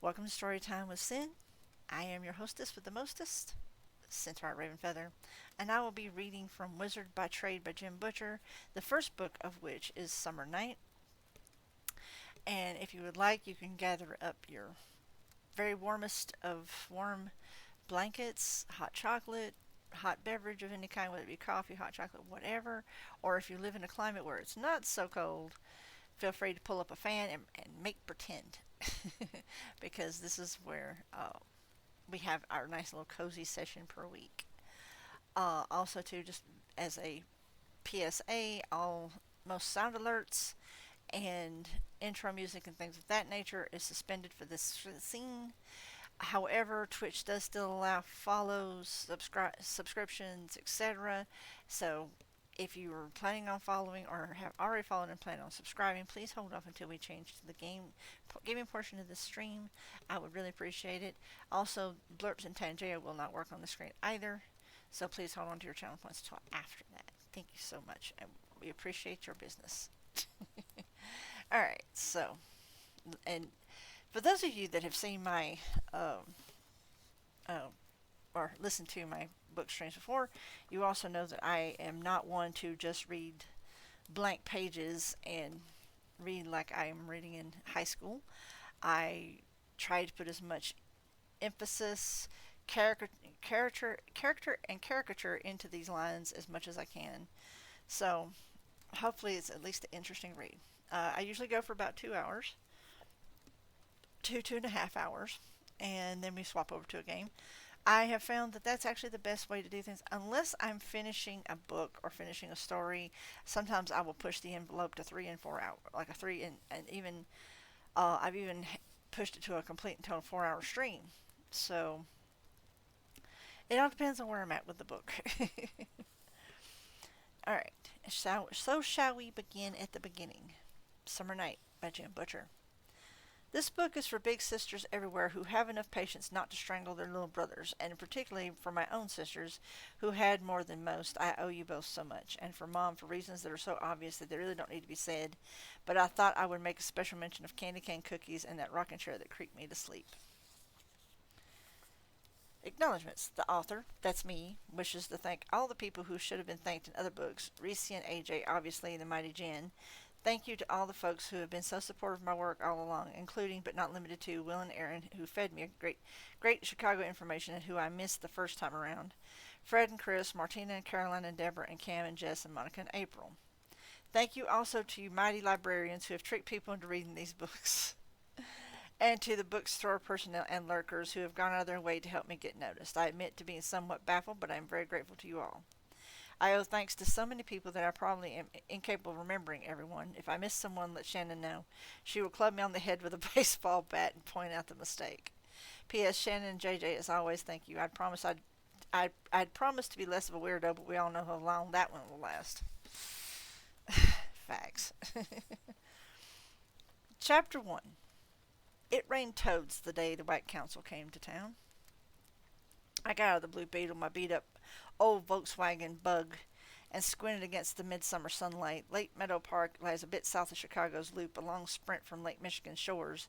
Welcome to Storytime with Sin. I am your hostess with the mostest, Centaur Ravenfeather, and I will be reading from Wizard by Trade by Jim Butcher, the first book of which is Summer Night. And if you would like, you can gather up your very warmest of warm blankets, hot chocolate, hot beverage of any kind, whether it be coffee, hot chocolate, whatever. Or if you live in a climate where it's not so cold, feel free to pull up a fan and make pretend. Because this is where we have our nice little cozy session per week. Also, too, just as a PSA, all most sound alerts and intro music and things of that nature is suspended for this scene. However, Twitch does still allow follows, subscriptions, etc. So, if you are planning on following or have already followed and plan on subscribing, please hold off until we change to the gaming portion of the stream. I would really appreciate it. Also, blurps and Tangea will not work on the screen either, so please hold on to your channel points until after that. Thank you so much, and we appreciate your business. Alright, so, and for those of you that have seen my, uh, or listened to my book streams before, you also know that I am not one to just read blank pages and read like I am reading in high school. I try to put as much emphasis, and caricature into these lines as much as I can. So hopefully it's at least an interesting read. I usually go for about 2 hours, 2.5 hours, and then we swap over to a game. I have found that that's actually the best way to do things. Unless I'm finishing a book or finishing a story, sometimes I will push the envelope to 3 and 4 hours, like a three and even I've even pushed it to a complete and total 4 hour stream. So it all depends on where I'm at with the book. All right, so shall we begin at the beginning? Summer Night by Jim Butcher. This book is for big sisters everywhere who have enough patience not to strangle their little brothers, and particularly for my own sisters, who had more than most. I owe you both so much, and for Mom for reasons that are so obvious that they really don't need to be said, but I thought I would make a special mention of candy cane cookies and that rocking chair that creaked me to sleep. Acknowledgements. The author, that's me, wishes to thank all the people who should have been thanked in other books. Reese and AJ, obviously, and the mighty Jen. Thank you to all the folks who have been so supportive of my work all along, including but not limited to Will and Aaron, who fed me great Chicago information and who I missed the first time around. Fred and Chris, Martina and Caroline and Deborah and Cam and Jess and Monica and April. Thank you also to you mighty librarians who have tricked people into reading these books. And to the bookstore personnel and lurkers who have gone out of their way to help me get noticed. I admit to being somewhat baffled, but I am very grateful to you all. I owe thanks to so many people that I probably am incapable of remembering everyone. If I miss someone, let Shannon know. She will club me on the head with a baseball bat and point out the mistake. P.S. Shannon and JJ, as always, thank you. I'd promised to be less of a weirdo, but we all know how long that one will last. Facts. Chapter 1. It rained toads the day the White Council came to town. I got out of the Blue Beetle, my beat-up old Volkswagen Bug, and squinted against the midsummer sunlight. Lake Meadow Park lies a bit south of Chicago's Loop, a long sprint from Lake Michigan's shores.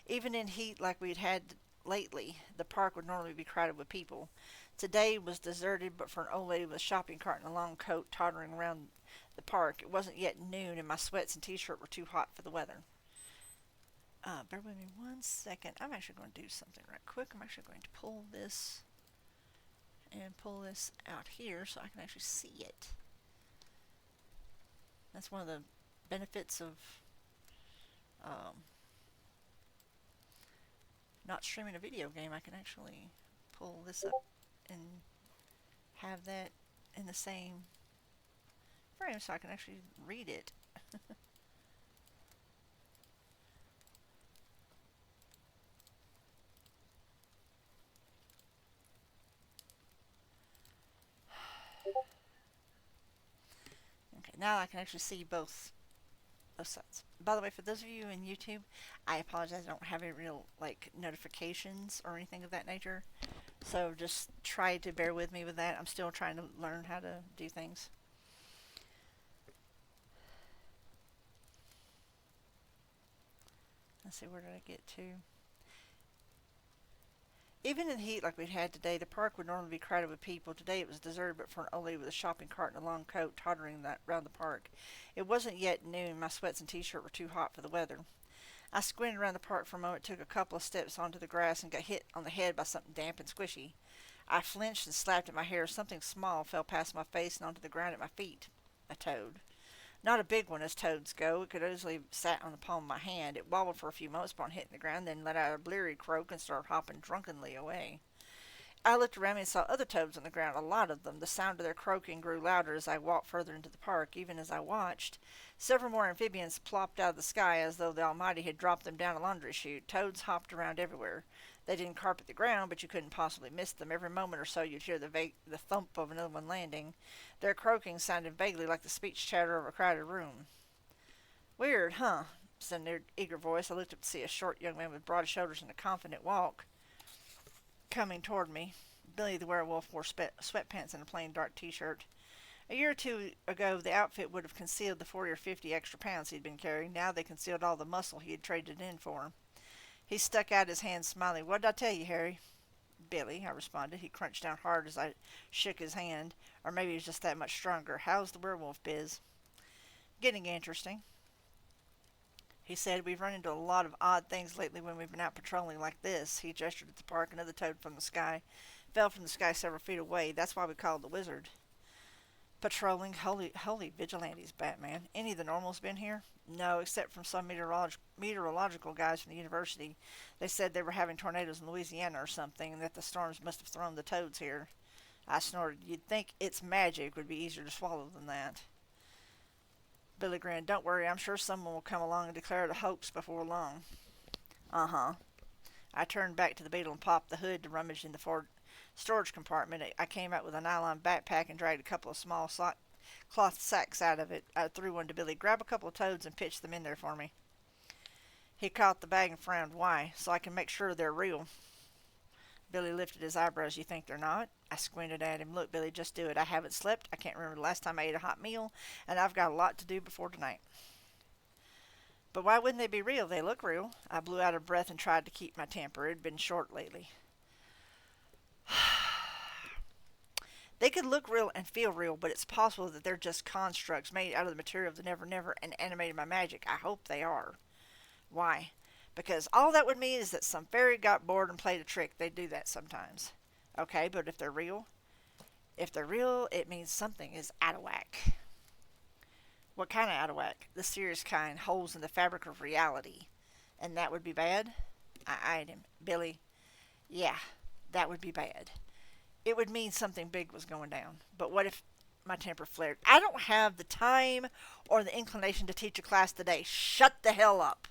Even in heat like we'd had lately, the park would normally be crowded with people. Today was deserted, but for an old lady with a shopping cart and a long coat tottering around the park. It wasn't yet noon, and my sweats and t-shirt were too hot for the weather. Bear with me 1 second. I'm actually going to do something right quick. I'm actually going to pull this out here so I can actually see it. That's one of the benefits of not streaming a video game. I can actually pull this up and have that in the same frame so I can actually read it. Okay, now I can actually see both sides. By the way, for those of you in YouTube, I apologize. I don't have any real notifications or anything of that nature. So just try to bear with me with that. I'm still trying to learn how to do things. Let's see, where did I get to? Even in heat like we'd had today, the park would normally be crowded with people. Today it was deserted but for an old lady with a shopping cart and a long coat tottering round the park. It wasn't yet noon. My sweats and t-shirt were too hot for the weather. I squinted around the park for a moment, took a couple of steps onto the grass, and got hit on the head by something damp and squishy. I flinched and slapped at my hair. Something small fell past my face and onto the ground at my feet. A toad. Not a big one as toads go. It could easily have sat on the palm of my hand. It wobbled for a few moments upon hitting the ground, then let out a bleary croak and started hopping drunkenly away. I looked around me and saw other toads on the ground, a lot of them. The sound of their croaking grew louder as I walked further into the park. Even as I watched, several more amphibians plopped out of the sky as though the Almighty had dropped them down a laundry chute. Toads hopped around everywhere. They didn't carpet the ground, but you couldn't possibly miss them. Every moment or so you'd hear the thump of another one landing. Their croaking sounded vaguely like the speech chatter of a crowded room. "Weird, huh?" said an eager voice. I looked up to see a short young man with broad shoulders and a confident walk coming toward me. Billy the werewolf wore sweatpants and a plain dark t-shirt. A year or two ago, the outfit would have concealed the 40 or 50 extra pounds he'd been carrying. Now they concealed all the muscle he had traded in for. He stuck out his hand, smiling. "What did I tell you, Harry?" "Billy," I responded. He crunched down hard as I shook his hand. Or maybe he was just that much stronger. "How's the werewolf biz?" "Getting interesting," he said. "We've run into a lot of odd things lately when we've been out patrolling like this." He gestured at the park. Another toad from the sky fell from the sky several feet away. "That's why we call it the wizard." "Patrolling? Holy vigilantes, Batman. Any of the normals been here?" "No, except from some meteorological guys from the university. They said they were having tornadoes in Louisiana or something, and that the storms must have thrown the toads here." I snorted. "You'd think its magic would be easier to swallow than that." Billy grinned. "Don't worry, I'm sure someone will come along and declare it a hoax before long." "Uh-huh." I turned back to the beetle and popped the hood to rummage in the Ford storage compartment. I came out with a nylon backpack and dragged a couple of small cloth sacks out of it. I threw one to Billy. "Grab a couple of toads and pitch them in there for me." He caught the bag and frowned. "Why?" "So I can make sure they're real." Billy lifted his eyebrows. "You think they're not?" I squinted at him. "Look, Billy, just do it. I haven't slept. I can't remember the last time I ate a hot meal, and I've got a lot to do before tonight." "But why wouldn't they be real? They look real." I blew out a breath and tried to keep my temper. It had been short lately. "They could look real and feel real, but it's possible that they're just constructs made out of the material of the Never Never and animated by magic. I hope they are." "Why?" "Because all that would mean is that some fairy got bored and played a trick. They do that sometimes." "Okay, but if they're real?" "If they're real, it means something is out of whack." "What kind of out of whack?" "The serious kind, holes in the fabric of reality." "And that would be bad?" I eyed him. "Billy, yeah, that would be bad. It would mean something big was going down." "But what if—" My temper flared. "I don't have the time or the inclination to teach a class today. Shut the hell up."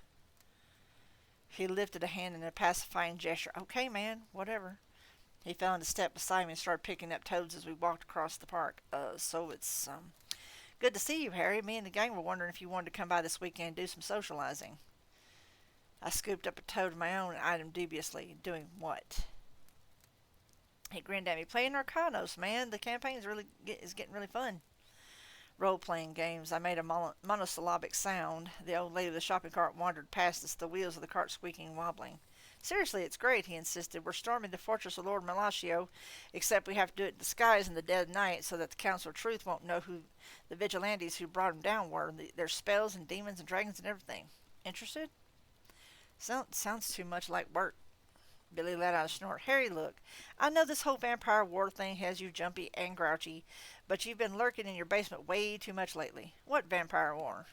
He lifted a hand in a pacifying gesture. "Okay, man, whatever." He fell into step beside me and started picking up toads as we walked across the park. So it's good to see you, Harry. Me and the gang were wondering if you wanted to come by this weekend and do some socializing." I scooped up a toad of my own and eyed him dubiously. "Doing what?" He grinned at me. "Playing Arcanos, man. The campaign is getting really fun." "Role-playing games." I made a monosyllabic sound. The old lady with the shopping cart wandered past us, the wheels of the cart squeaking and wobbling. "Seriously, it's great," he insisted. "We're storming the fortress of Lord Malachio, except we have to do it in disguise in the dead of night so that the Council of Truth won't know who the vigilantes who brought him down were. There's spells and demons and dragons and everything. Interested?" Sounds too much like work." Billy let out a snort. "Harry, look, I know this whole vampire war thing has you jumpy and grouchy, but you've been lurking in your basement way too much lately." "What vampire war?"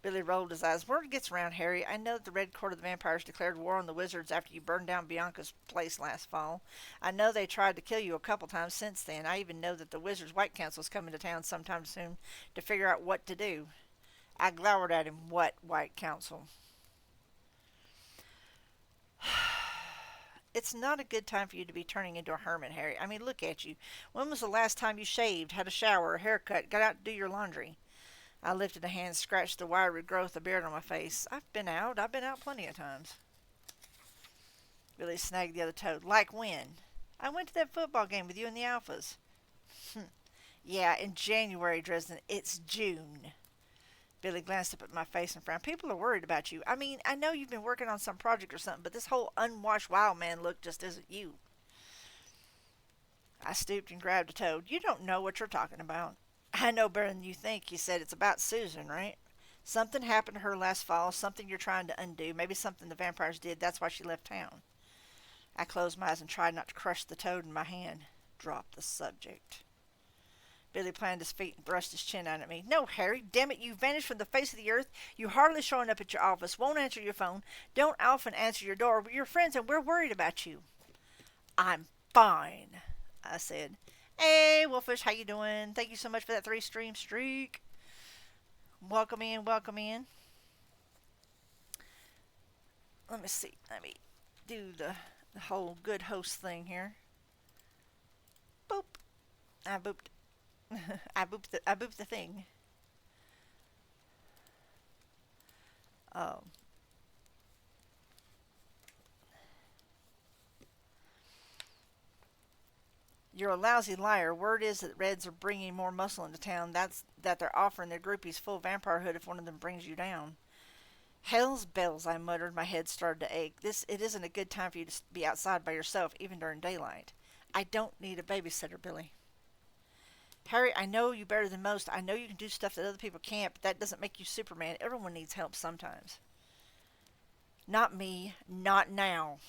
Billy rolled his eyes. "Word gets around, Harry. I know that the Red Court of the Vampires declared war on the wizards after you burned down Bianca's place last fall. I know they tried to kill you a couple times since then. I even know that the Wizards' White Council is coming to town sometime soon to figure out what to do." I glowered at him. "What White Council?" "It's not a good time for you to be turning into a hermit, Harry. I mean, look at you. When was the last time you shaved, had a shower, a haircut, got out to do your laundry?" I lifted a hand, scratched the wiry growth of beard on my face. I've been out plenty of times." Billy snagged the other toad. "Like when?" "I went to that football game with you and the Alphas." "Yeah, in January, Dresden. It's June." Billy glanced up at my face and frowned. People are worried about you. I mean, I know you've been working on some project or something, but this whole unwashed wild man look just isn't you. I stooped and grabbed a toad. You don't know what you're talking about. I know better than you think, he said. It's about Susan, right? Something happened to her last fall, something you're trying to undo, maybe something the vampires did. That's why she left town. I closed my eyes and tried not to crush the toad in my hand. Drop the subject. Billy planted his feet and thrust his chin out at me. No, Harry, damn it, you vanished from the face of the earth. You hardly showing up at your office, won't answer your phone, don't often answer your door. We're your friends and we're worried about you. I'm fine, I said. Hey, Wolfish, how you doing? Thank you so much for that 3-stream streak. Welcome in, welcome in. Let me see. Let me do the whole good host thing here. Boop. I booped. I booped the thing. You're a lousy liar. Word is that Reds are bringing more muscle into town. That they're offering their groupies full vampirehood if one of them brings you down. Hell's bells, I muttered. My head started to ache. It isn't a good time for you to be outside by yourself, even during daylight. I don't need a babysitter, Billy. Harry, I know you better than most. I know you can do stuff that other people can't, but that doesn't make you Superman. Everyone needs help sometimes. Not me. Not now.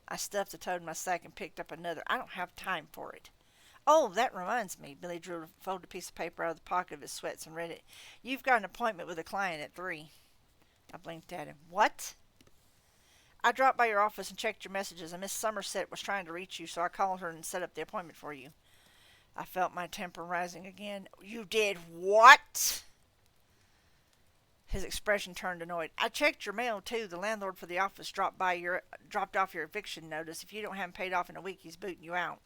I stuffed the toad in my sack and picked up another. I don't have time for it. Oh, that reminds me. Billy drew a folded piece of paper out of the pocket of his sweats and read it. You've got an appointment with a client at 3. I blinked at him. What? I dropped by your office and checked your messages, and Miss Somerset was trying to reach you, so I called her and set up the appointment for you. I felt my temper rising again. You did what? His expression turned annoyed. I checked your mail, too. The landlord for the office dropped off your eviction notice. If you don't have him paid off in a week, he's booting you out.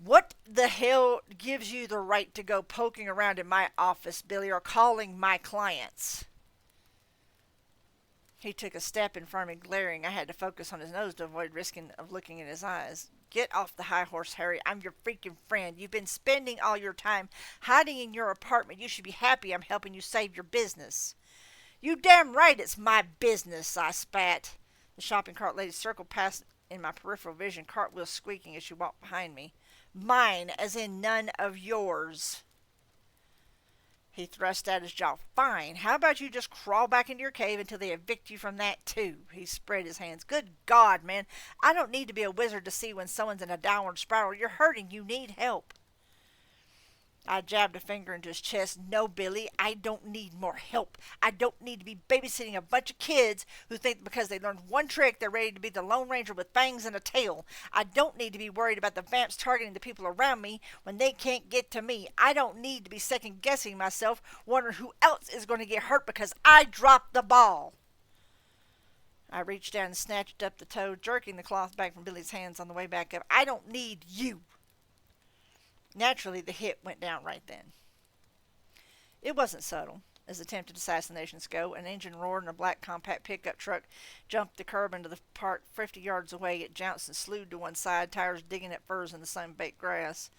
What the hell gives you the right to go poking around in my office, Billy, or calling my clients? He took a step in front of me, glaring. I had to focus on his nose to avoid risking of looking in his eyes. Get off the high horse, Harry. I'm your freaking friend. You've been spending all your time hiding in your apartment. You should be happy I'm helping you save your business. You damn right it's my business, I spat. The shopping cart lady circled past in my peripheral vision, cartwheels squeaking as she walked behind me. Mine, as in none of yours. He thrust out his jaw. Fine. How about you just crawl back into your cave until they evict you from that, too? He spread his hands. Good God, man. I don't need to be a wizard to see when someone's in a downward spiral. You're hurting. You need help. I jabbed a finger into his chest. No, Billy, I don't need more help. I don't need to be babysitting a bunch of kids who think because they learned one trick they're ready to be the Lone Ranger with fangs and a tail. I don't need to be worried about the vamps targeting the people around me when they can't get to me. I don't need to be second-guessing myself, wondering who else is going to get hurt because I dropped the ball. I reached down and snatched up the toad, jerking the cloth back from Billy's hands on the way back up. I don't need you. Naturally, the hit went down right then. It wasn't subtle, as attempted assassinations go. An engine roared and a black compact pickup truck jumped the curb into the park 50 yards away. It jounced and slewed to one side, tires digging at furs in the sun-baked grass.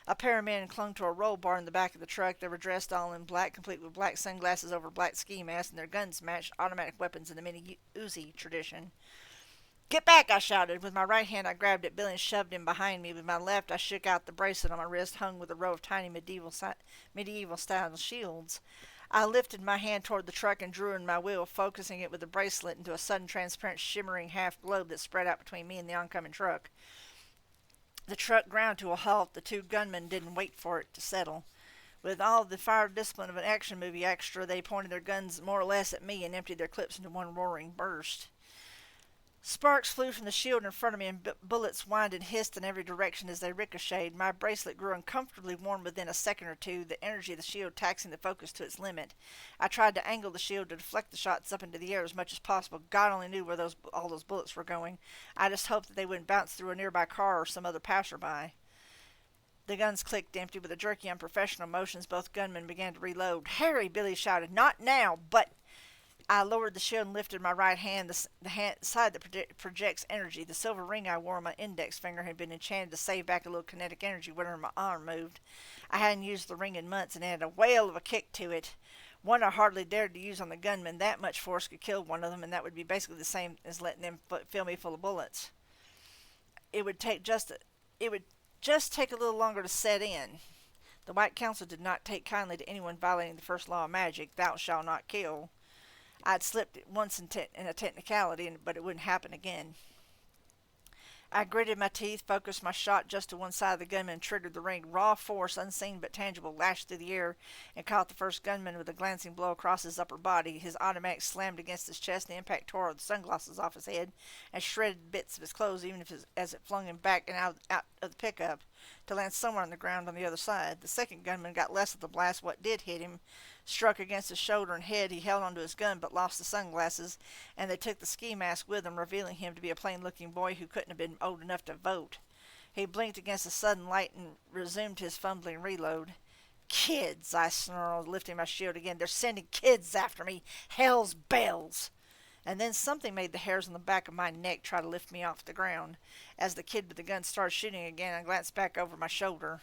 A pair of men clung to a roll bar in the back of the truck. They were dressed all in black, complete with black sunglasses over black ski masks, and their guns matched automatic weapons in the mini Uzi tradition. Get back, I shouted. With my right hand, I grabbed at Billy and shoved him behind me. With my left, I shook out the bracelet on my wrist, hung with a row of tiny medieval-style shields. I lifted my hand toward the truck and drew in my wheel, focusing it with the bracelet into a sudden transparent, shimmering half-globe that spread out between me and the oncoming truck. The truck ground to a halt. The 2 gunmen didn't wait for it to settle. With all the fire discipline of an action movie extra, they pointed their guns more or less at me and emptied their clips into one roaring burst. Sparks flew from the shield in front of me, and bullets whined and hissed in every direction as they ricocheted. My bracelet grew uncomfortably warm within a second or two, the energy of the shield taxing the focus to its limit. I tried to angle the shield to deflect the shots up into the air as much as possible. God only knew where all those bullets were going. I just hoped that they wouldn't bounce through a nearby car or some other passerby. The guns clicked empty. With a jerky, unprofessional motions, both gunmen began to reload. Harry, Billy shouted. Not now, but... I lowered the shield and lifted my right hand, the side that projects energy. The silver ring I wore on my index finger had been enchanted to save back a little kinetic energy whenever my arm moved. I hadn't used the ring in months, and it had a whale of a kick to it. One I hardly dared to use on the gunmen. That much force could kill one of them, and that would be basically the same as letting them fill me full of bullets. It would take just it would just take a little longer to set in. The White Council did not take kindly to anyone violating the first law of magic, thou shalt not kill. I'd slipped it once in a technicality, but it wouldn't happen again. I gritted my teeth, focused my shot just to one side of the gunman, and triggered the ring. Raw force, unseen but tangible, lashed through the air and caught the first gunman with a glancing blow across his upper body. His automatic slammed against his chest, and the impact tore the sunglasses off his head and shredded bits of his clothes, even as it flung him back and out of the pickup to land somewhere on the ground on the other side. The second gunman got less of the blast. What did hit him struck against his shoulder and head. He held onto his gun but lost the sunglasses, and they took the ski mask with them, revealing him to be a plain-looking boy who couldn't have been old enough to vote. He blinked against the sudden light and resumed his fumbling reload. "Kids," I snarled, lifting my shield again. "They're sending kids after me. Hell's bells!" And then something made the hairs on the back of my neck try to lift me off the ground. As the kid with the gun started shooting again, I glanced back over my shoulder.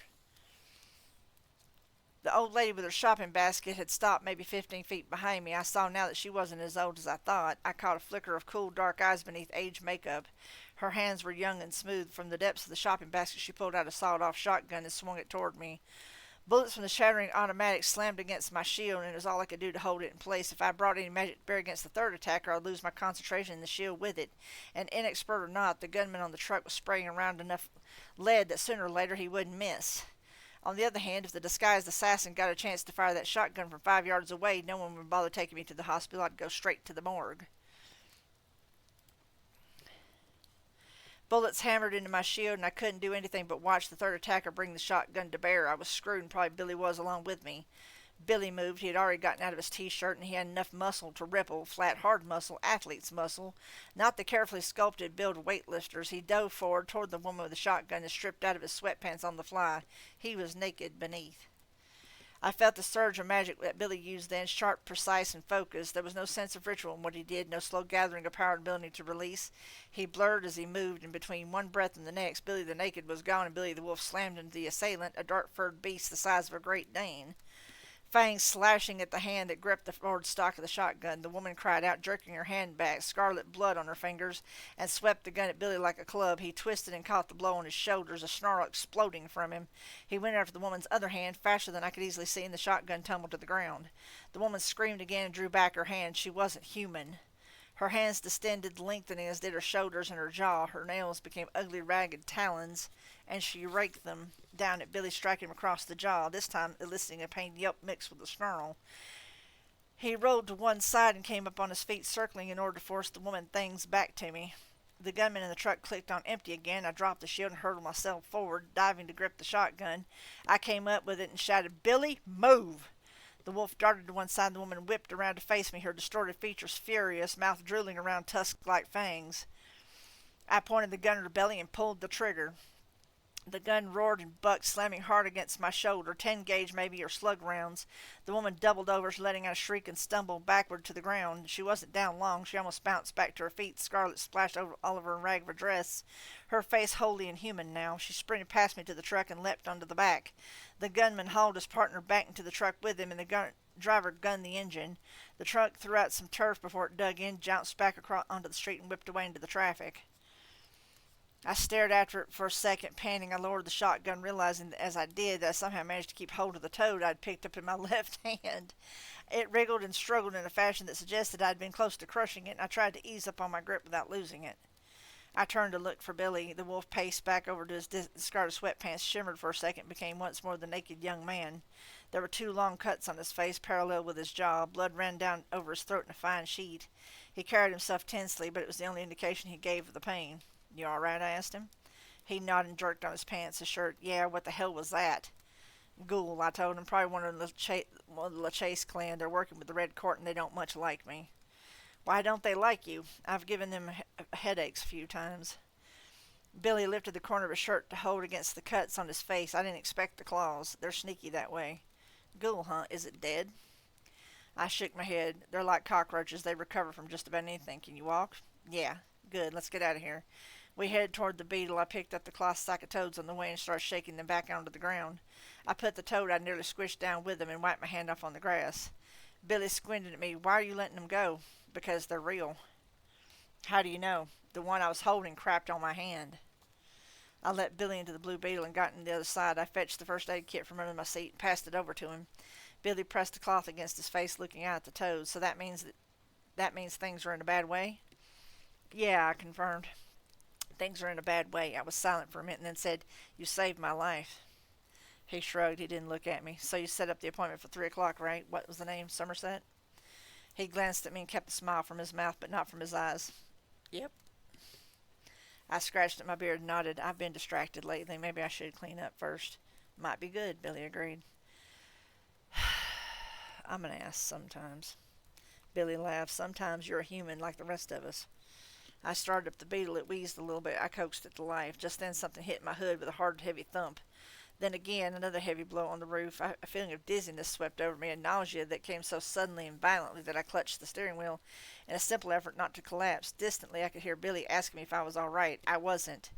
The old lady with her shopping basket had stopped maybe 15 feet behind me. I saw now that she wasn't as old as I thought. I caught a flicker of cool, dark eyes beneath aged makeup. Her hands were young and smooth. From the depths of the shopping basket, she pulled out a sawed-off shotgun and swung it toward me. Bullets from the shattering automatic slammed against my shield, and it was all I could do to hold it in place. If I brought any magic to bear against the third attacker, I'd lose my concentration in the shield with it. And inexpert or not, the gunman on the truck was spraying around enough lead that sooner or later he wouldn't miss. On the other hand, if the disguised assassin got a chance to fire that shotgun from 5 yards away, no one would bother taking me to the hospital. I'd go straight to the morgue. Bullets hammered into my shield, and I couldn't do anything but watch the third attacker bring the shotgun to bear. I was screwed, and probably Billy was along with me. Billy moved. He had already gotten out of his t-shirt, and he had enough muscle to ripple, flat, hard muscle, athlete's muscle, not the carefully sculpted build of weightlifters. He dove forward toward the woman with the shotgun and stripped out of his sweatpants on the fly. He was naked beneath. I felt the surge of magic that Billy used then, sharp, precise, and focused. There was no sense of ritual in what he did, no slow gathering of power and ability to release. He blurred as he moved, and between one breath and the next, Billy the Naked was gone, and Billy the Wolf slammed into the assailant, a dark-furred beast the size of a Great Dane. Fangs slashing at the hand that gripped the forward stock of the shotgun. The woman cried out, jerking her hand back, scarlet blood on her fingers, and swept the gun at Billy like a club. He twisted and caught the blow on his shoulders, a snarl exploding from him. He went after the woman's other hand, faster than I could easily see, and the shotgun tumbled to the ground. The woman screamed again and drew back her hand. She wasn't human. Her hands distended, lengthening as did her shoulders and her jaw. Her nails became ugly, ragged talons, and she raked them down at Billy, striking him across the jaw, this time eliciting a pained yelp mixed with a snarl. He rolled to one side and came up on his feet, circling in order to force the woman things back to me. The gunman in the truck clicked on empty again. I dropped the shield and hurled myself forward, diving to grip the shotgun. I came up with it and shouted, "Billy, move!" The wolf darted to one side, and the woman whipped around to face me, her distorted features furious, mouth drooling around tusk-like fangs. I pointed the gun at her belly and pulled the trigger. The gun roared and bucked, slamming hard against my shoulder, 10-gauge maybe, or slug rounds. The woman doubled over, letting out a shriek, and stumbled backward to the ground. She wasn't down long. She almost bounced back to her feet. Scarlet splashed all over her rag of her dress, her face wholly inhuman now. She sprinted past me to the truck and leapt onto the back. The gunman hauled his partner back into the truck with him, and the driver gunned the engine. The truck threw out some turf before it dug in, jounced back across onto the street, and whipped away into the traffic. I stared after it for a second, panting. I lowered the shotgun, realizing that as I did, that I somehow managed to keep hold of the toad I'd picked up in my left hand. It wriggled and struggled in a fashion that suggested I'd been close to crushing it, and I tried to ease up on my grip without losing it. I turned to look for Billy. The wolf paced back over to his discarded sweatpants, shimmered for a second, and became once more the naked young man. There were 2 long cuts on his face, parallel with his jaw. Blood ran down over his throat in a fine sheet. He carried himself tensely, but it was the only indication he gave of the pain. "You all right?" I asked him. He nodded and jerked on his pants, his shirt. "Yeah, what the hell was that?" "Ghoul," I told him. "Probably one of the LaChase clan. They're working with the Red Court, and they don't much like me." "Why don't they like you?" "I've given them headaches a few times." Billy lifted the corner of his shirt to hold against the cuts on his face. "I didn't expect the claws. They're sneaky that way." "Ghoul, huh? Is it dead?" I shook my head. They're like cockroaches. They recover from just about anything. Can you walk? Yeah. Good. Let's get out of here. We headed toward the beetle. I picked up the cloth sack of toads on the way and started shaking them back onto the ground. I put the toad I nearly squished down with them and wiped my hand off on the grass. Billy squinted at me. Why are you letting them go? Because they're real. How do you know? The one I was holding crapped on my hand. I let Billy into the blue beetle and got on the other side. I fetched the first aid kit from under my seat and passed it over to him. Billy pressed the cloth against his face, looking out at the toads. So that means things are in a bad way? Yeah, I confirmed. Things are in a bad way. I was silent for a minute and then said, You saved my life. He shrugged. He didn't look at me. So you set up the appointment for 3 o'clock, right? What was the name? Somerset? He glanced at me and kept the smile from his mouth, but not from his eyes. Yep. I scratched at my beard and nodded. I've been distracted lately. Maybe I should clean up first. Might be good, Billy agreed. I'm an ass sometimes. Billy laughed. Sometimes you're a human like the rest of us. I started up the beetle. It wheezed a little bit. I coaxed it to life. Just then something hit my hood with a hard, heavy thump. Then again, another heavy blow on the roof. A feeling of dizziness swept over me, a nausea that came so suddenly and violently that I clutched the steering wheel in a simple effort not to collapse. Distantly, I could hear Billy asking me if I was all right. I wasn't.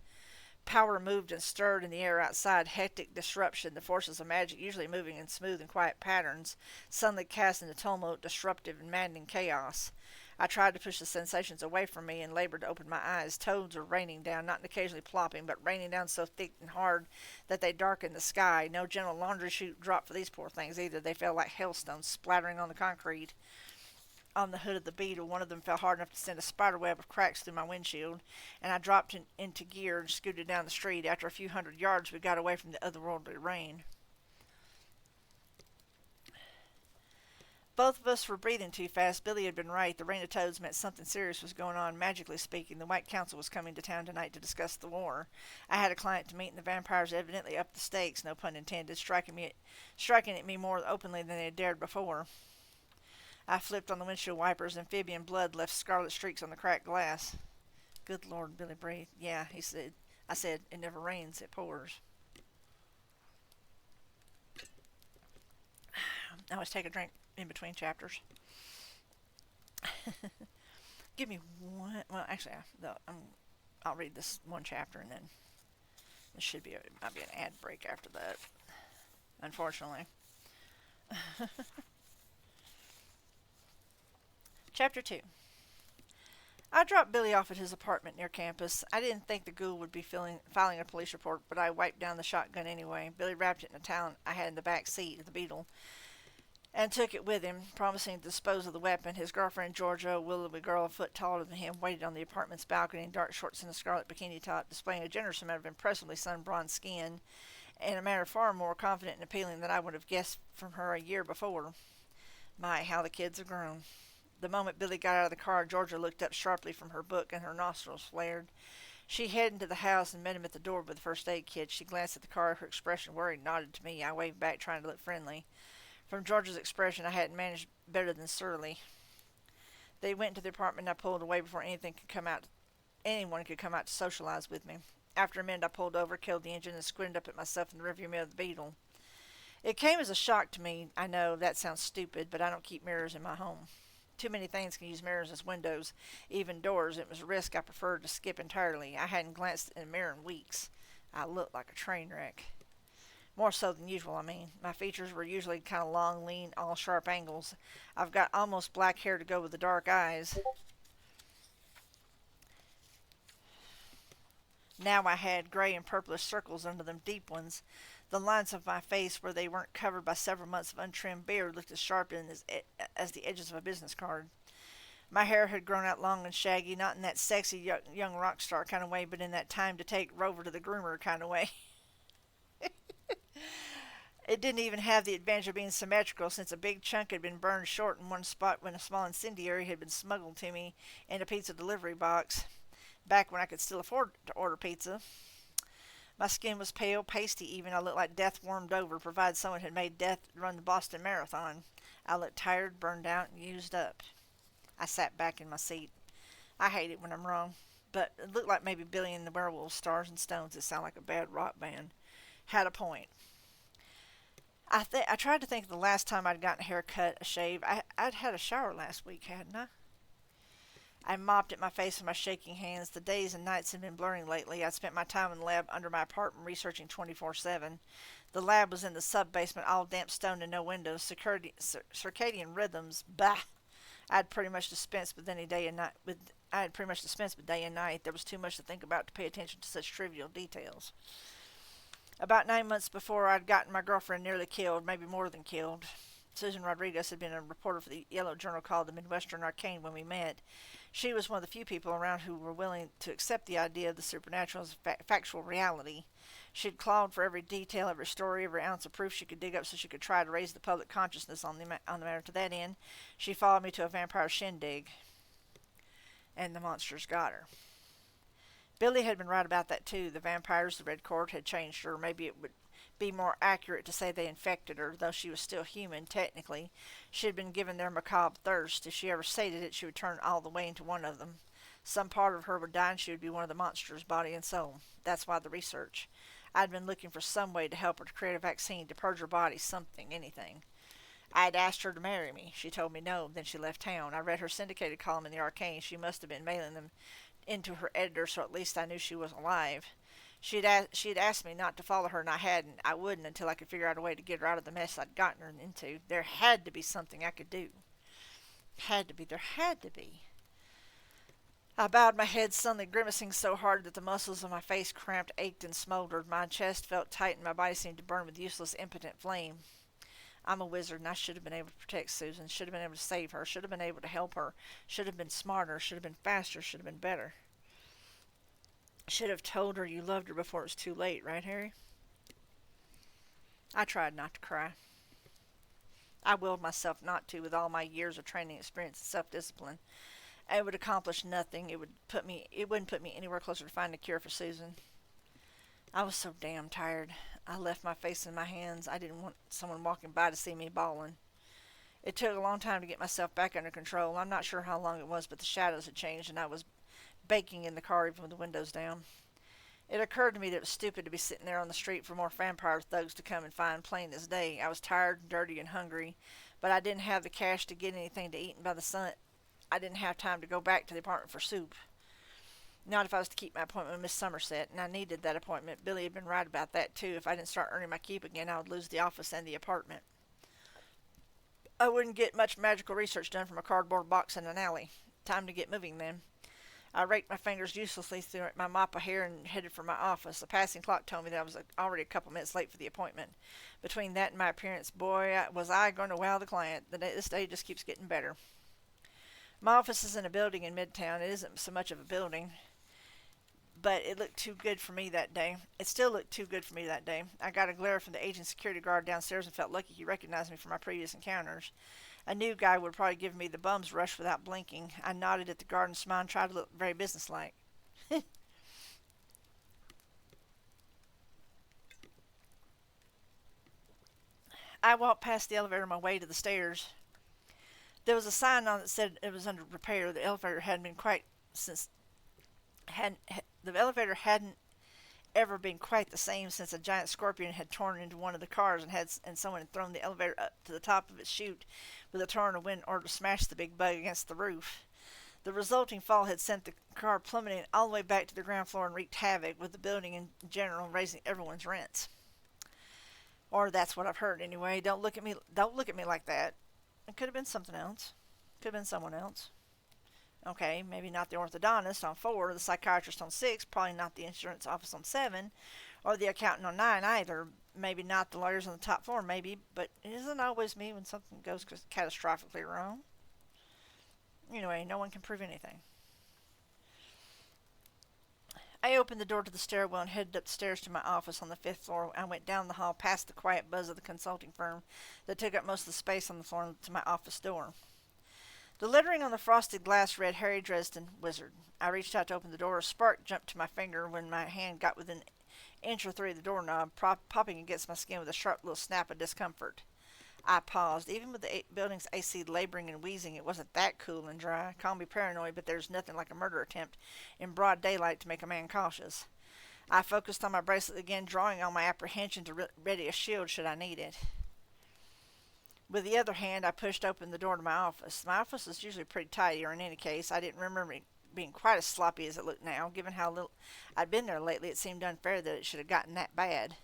Power moved and stirred in the air outside. Hectic disruption, the forces of magic usually moving in smooth and quiet patterns, suddenly cast into tumult, disruptive and maddening chaos. I tried to push the sensations away from me and labored to open my eyes. Toads were raining down, not occasionally plopping, but raining down so thick and hard that they darkened the sky. No gentle laundry chute dropped for these poor things either. They fell like hailstones, splattering on the concrete. On the hood of the beetle, one of them fell hard enough to send a spiderweb of cracks through my windshield, and I dropped into gear and scooted down the street. After a few hundred yards, we got away from the otherworldly rain. Both of us were breathing too fast. Billy had been right. The rain of toads meant something serious was going on. Magically speaking, the White Council was coming to town tonight to discuss the war. I had a client to meet, and the vampires evidently upped the stakes, no pun intended, striking at me more openly than they had dared before. I flipped on the windshield wipers. Amphibian blood left scarlet streaks on the cracked glass. Good Lord, Billy breathed. Yeah, he said. I said, it never rains, it pours. I always take a drink in between chapters. Give me one. Well, actually, I'll read this one chapter and then this might be an ad break after that. Unfortunately. Chapter 2. I dropped Billy off at his apartment near campus. I didn't think the ghoul would be filing a police report, but I wiped down the shotgun anyway. Billy wrapped it in a towel I had in the back seat of the Beetle and took it with him, promising to dispose of the weapon. His girlfriend, Georgia, a willowy girl a foot taller than him, waited on the apartment's balcony in dark shorts and a scarlet bikini top, displaying a generous amount of impressively sun-bronzed skin in a manner far more confident and appealing than I would have guessed from her a year before. My, how the kids have grown. The moment Billy got out of the car, Georgia looked up sharply from her book and her nostrils flared. She headed into the house and met him at the door with the first aid kit. She glanced at the car, her expression worried, nodded to me. I waved back, trying to look friendly. From Georgia's expression, I hadn't managed better than surly. They went to the apartment and I pulled away before anyone could come out to socialize with me. After a minute, I pulled over, killed the engine, and squinted up at myself in the rearview mirror of the Beetle. It came as a shock to me. I know that sounds stupid, but I don't keep mirrors in my home. Too many things can use mirrors as windows, even doors. It was a risk I preferred to skip entirely. I hadn't glanced in a mirror in weeks. I looked like a train wreck. More so than usual, I mean. My features were usually kind of long, lean, all sharp angles. I've got almost black hair to go with the dark eyes. Now I had gray and purplish circles under them, deep ones. The lines of my face, where they weren't covered by several months of untrimmed beard, looked as sharp as the edges of a business card. My hair had grown out long and shaggy, not in that sexy young rock star kind of way, but in that time to take Rover to the groomer kind of way. It didn't even have the advantage of being symmetrical, since a big chunk had been burned short in one spot when a small incendiary had been smuggled to me in a pizza delivery box, back when I could still afford to order pizza. My skin was pale, pasty even. I looked like death warmed over, provided someone had made death run the Boston Marathon. I looked tired, burned out, and used up. I sat back in my seat. I hate it when I'm wrong, but it looked like maybe Billy and the Werewolves, Stars and Stones, that sound like a bad rock band, had a point. I tried to think of the last time I'd gotten a haircut, a shave. I'd had a shower last week, hadn't I? I mopped at my face with my shaking hands. The days and nights had been blurring lately. I'd spent my time in the lab under my apartment researching 24/7. The lab was in the sub-basement, all damp stone and no windows. Circadian rhythms, bah! I'd pretty much dispensed with any day and night. I had pretty much dispensed with day and night. There was too much to think about to pay attention to such trivial details. About 9 months before, I'd gotten my girlfriend nearly killed, maybe more than killed. Susan Rodriguez had been a reporter for the yellow journal called the Midwestern Arcane when we met. She was one of the few people around who were willing to accept the idea of the supernatural as factual reality. She'd clawed for every detail, every story, every ounce of proof she could dig up so she could try to raise the public consciousness on the matter. To that end, she followed me to a vampire shindig, and the monsters got her. Billy had been right about that too. The vampires, the Red Court, had changed her. Maybe it would be more accurate to say they infected her, though she was still human, technically. She had been given their macabre thirst. If she ever sated it, she would turn all the way into one of them. Some part of her would die and she would be one of the monsters, body and soul. That's why the research. I'd been looking for some way to help her to create a vaccine, to purge her body, something, anything. I had asked her to marry me. She told me no, then she left town. I read her syndicated column in the Arcane. She must have been mailing them into her editor, so at least I knew she was alive. She'd asked me not to follow her, and I hadn't. I wouldn't until I could figure out a way to get her out of the mess I'd gotten her into. There had to be something I could do. Had to be. There had to be. I bowed my head, suddenly grimacing so hard that the muscles of my face cramped, ached, and smoldered. My chest felt tight, and my body seemed to burn with useless, impotent flame. I'm a wizard, and I should have been able to protect Susan, should have been able to save her, should have been able to help her, should have been smarter, should have been faster, should have been better. Should have told her you loved her before it was too late, right, Harry? I tried not to cry. I willed myself not to with all my years of training, experience, and self-discipline. It would accomplish nothing. It wouldn't put me anywhere closer to finding a cure for Susan. I was so damn tired. I left my face in my hands. I didn't want someone walking by to see me bawling. It took a long time to get myself back under control. I'm not sure how long it was, but the shadows had changed, and I was baking in the car even with the windows down. It occurred to me that it was stupid to be sitting there on the street for more vampire thugs to come and find, plain as day. I was tired, dirty, and hungry, but I didn't have the cash to get anything to eat, and by the sun, I didn't have time to go back to the apartment for soup. Not if I was to keep my appointment with Miss Somerset, and I needed that appointment. Billy had been right about that, too. If I didn't start earning my keep again, I would lose the office and the apartment. I wouldn't get much magical research done from a cardboard box in an alley. Time to get moving, then. I raked my fingers uselessly through my mop of hair and headed for my office. A passing clock told me that I was already a couple minutes late for the appointment. Between that and my appearance, boy, was I going to wow the client. This day just keeps getting better. My office is in a building in Midtown. It isn't so much of a building, but it looked too good for me that day. It still looked too good for me that day. I got a glare from the aging security guard downstairs and felt lucky he recognized me from my previous encounters. A new guy would probably give me the bum's rush without blinking. I nodded at the guard and smiled and tried to look very businesslike. I walked past the elevator on my way to the stairs. There was a sign on it that said it was under repair. The elevator hadn't been quite since the elevator hadn't ever been quite the same since a giant scorpion had torn into one of the cars and someone had thrown the elevator up to the top of its chute with a torrent of wind in order to smash the big bug against the roof. The resulting fall had sent the car plummeting all the way back to the ground floor and wreaked havoc with the building in general, raising everyone's rents. Or that's what I've heard anyway. Don't look at me like that. It could have been something else. Could have been someone else. Okay, maybe not the orthodontist on 4, the psychiatrist on 6, probably not the insurance office on 7, or the accountant on 9 either. Maybe not the lawyers on the top floor, maybe, but it isn't always me when something goes catastrophically wrong. Anyway, no one can prove anything. I opened the door to the stairwell and headed up the stairs to my office on the 5th floor. I went down the hall past the quiet buzz of the consulting firm that took up most of the space on the floor to my office door. The lettering on the frosted glass read Harry Dresden, Wizard. I reached out to open the door. A spark jumped to my finger when my hand got within an inch or 3 of the doorknob, popping against my skin with a sharp little snap of discomfort. I paused. Even with the building's AC laboring and wheezing, it wasn't that cool and dry. Call me paranoid, but there's nothing like a murder attempt in broad daylight to make a man cautious. I focused on my bracelet again, drawing on my apprehension to ready a shield should I need it. With the other hand, I pushed open the door to my office. My office is usually pretty tidy, or in any case, I didn't remember it being quite as sloppy as it looked now. Given how little I'd been there lately, it seemed unfair that it should have gotten that bad.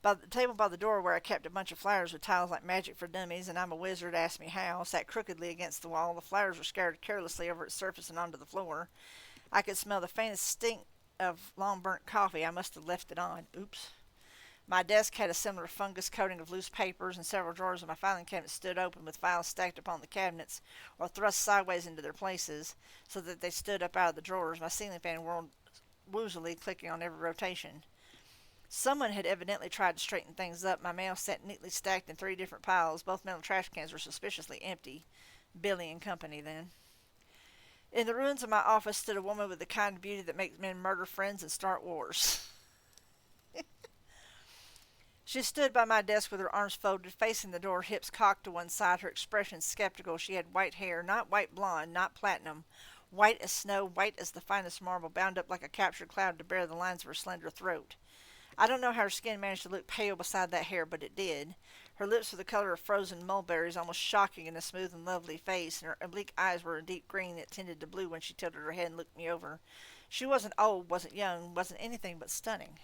By the table by the door, where I kept a bunch of flowers with tiles like magic for dummies and I'm a wizard, asked me how, sat crookedly against the wall. The flowers were scattered carelessly over its surface and onto the floor. I could smell the faintest stink of long burnt coffee. I must have left it on. Oops. My desk had a similar fungus coating of loose papers, and several drawers of my filing cabinet stood open with files stacked upon the cabinets or thrust sideways into their places so that they stood up out of the drawers. My ceiling fan whirled woozily, clicking on every rotation. Someone had evidently tried to straighten things up. My mail sat neatly stacked in three different piles. Both metal trash cans were suspiciously empty. Billy and company, then. In the ruins of my office stood a woman with the kind of beauty that makes men murder friends and start wars. She stood by my desk with her arms folded, facing the door, hips cocked to one side, her expression skeptical. She had white hair, not white blonde, not platinum, white as snow, white as the finest marble, bound up like a captured cloud to bear the lines of her slender throat. I don't know how her skin managed to look pale beside that hair, but it did. Her lips were the color of frozen mulberries, almost shocking in a smooth and lovely face, and her oblique eyes were a deep green that tended to blue when she tilted her head and looked me over. She wasn't old, wasn't young, wasn't anything but stunning.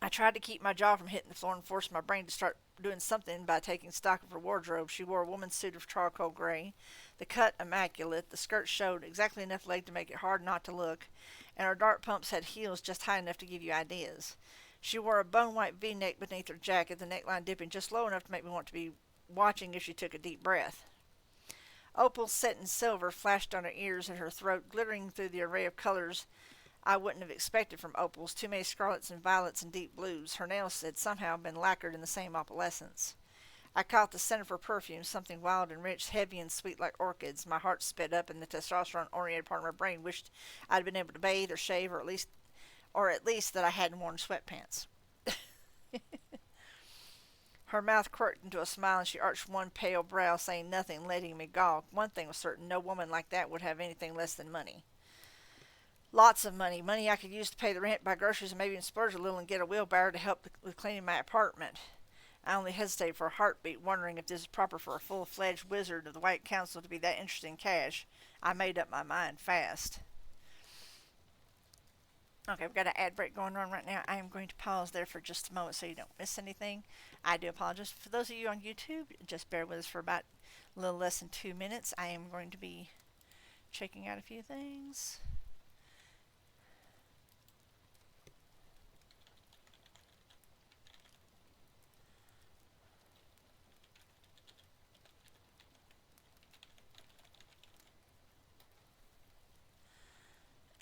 I tried to keep my jaw from hitting the floor and forced my brain to start doing something by taking stock of her wardrobe. She wore a woman's suit of charcoal gray, the cut immaculate, the skirt showed exactly enough leg to make it hard not to look, and her dark pumps had heels just high enough to give you ideas. She wore a bone-white V-neck beneath her jacket, the neckline dipping just low enough to make me want to be watching if she took a deep breath. Opals set in silver flashed on her ears and her throat, glittering through the array of colors I wouldn't have expected from opals, too many scarlets and violets and deep blues. Her nails had somehow been lacquered in the same opalescence. I caught the scent of her perfume, something wild and rich, heavy and sweet like orchids. My heart sped up, and the testosterone-oriented part of my brain wished I'd been able to bathe or shave, or at least that I hadn't worn sweatpants. Her mouth quirked into a smile, and she arched one pale brow, saying nothing, letting me gawk. One thing was certain: no woman like that would have anything less than money. Lots of money. Money I could use to pay the rent, buy groceries, and maybe even splurge a little and get a wheelbarrow to help with cleaning my apartment. I only hesitated for a heartbeat, wondering if this is proper for a full-fledged wizard of the White Council to be that interested in cash. I made up my mind fast. Okay, we've got an ad break going on right now. I am going to pause there for just a moment so you don't miss anything. I do apologize. For those of you on YouTube, just bear with us for about a little less than 2 minutes. I am going to be checking out a few things.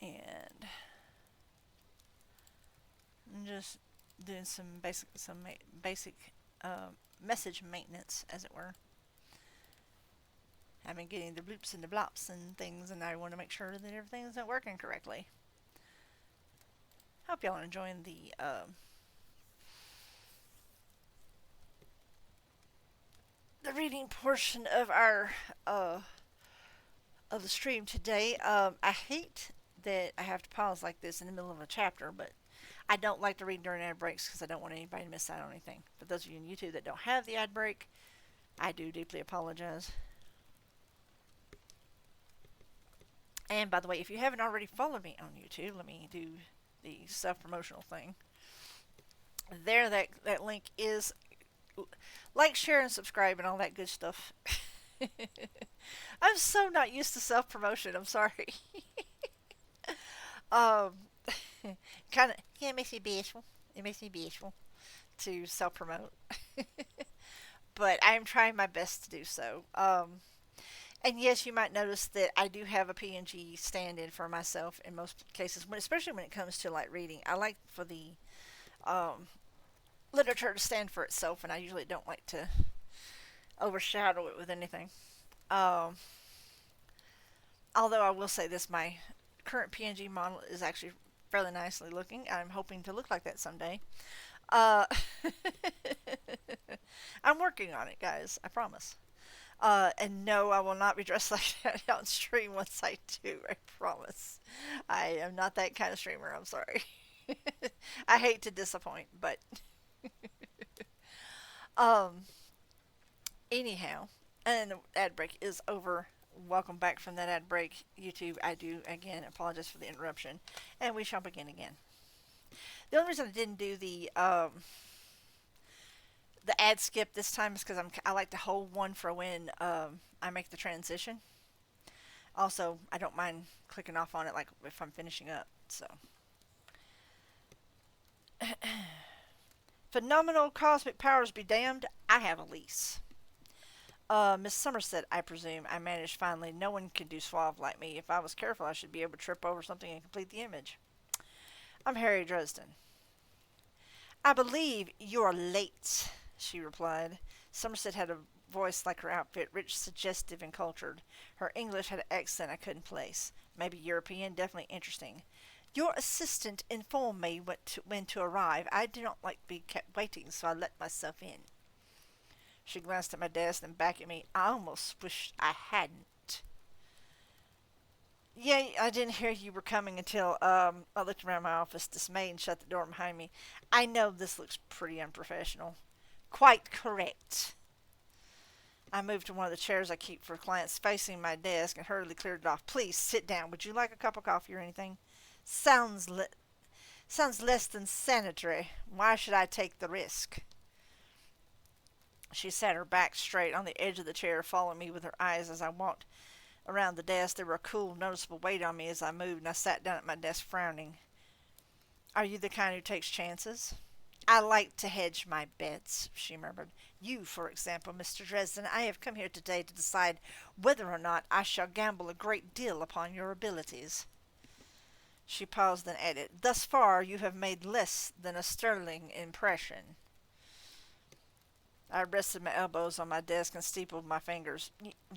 And I'm just doing some basic message maintenance, as it were. I've been getting the bloops and the blops and things, and I want to make sure that everything's working correctly. Hope y'all are enjoying the reading portion of our of the stream today. I hate that I have to pause like this in the middle of a chapter, but I don't like to read during ad breaks because I don't want anybody to miss out on anything. For those of you on YouTube that don't have the ad break, I do deeply apologize. And by the way, if you haven't already followed me on YouTube, let me do the self-promotional thing. There, that link is like, share, and subscribe, and all that good stuff. I'm so not used to self-promotion. I'm sorry. um, kind of, yeah, it makes me bashful. It makes me bashful to self-promote. But I'm trying my best to do so. And yes, you might notice that I do have a PNG stand-in for myself in most cases, especially when it comes to like reading. I like for the literature to stand for itself, and I usually don't like to overshadow it with anything. Um, Although I will say this, my current PNG model is actually fairly nicely looking. I'm hoping to look like that someday. Uh, I'm working on it, guys. I promise. And no, I will not be dressed like that on stream once I do. I promise. I am not that kind of streamer. I'm sorry. I hate to disappoint, but um, Anyhow, and the ad break is over. Welcome back from that ad break, YouTube. I do again apologize for the interruption, and we shall begin again. The only reason I didn't do the ad skip this time is because I like to hold one for when I make the transition. Also, I don't mind clicking off on it like if I'm finishing up. So, phenomenal cosmic powers be damned. I have a lease. Miss Somerset, I presume. I managed finally. No one can do suave like me. If I was careful, I should be able to trip over something and complete the image. I'm Harry Dresden. I believe you're late, she replied. Somerset had a voice like her outfit, rich, suggestive, and cultured. Her English had an accent I couldn't place. Maybe European, definitely interesting. Your assistant informed me when to arrive. I do not like to be kept waiting, so I let myself in. She glanced at my desk, then back at me. I almost wished I hadn't. Yeah, I didn't hear you were coming until I looked around my office, dismayed, and shut the door behind me. I know this looks pretty unprofessional. Quite correct. I moved to one of the chairs I keep for clients facing my desk and hurriedly cleared it off. Please sit down. Would you like a cup of coffee or anything? Sounds sounds less than sanitary. Why should I take the risk? She sat her back straight on the edge of the chair, following me with her eyes as I walked around the desk. There were a cool, noticeable weight on me as I moved, and I sat down at my desk frowning. Are you the kind who takes chances? I like to hedge my bets, she murmured. You, for example, Mr. Dresden, I have come here today to decide whether or not I shall gamble a great deal upon your abilities. She paused, then added, Thus far you have made less than a sterling impression. I rested my elbows on my desk and steepled my fingers.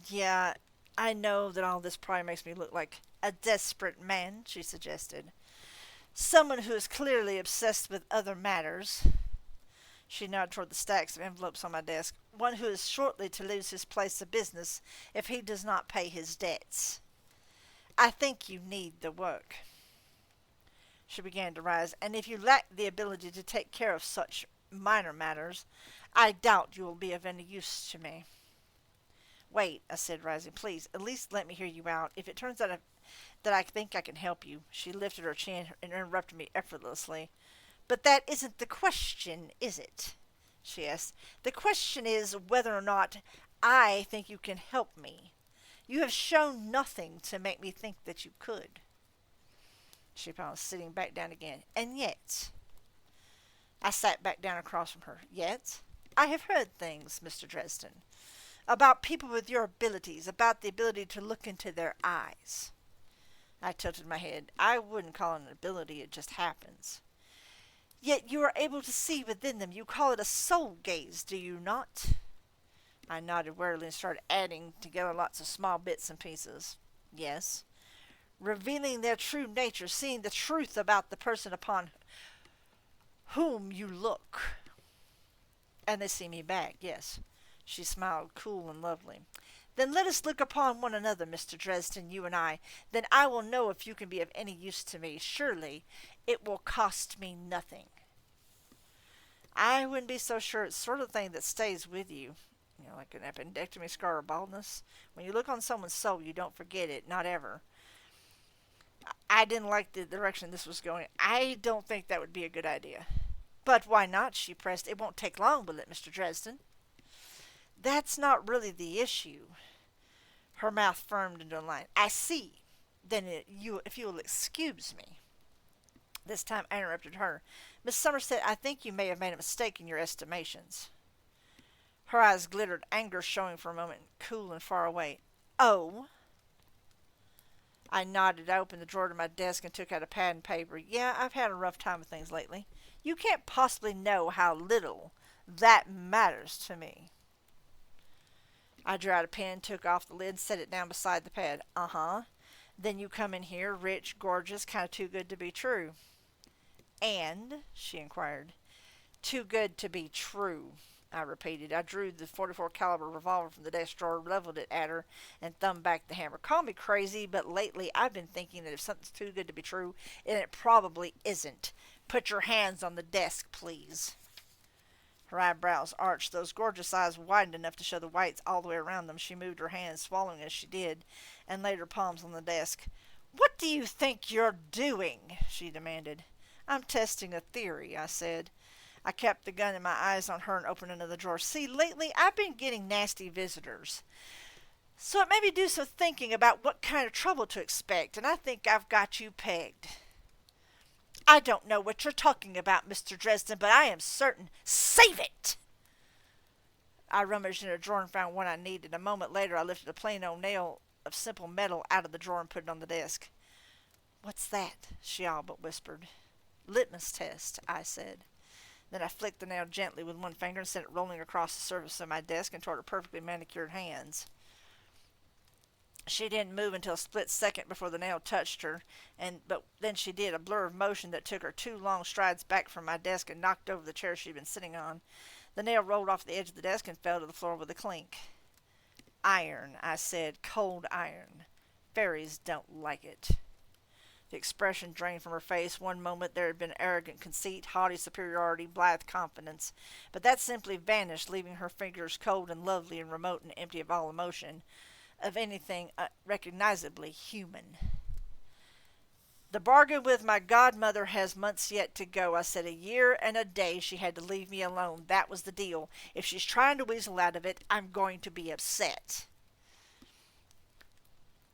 Yeah, I know that all this probably makes me look like a desperate man, she suggested. Someone who is clearly obsessed with other matters. She nodded toward the stacks of envelopes on my desk. One who is shortly to lose his place of business if he does not pay his debts. I think you need the work. She began to rise. And if you lack the ability to take care of such minor matters, I doubt you will be of any use to me. Wait, I said, rising. Please, at least let me hear you out. If it turns out that I think I can help you. She lifted her chin and interrupted me effortlessly. But that isn't the question, is it? She asked. The question is whether or not I think you can help me. You have shown nothing to make me think that you could. She paused, sitting back down again. And yet, I sat back down across from her. Yet, I have heard things, Mr. Dresden, about people with your abilities, about the ability to look into their eyes. I tilted my head. I wouldn't call it an ability, it just happens. Yet you are able to see within them. You call it a soul gaze, do you not? I nodded wearily and started adding together lots of small bits and pieces. Yes. Revealing their true nature, seeing the truth about the person upon whom you look. And they see me back, yes. She smiled, cool and lovely. Then let us look upon one another, Mr. Dresden, you and I. Then I will know if you can be of any use to me. Surely it will cost me nothing. I wouldn't be so sure. It's the sort of thing that stays with you. Like an appendectomy scar or baldness. When you look on someone's soul, you don't forget it, not ever. I didn't like the direction this was going. I don't think that would be a good idea. But why not, she pressed. It won't take long, will it, Mr. Dresden? That's not really the issue. Her mouth firmed into a line. I see. Then if you will excuse me. This time I interrupted her. Miss Somerset, I think you may have made a mistake in your estimations. Her eyes glittered, anger showing for a moment, cool and far away. Oh? I nodded. I opened the drawer to my desk and took out a pad and paper. Yeah, I've had a rough time with things lately. You can't possibly know how little that matters to me. I drew out a pen, took off the lid, set it down beside the pad. Uh-huh. Then you come in here, rich, gorgeous, kind of too good to be true. And, she inquired. Too good to be true, I repeated. I drew the .44 caliber revolver from the desk drawer, leveled it at her, and thumbed back the hammer. Call me crazy, but lately I've been thinking that if something's too good to be true, then it probably isn't. Put your hands on the desk, please. Her eyebrows arched, those gorgeous eyes widened enough to show the whites all the way around them. She moved her hands, swallowing as she did, and laid her palms on the desk. "What do you think you're doing?" she demanded. "I'm testing a theory," I said. I kept the gun and my eyes on her and opened another drawer. "See, lately I've been getting nasty visitors. So it made me do some thinking about what kind of trouble to expect, and I think I've got you pegged." "I don't know what you're talking about, Mr. Dresden, but I am certain—" "Save it!" I rummaged in a drawer and found one I needed. A moment later I lifted a plain old nail of simple metal out of the drawer and put it on the desk. "What's that?" she all but whispered. "Litmus test," I said. Then I flicked the nail gently with one finger and sent it rolling across the surface of my desk and toward her perfectly manicured hands. She didn't move until a split second before the nail touched her, but then she did, a blur of motion that took her 2 long strides back from my desk and knocked over the chair she'd been sitting on. The nail rolled off the edge of the desk and fell to the floor with a clink. "Iron," I said. "Cold iron. Fairies don't like it." The expression drained from her face. One moment there had been arrogant conceit, haughty superiority, blithe confidence, but that simply vanished, leaving her fingers cold and lovely and remote and empty of all emotion, of anything recognizably human. "The bargain with my godmother has months yet to go," I said. "A year and a day she had to leave me alone. That was the deal. If she's trying to weasel out of it, I'm going to be upset."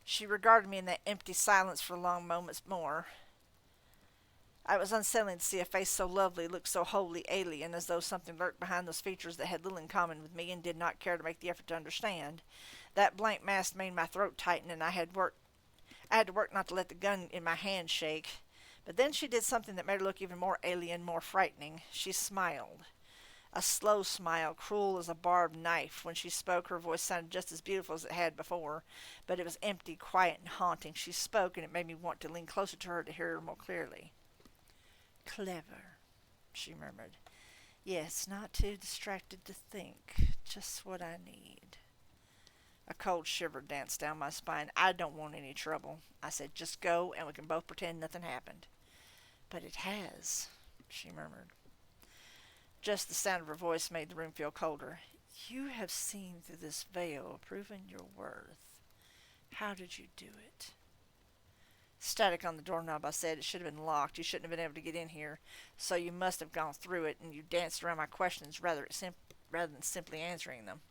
She regarded me in that empty silence for long moments more. It was unsettling to see a face so lovely look so wholly alien, as though something lurked behind those features that had little in common with me and did not care to make the effort to understand. That blank mask made my throat tighten, and I had to work not to let the gun in my hand shake. But then she did something that made her look even more alien, more frightening. She smiled. A slow smile, cruel as a barbed knife. When she spoke, her voice sounded just as beautiful as it had before, but it was empty, quiet, and haunting. She spoke, and it made me want to lean closer to her to hear her more clearly. "Clever," she murmured. "Yes, not too distracted to think. Just what I need." A cold shiver danced down my spine. "I don't want any trouble," I said. "Just go, and we can both pretend nothing happened." "But it has," she murmured. Just the sound of her voice made the room feel colder. "You have seen through this veil, proven your worth. How did you do it?" "Static on the doorknob," I said. "It should have been locked. You shouldn't have been able to get in here, so you must have gone through it, and you danced around my questions rather than simply answering them."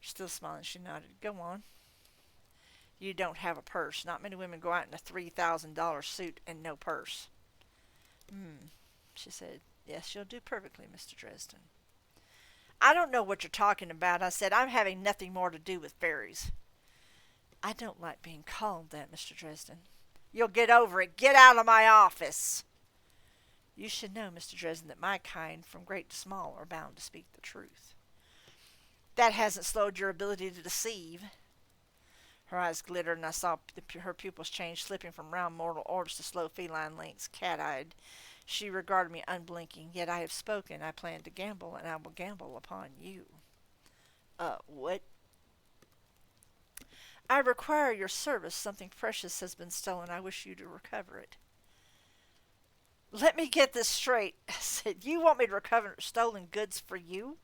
Still smiling, she nodded. "Go on." "You don't have a purse. Not many women go out in a $3,000 suit and no purse." She said. "Yes, you'll do perfectly, Mr. Dresden." "I don't know what you're talking about," I said. "I'm having nothing more to do with fairies." "I don't like being called that, Mr. Dresden." "You'll get over it. Get out of my office." "You should know, Mr. Dresden, that my kind, from great to small, are bound to speak the truth." "That hasn't slowed your ability to deceive." Her eyes glittered, and I saw her pupils change, slipping from round mortal orbs to slow feline lengths, cat-eyed. She regarded me unblinking. "Yet I have spoken. I plan to gamble, and I will gamble upon you." What?" "I require your service. Something precious has been stolen. I wish you to recover it." "Let me get this straight," I said. "You want me to recover stolen goods for you?"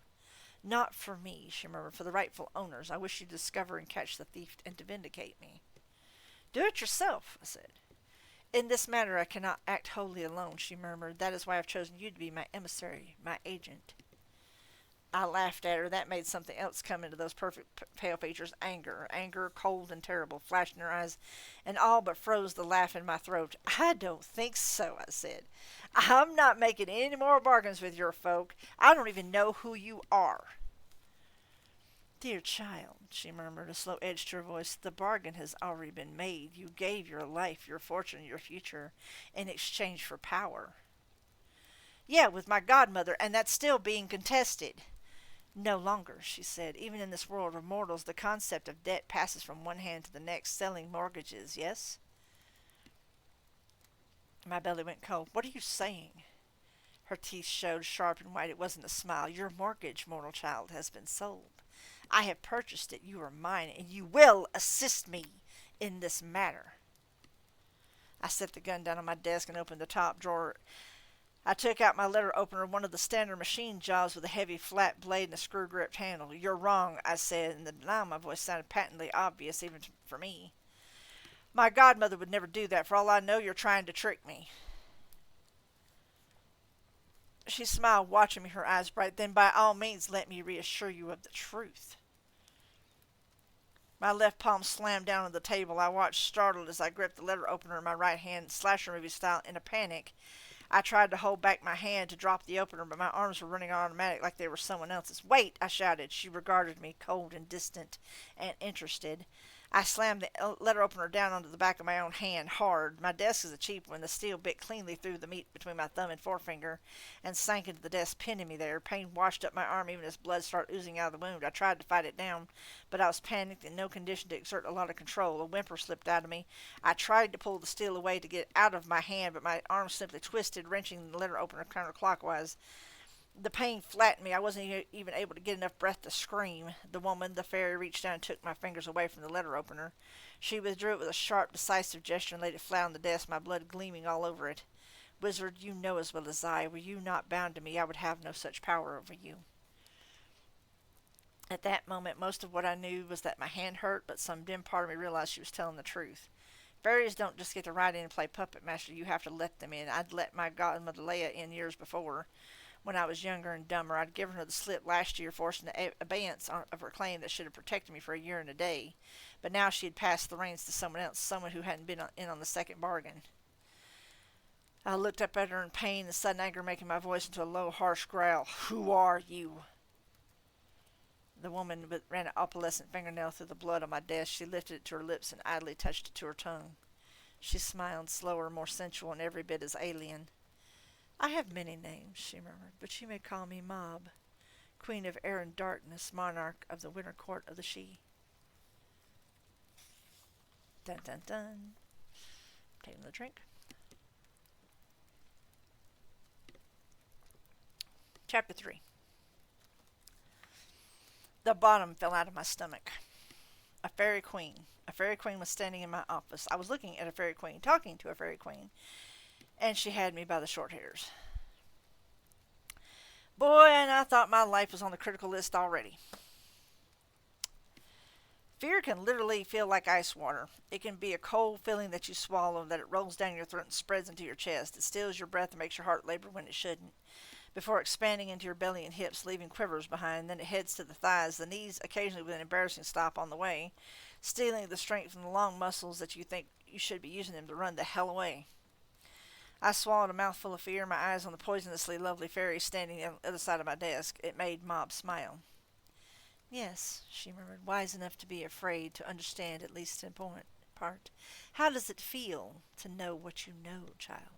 "Not for me," she murmured. "For the rightful owners. I wish you to discover and catch the thief and to vindicate me." "Do it yourself," I said. "In this matter I cannot act wholly alone," she murmured. "That is why I have chosen you to be my emissary, my agent." I laughed at her. That made something else come into those perfect pale features. Anger, cold and terrible, flashed in her eyes, and all but froze the laugh in my throat. "I don't think so," I said. "I'm not making any more bargains with your folk. I don't even know who you are." "Dear child," she murmured, a slow edge to her voice, "the bargain has already been made. You gave your life, your fortune, your future, in exchange for power." "Yeah, with my godmother, and that's still being contested." "No longer," she said. "Even in this world of mortals, the concept of debt passes from one hand to the next, selling mortgages, yes?" My belly went cold. "What are you saying?" Her teeth showed sharp and white. It wasn't a smile. "Your mortgage, mortal child, has been sold. I have purchased it. You are mine, and you will assist me in this matter." I set the gun down on my desk and opened the top drawer. I took out my letter opener, one of the standard machine jobs with a heavy flat blade and a screw-gripped handle. "You're wrong," I said, and the denial in my voice sounded patently obvious even for me. "My godmother would never do that. For all I know, you're trying to trick me." She smiled, watching me, her eyes bright. "Then by all means let me reassure you of the truth." My left palm slammed down on the table. I watched, startled, as I gripped the letter opener in my right hand, slasher movie style. In a panic, I tried to hold back my hand to drop the opener, but my arms were running on automatic like they were someone else's. "Wait!" I shouted. She regarded me, cold and distant and interested. I slammed the letter opener down onto the back of my own hand, hard. My desk is a cheap one. The steel bit cleanly through the meat between my thumb and forefinger and sank into the desk, pinning me there. Pain washed up my arm even as blood started oozing out of the wound. I tried to fight it down, but I was panicked and in no condition to exert a lot of control. A whimper slipped out of me. I tried to pull the steel away to get it out of my hand, but my arm simply twisted, wrenching the letter opener counterclockwise. The pain flattened me. I wasn't even able to get enough breath to scream. The woman, the fairy, reached down and took my fingers away from the letter opener. She withdrew it with a sharp, decisive gesture and laid it flat on the desk, my blood gleaming all over it. "Wizard, you know as well as I, were you not bound to me, I would have no such power over you." At that moment, most of what I knew was that my hand hurt, but some dim part of me realized she was telling the truth. Fairies don't just get to ride in and play puppet master. You have to let them in. I'd let my godmother Leia in years before. When I was younger and dumber, I'd given her the slip last year, forcing the abeyance of her claim that should have protected me for a year and a day. But now she had passed the reins to someone else, someone who hadn't been in on the second bargain. I looked up at her in pain and sudden anger, making my voice into a low, harsh growl. "Who are you?" The woman ran an opalescent fingernail through the blood on my desk. She lifted it to her lips and idly touched it to her tongue. She smiled, slower, more sensual, and every bit as alien. "I have many names," she murmured, "but you may call me Mob, Queen of Air and Darkness, Monarch of the Winter Court of the Sidhe." Dun dun dun. Taking the drink. Chapter 3. The bottom fell out of my stomach. A fairy queen. A fairy queen was standing in my office. I was looking at a fairy queen, talking to a fairy queen, and she had me by the short hairs. Boy, and I thought my life was on the critical list already. Fear can literally feel like ice water. It can be a cold feeling that you swallow, that it rolls down your throat and spreads into your chest. It steals your breath and makes your heart labor when it shouldn't, before expanding into your belly and hips, leaving quivers behind. Then it heads to the thighs, the knees, occasionally with an embarrassing stop on the way, stealing the strength from the long muscles that you think you should be using them to run the hell away. I swallowed a mouthful of fear, my eyes on the poisonously lovely fairy standing on the other side of my desk. It made Mob smile. "Yes," she murmured, "wise enough to be afraid, to understand at least in part. How does it feel to know what you know, child?"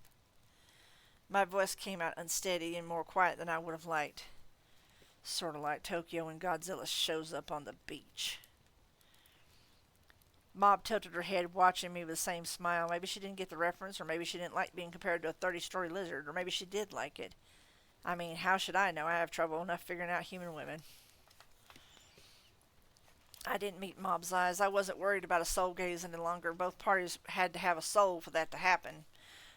My voice came out unsteady and more quiet than I would have liked. "Sort of like Tokyo when Godzilla shows up on the beach." Mob tilted her head, watching me with the same smile. Maybe she didn't get the reference, or maybe she didn't like being compared to a 30-story lizard, or maybe she did like it. I mean, how should I know? I have trouble enough figuring out human women. I didn't meet Mob's eyes. I wasn't worried about a soul gaze any longer. Both parties had to have a soul for that to happen.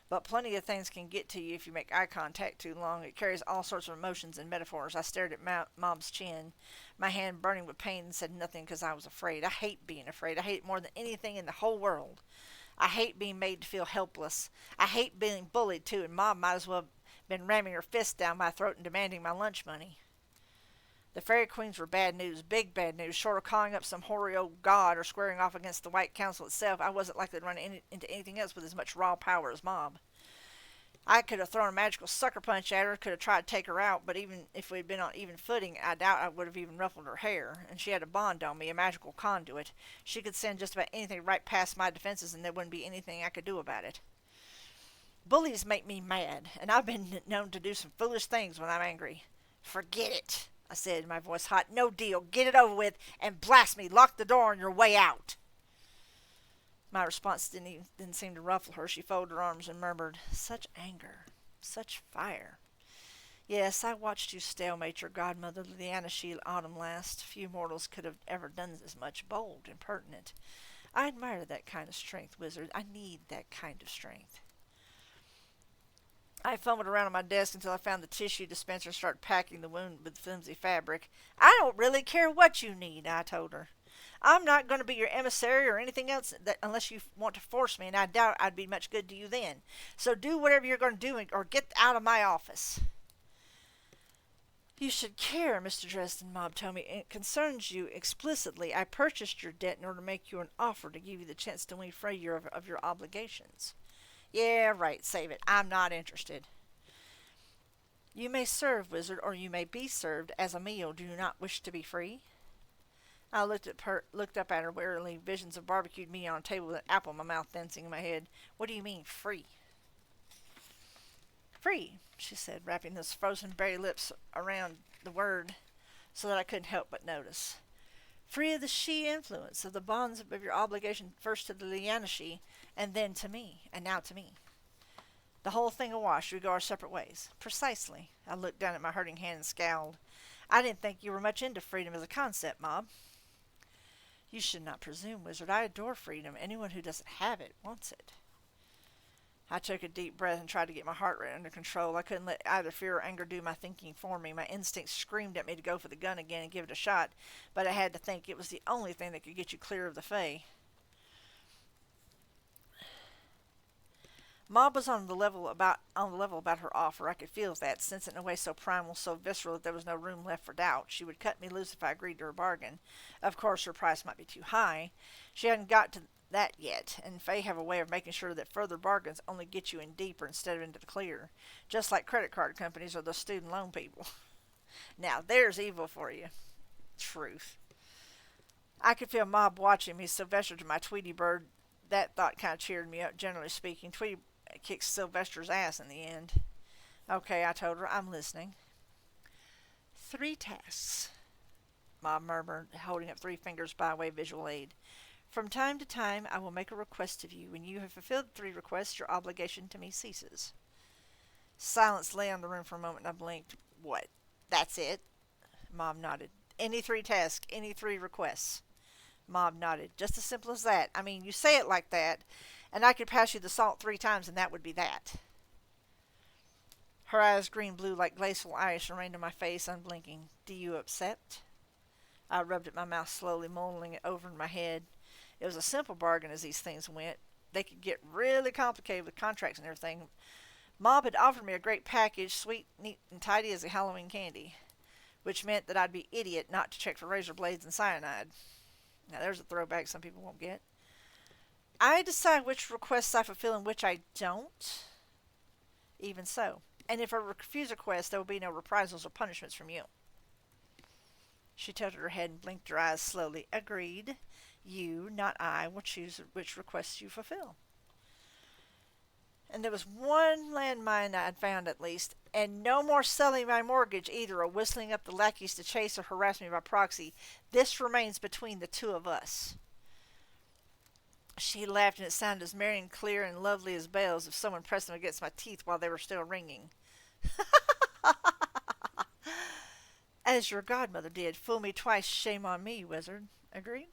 But plenty of things can get to you if you make eye contact too long. It carries all sorts of emotions and metaphors. I stared at Mob's chin, my hand burning with pain, and said nothing because I was afraid. I hate being afraid. I hate it more than anything in the whole world. I hate being made to feel helpless. I hate being bullied, too, and Mob might as well have been ramming her fist down my throat and demanding my lunch money. The fairy queens were bad news, big bad news. Short of calling up some hoary old god or squaring off against the White Council itself, I wasn't likely to run into anything else with as much raw power as Mob. I could have thrown a magical sucker punch at her, could have tried to take her out, but even if we'd been on even footing, I doubt I would have even ruffled her hair. And she had a bond on me, a magical conduit. She could send just about anything right past my defenses, and there wouldn't be anything I could do about it. Bullies make me mad, and I've been known to do some foolish things when I'm angry. "Forget it," I said, my voice hot. "No deal. Get it over with, and blast me, lock the door on your way out." My response didn't seem to ruffle her. She folded her arms and murmured, "Such anger, such fire. Yes, I watched you stalemate your godmother the Anashiel autumn last. Few mortals could have ever done as much, bold and pertinent. I admire that kind of strength, wizard. I need that kind of strength." I fumbled around on my desk until I found the tissue dispenser and started packing the wound with flimsy fabric. I don't really care what you need, I told her. I'm not going to be your emissary or anything else unless you want to force me, and I doubt I'd be much good to you then. So do whatever you're going to do or get out of my office. You should care, Mr. Dresden, Mob told me. It concerns you explicitly. I purchased your debt in order to make you an offer to give you the chance to win free of your obligations. Yeah, right, save it. I'm not interested. You may serve, wizard, or you may be served as a meal. Do you not wish to be free? I looked up at her warily, visions of barbecued meat on a table with an apple in my mouth dancing in my head. What do you mean, free? Free, she said, wrapping those frozen berry lips around the word so that I couldn't help but notice. Free of the she influence, of the bonds of your obligation first to the Lianashi, and then to me, and now to me. The whole thing awash, we go our separate ways. Precisely. I looked down at my hurting hand and scowled. I didn't think you were much into freedom as a concept, Mob. You should not presume, wizard. I adore freedom. Anyone who doesn't have it wants it. I took a deep breath and tried to get my heart rate under control. I couldn't let either fear or anger do my thinking for me. My instincts screamed at me to go for the gun again and give it a shot, but I had to think it was the only thing that could get you clear of the Fae. Mob was on the level about her offer. I could feel that, sense it in a way so primal, so visceral that there was no room left for doubt. She would cut me loose if I agreed to her bargain. Of course, her price might be too high. She hadn't got to that yet, and Fae have a way of making sure that further bargains only get you in deeper instead of into the clear, just like credit card companies or those student loan people. Now, there's evil for you. Truth. I could feel Mob watching me. Sylvester to my Tweety bird. That thought kind of cheered me up, generally speaking. Tweety kicked Sylvester's ass in the end. Okay, I told her, I'm listening. 3 tasks, Mob murmured, holding up 3 fingers by way of visual aid. From time to time, I will make a request of you. When you have fulfilled 3 requests, your obligation to me ceases. Silence lay on the room for a moment, and I blinked. What? That's it? Mob nodded. Any 3 tasks, any 3 requests. Mob nodded. Just as simple as that. I mean, you say it like that, and I could pass you the salt 3 times, and that would be that. Her eyes green-blue like glacial ice and rained on my face, unblinking. Do you accept? I rubbed at my mouth slowly, mulling it over in my head. It was a simple bargain as these things went. They could get really complicated with contracts and everything. Mob had offered me a great package, sweet, neat, and tidy as a Halloween candy, which meant that I'd be idiot not to check for razor blades and cyanide. Now there's a throwback some people won't get. I decide which requests I fulfill and which I don't. Even so. And if I refuse a request, there will be no reprisals or punishments from you. She tilted her head and blinked her eyes slowly. Agreed. You, not I, will choose which requests you fulfill. And there was one landmine I had found at least, and no more selling my mortgage either, or whistling up the lackeys to chase or harass me by proxy. This remains between the 2 of us. She laughed, and it sounded as merry and clear and lovely as bells if someone pressed them against my teeth while they were still ringing. As your godmother did. Fool me twice, shame on me, wizard. Agreed?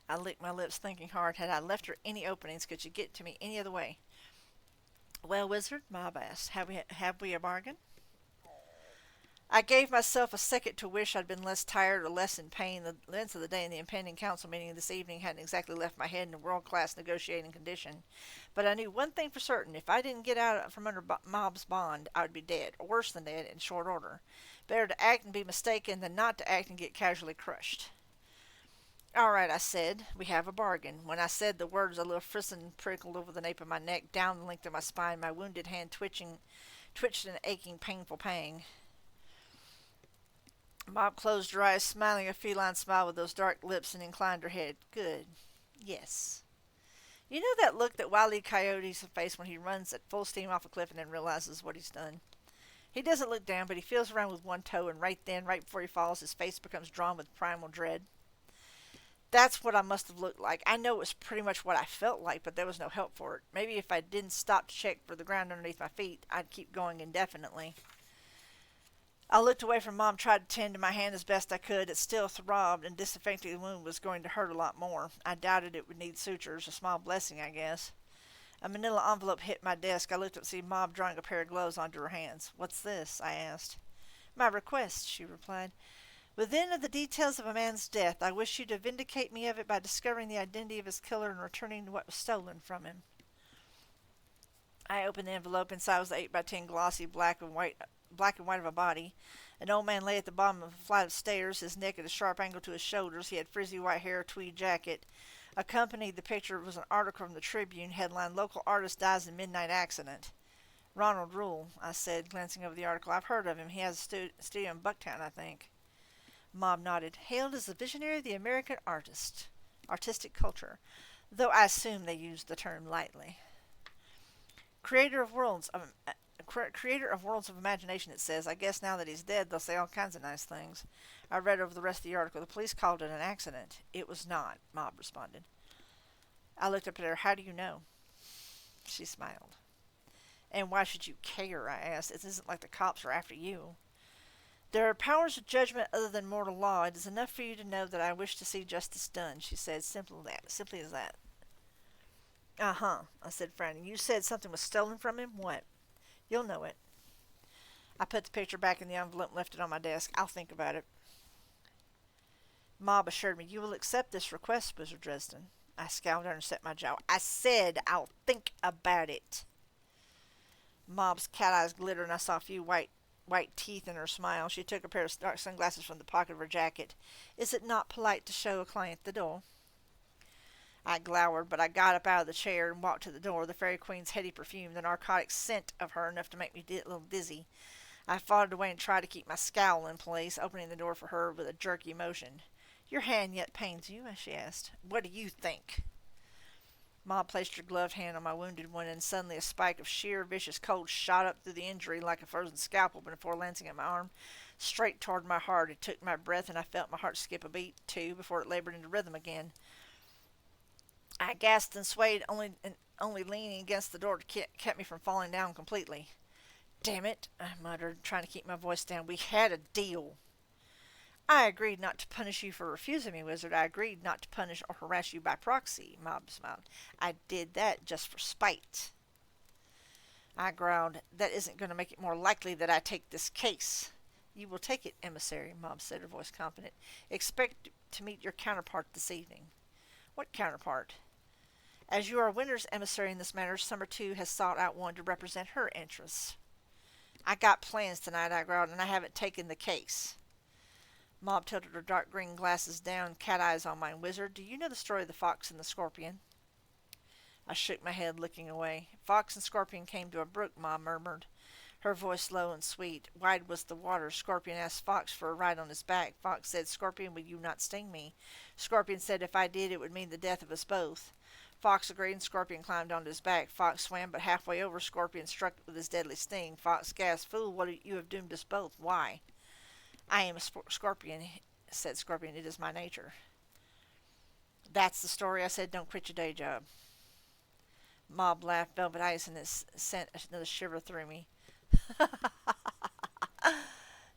I licked my lips, thinking hard. Had I left her any openings? Could she get to me any other way? Well, wizard, Mob asked, have we a bargain? I gave myself a second to wish I'd been less tired or less in pain. The length of the day and the impending council meeting this evening hadn't exactly left my head in a world-class negotiating condition. But I knew one thing for certain. If I didn't get out from under Mob's bond, I would be dead, or worse than dead, in short order. Better to act and be mistaken than not to act and get casually crushed. All right, I said, we have a bargain. When I said the words, a little frisson prickled over the nape of my neck, down the length of my spine, my wounded hand twitched in an aching, painful pang. Mob closed her eyes, smiling a feline smile with those dark lips, and inclined her head. Good. Yes. You know that look that Wile E. Coyote's face when he runs at full steam off a cliff and then realizes what he's done? He doesn't look down, but he feels around with one toe, and right before he falls, his face becomes drawn with primal dread. That's what I must have looked like. I know it was pretty much what I felt like, but there was no help for it. Maybe if I didn't stop to check for the ground underneath my feet, I'd keep going indefinitely. I looked away from Mom, tried to tend to my hand as best I could. It still throbbed, and disinfecting the wound was going to hurt a lot more. I doubted it would need sutures. A small blessing, I guess. A manila envelope hit my desk. I looked up to see Mom drawing a pair of gloves onto her hands. "What's this?" I asked. "My request," she replied. "Within the details of a man's death, I wish you to vindicate me of it by discovering the identity of his killer and returning what was stolen from him." I opened the envelope. Inside was the 8x10 glossy black and white of a body. An old man lay at the bottom of a flight of stairs, his neck at a sharp angle to his shoulders. He had frizzy white hair, a tweed jacket. Accompanied the picture was an article from the Tribune, headlined "Local Artist Dies in Midnight Accident." "Ronald Rule," I said, glancing over the article. "I've heard of him. He has a studio in Bucktown, I think." Mob nodded. "Hailed as the visionary of the American artistic culture, though I assume they used the term lightly. Creator of worlds of Creator of worlds of imagination," it says. "I guess now that he's dead, they'll say all kinds of nice things." I read over the rest of the article. "The police called it an accident." "It was not," Mob responded. I looked up at her. "How do you know?" She smiled. "And why should you care?" I asked. "It isn't like the cops are after you." "There are powers of judgment other than mortal law. It is enough for you to know that I wish to see justice done," she said. Simply as that. "Uh-huh," I said, frowning. "You said something was stolen from him? What?" "You'll know it." I put the picture back in the envelope and left it on my desk. "I'll think about it." Mob assured me. "You will accept this request, Wizard Dresden." I scowled at her and set my jaw. "I said I'll think about it." Mob's cat eyes glittered, and I saw a few white teeth in her smile. She took a pair of dark sunglasses from the pocket of her jacket. "Is it not polite to show a client the door?" I glowered, but I got up out of the chair and walked to the door. The Fairy Queen's heady perfume, the narcotic scent of her, enough to make me a little dizzy. I fought it away and tried to keep my scowl in place, opening the door for her with a jerky motion. "Your hand yet pains you?" she asked. "What do you think?" Ma placed her gloved hand on my wounded one, and suddenly a spike of sheer, vicious cold shot up through the injury like a frozen scalpel before lancing at my arm, straight toward my heart. It took my breath, and I felt my heart skip a beat, too, before it labored into rhythm again. I gasped and swayed, only leaning against the door to keep me from falling down completely. "Damn it," I muttered, trying to keep my voice down. "We had a deal." "I agreed not to punish you for refusing me, Wizard. I agreed not to punish or harass you by proxy," Mob smiled. "I did that just for spite." I growled. "That isn't going to make it more likely that I take this case." "You will take it, emissary," Mob said, her voice confident. "Expect to meet your counterpart this evening." "What counterpart?" "As you are Winter's emissary in this matter, Summer 2 has sought out one to represent her interests." "I got plans tonight," I growled, "and I haven't taken the case." Mob tilted her dark green glasses down, cat eyes on mine. "Wizard, do you know the story of the fox and the scorpion?" I shook my head, looking away. "Fox and scorpion came to a brook," Mob murmured, her voice low and sweet. Wide was the water. Scorpion asked Fox for a ride on his back. Fox said, "Scorpion, will you not sting me?" Scorpion said, "If I did, it would mean the death of us both." Fox agreed, and Scorpion climbed onto his back. Fox swam, but halfway over, Scorpion struck it with his deadly sting. Fox gasped, "Fool, what you have doomed us both. Why?" "I am a scorpion," said Scorpion. "It is my nature." "That's the story," I said. "Don't quit your day job." Mob laughed, velvet ice, and it sent another shiver through me.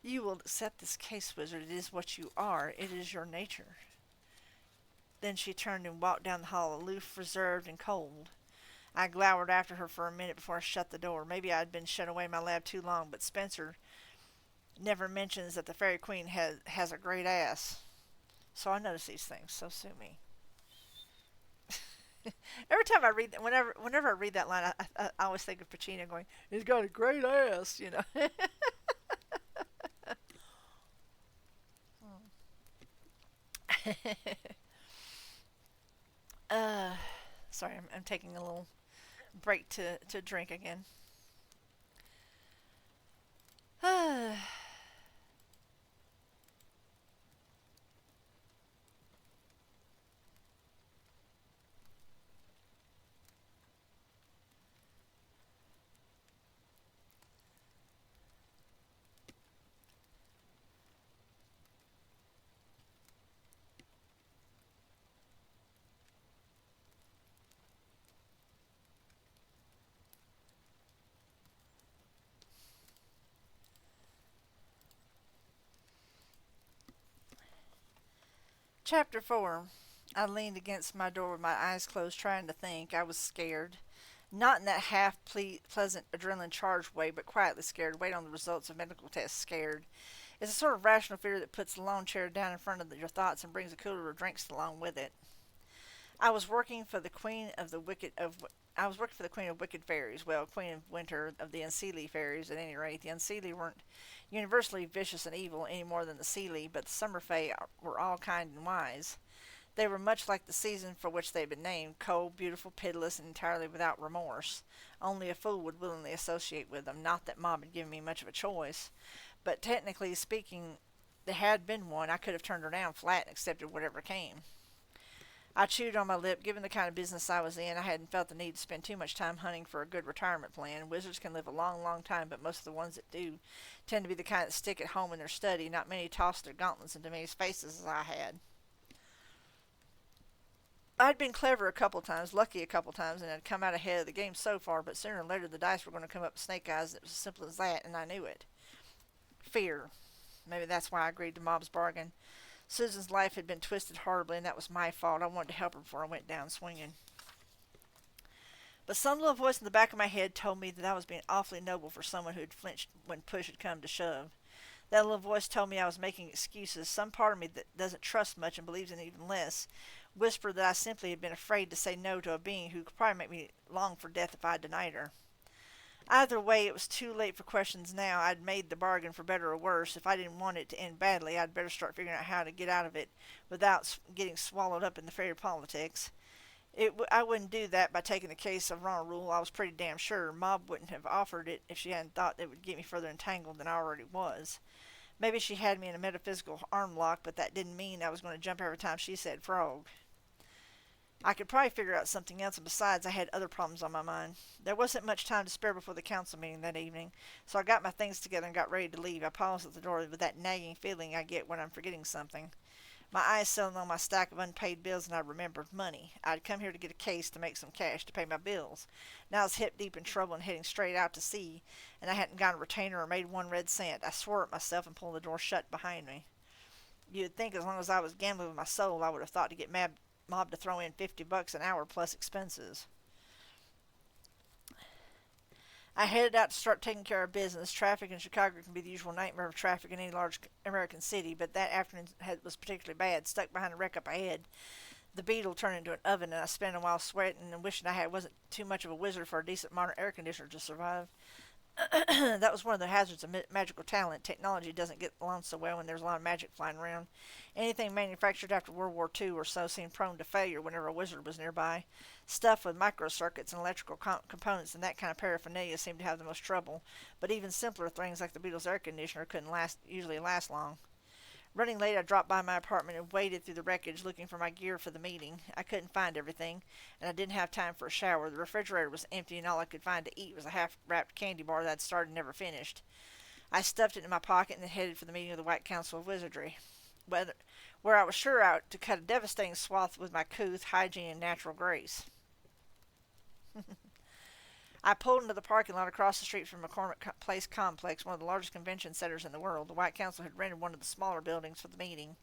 "You will accept this case, Wizard. It is what you are. It is your nature." Then she turned and walked down the hall, aloof, reserved, and cold. I glowered after her for a minute before I shut the door. Maybe I had been shut away in my lab too long, but Spencer never mentions that the Fairy Queen has a great ass. So I notice these things, so sue me. Every time I read that, whenever I read that line, I always think of Pacino going, "He's got a great ass," you know. uh, Sorry, I'm taking a little break to drink again. Chapter 4. I leaned against my door with my eyes closed, trying to think. I was scared. Not in that pleasant adrenaline charged way, but quietly scared, waiting on the results of medical tests scared. It's a sort of rational fear that puts the lawn chair down in front of your thoughts and brings a cooler of drinks along with it. I was working for the queen of the wicked of I was working for the queen of wicked fairies. Well, queen of winter of the unseelie fairies. At any rate, the unseelie weren't universally vicious and evil any more than the seelie, but the summer fae were all kind and wise. They were much like the season for which they had been named, cold, beautiful, pitiless, and entirely without remorse. Only a fool would willingly associate with them. Not that Mom had given me much of a choice, but technically speaking, there had been one. I could have turned her down flat and accepted whatever came. I chewed on my lip. Given the kind of business I was in, I hadn't felt the need to spend too much time hunting for a good retirement plan. Wizards can live a long, long time, but most of the ones that do tend to be the kind that stick at home in their study. Not many toss their gauntlets into many faces as I had. I'd been clever a couple times, lucky a couple times, and had come out ahead of the game so far, but sooner or later the dice were going to come up snake eyes. It was as simple as that, and I knew it. Fear. Maybe that's why I agreed to Mob's bargain. Susan's life had been twisted horribly, and that was my fault. I wanted to help her before I went down swinging. But some little voice in the back of my head told me that I was being awfully noble for someone who had flinched when push had come to shove. That little voice told me I was making excuses. Some part of me that doesn't trust much and believes in even less whispered that I simply had been afraid to say no to a being who could probably make me long for death if I denied her. Either way, it was too late for questions now. I'd made the bargain for better or worse. If I didn't want it to end badly, I'd better start figuring out how to get out of it without getting swallowed up in the fairy politics. I wouldn't do that by taking the case of Ronald Rule. I was pretty damn sure Mob wouldn't have offered it if she hadn't thought it would get me further entangled than I already was. Maybe she had me in a metaphysical arm lock, but that didn't mean I was going to jump every time she said frog. I could probably figure out something else, and besides, I had other problems on my mind. There wasn't much time to spare before the council meeting that evening, so I got my things together and got ready to leave. I paused at the door with that nagging feeling I get when I'm forgetting something. My eyes settled on my stack of unpaid bills, and I remembered money. I'd come here to get a case to make some cash to pay my bills. Now I was hip deep in trouble and heading straight out to sea, and I hadn't got a retainer or made one red cent. I swore at myself and pulled the door shut behind me. You'd think as long as I was gambling with my soul, I would have thought to get Mob to throw in $50 an hour plus expenses. I headed out to start taking care of business. Traffic in Chicago can be the usual nightmare of traffic in any large American city, but that afternoon was particularly bad. Stuck behind a wreck up ahead, the Beetle turned into an oven, and I spent a while sweating and wishing I wasn't too much of a wizard for a decent modern air conditioner to survive. That was one of the hazards of magical talent. Technology doesn't get along so well when there's a lot of magic flying around. Anything manufactured after World War II or so seemed prone to failure whenever a wizard was nearby. Stuff with microcircuits and electrical components and that kind of paraphernalia seemed to have the most trouble, but even simpler things like the Beetle's air conditioner couldn't usually last long. Running late, I dropped by my apartment and waded through the wreckage looking for my gear for the meeting. I couldn't find everything, and I didn't have time for a shower. The refrigerator was empty, and all I could find to eat was a half-wrapped candy bar that I'd started and never finished. I stuffed it in my pocket and then headed for the meeting of the White Council of Wizardry, where I was sure out to cut a devastating swath with my couth, hygiene, and natural grace. I pulled into the parking lot across the street from McCormick Place Complex, one of the largest convention centers in the world. The White Council had rented one of the smaller buildings for the meeting.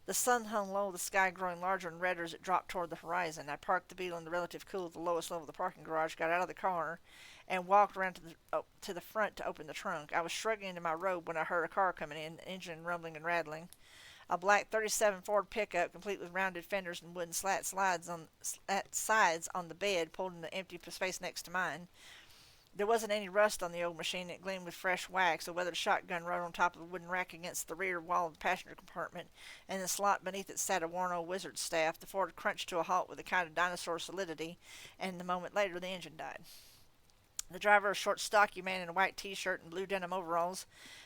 The sun hung low, the sky growing larger and redder as it dropped toward the horizon. I parked the Beetle in the relative cool at the lowest level of the parking garage, got out of the car, and walked around to the front to open the trunk. I was shrugging into my robe when I heard a car coming in, the engine rumbling and rattling. A black 37 Ford pickup, complete with rounded fenders and wooden sides on the bed, pulled in the empty space next to mine. There wasn't any rust on the old machine. It gleamed with fresh wax. A weathered shotgun rode on top of a wooden rack against the rear wall of the passenger compartment, and in the slot beneath it sat a worn old wizard's staff. The Ford crunched to a halt with a kind of dinosaur solidity, and a moment later the engine died. The driver, a short, stocky man in a white t-shirt and blue denim overalls,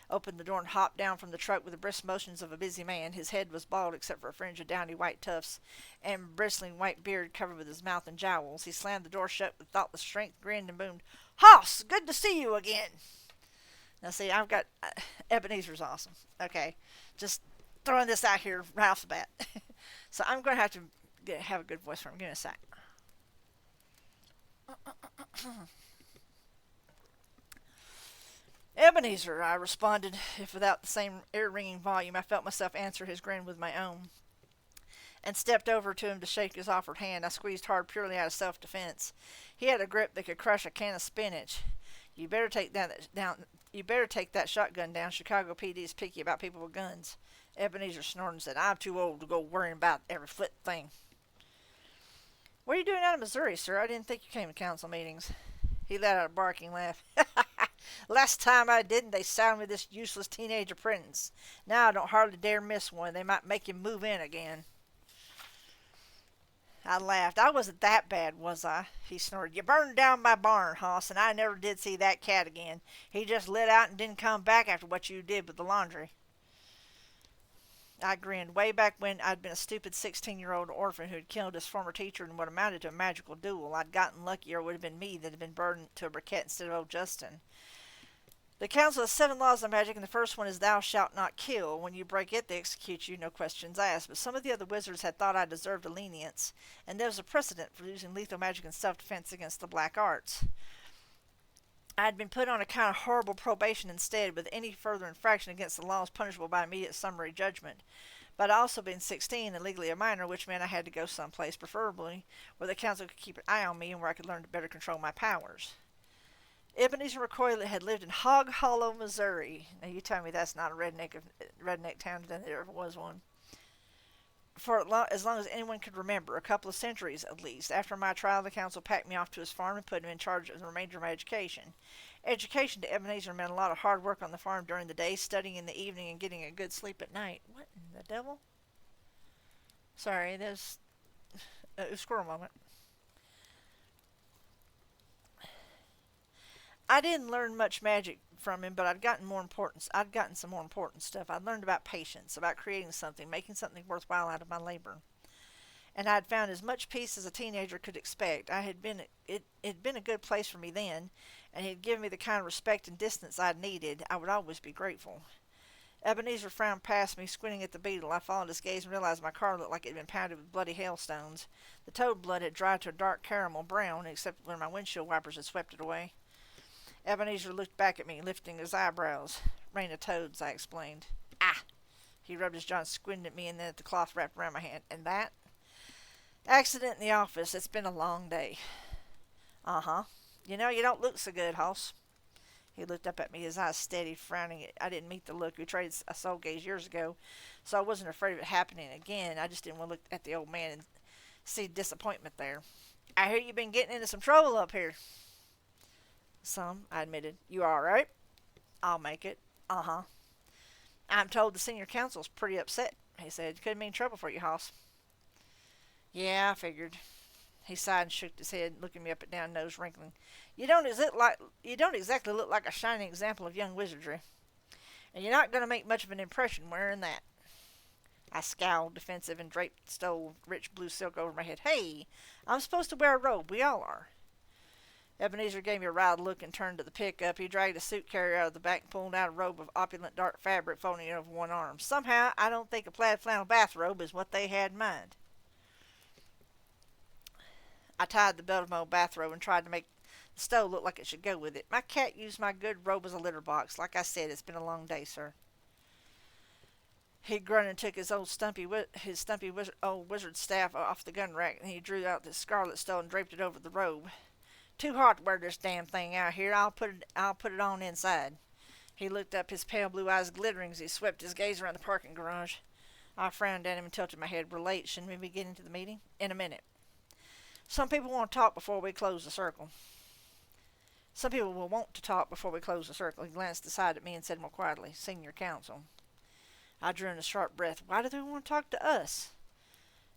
opened the door and hopped down from the truck with the brisk motions of a busy man. His head was bald except for a fringe of downy white tufts and bristling white beard covered with his mouth and jowls. He slammed the door shut with thoughtless strength, grinned, and boomed, "Hoss, good to see you again." Now, see, I've got... Ebenezer's awesome. Okay, just throwing this out here right off the bat. So I'm going to have to have a good voice for him. Give me a sec. "Ebenezer," I responded, if without the same ear-ringing volume. I felt myself answer his grin with my own. and stepped over to him to shake his offered hand. I squeezed hard purely out of self-defense. He had a grip that could crush a can of spinach. You better take that down. You better take that shotgun down. Chicago PD is picky about people with guns. Ebenezer snorted and said, I'm too old to go worrying about every foot thing. What are you doing out of Missouri, sir? I didn't think you came to council meetings. He let out a barking laugh. Last time I didn't, they saddled me this useless teenage apprentice. Now I don't hardly dare miss one. They might make him move in again. I laughed. I wasn't that bad, was I? He snorted. You burned down my barn, Hoss, and I never did see that cat again. He just lit out and didn't come back after what you did with the laundry. I grinned. Way back when I'd been a stupid 16-year-old orphan who'd killed his former teacher in what amounted to a magical duel. I'd gotten lucky, or it would have been me that had been burned to a briquette instead of old Justin. The council has 7 laws of magic, and the first one is thou shalt not kill. When you break it, they execute you, no questions asked. But some of the other wizards had thought I deserved a lenience, and there was a precedent for using lethal magic in self-defense against the black arts. I had been put on a kind of horrible probation instead, with any further infraction against the laws punishable by immediate summary judgment. But I'd also been 16 and legally a minor, which meant I had to go someplace, preferably where the council could keep an eye on me and where I could learn to better control my powers. Ebenezer McCoy had lived in Hog Hollow, Missouri. Now you tell me that's not a redneck town than there ever was one. For as long as anyone could remember, a couple of centuries at least. After my trial, the council packed me off to his farm and put him in charge of the remainder of my education. Education to Ebenezer meant a lot of hard work on the farm during the day, studying in the evening, and getting a good sleep at night. What in the devil? Sorry, there's a squirrel moment. I didn't learn much magic from him, but I'd gotten some more important stuff. I'd learned about patience, about creating something, making something worthwhile out of my labor. And I'd found as much peace as a teenager could expect. It had been a good place for me then, and he'd given me the kind of respect and distance I'd needed. I would always be grateful. Ebenezer frowned past me, squinting at the beetle. I followed his gaze and realized my car looked like it had been pounded with bloody hailstones. The toad blood had dried to a dark caramel brown, except when my windshield wipers had swept it away. Ebenezer looked back at me, lifting his eyebrows. Rain of toads, I explained. Ah! He rubbed his jaw and squinted at me and then at the cloth wrapped around my hand. And that? Accident in the office. It's been a long day. Uh-huh. You know, you don't look so good, Hoss. He looked up at me, his eyes steady, frowning. I didn't meet the look. We traded a soul gaze years ago, so I wasn't afraid of it happening again. I just didn't want to look at the old man and see disappointment there. I hear you've been getting into some trouble up here. Some, I admitted. You all right? I'll make it. Uh-huh. I'm told the senior counsel's pretty upset, he said. Could mean trouble for you, Hoss. Yeah, I figured. He sighed and shook his head, looking me up and down, nose wrinkling. You don't exactly look like a shining example of young wizardry. And you're not going to make much of an impression wearing that. I scowled, defensive, and stole rich blue silk over my head. Hey, I'm supposed to wear a robe. We all are. Ebenezer gave me a wry look and turned to the pickup. He dragged a suit carrier out of the back and pulled out a robe of opulent dark fabric, folding it over one arm. Somehow, I don't think a plaid flannel bathrobe is what they had in mind. I tied the belt of my old bathrobe and tried to make the stove look like it should go with it. My cat used my good robe as a litter box. Like I said, it's been a long day, sir. He grunted and took his old wizard staff off the gun rack, and he drew out the scarlet stole and draped it over the robe. Too hot to wear this damn thing out here. I'll put it on inside. He looked up, his pale blue eyes glittering as he swept his gaze around the parking garage. I frowned at him and tilted my head. We're late. Shouldn't we be getting to the meeting? In a minute. Some people want to talk before we close the circle. Some people will want to talk before we close the circle. He glanced aside at me and said more quietly, Senior Counsel. I drew in a sharp breath. Why do they want to talk to us?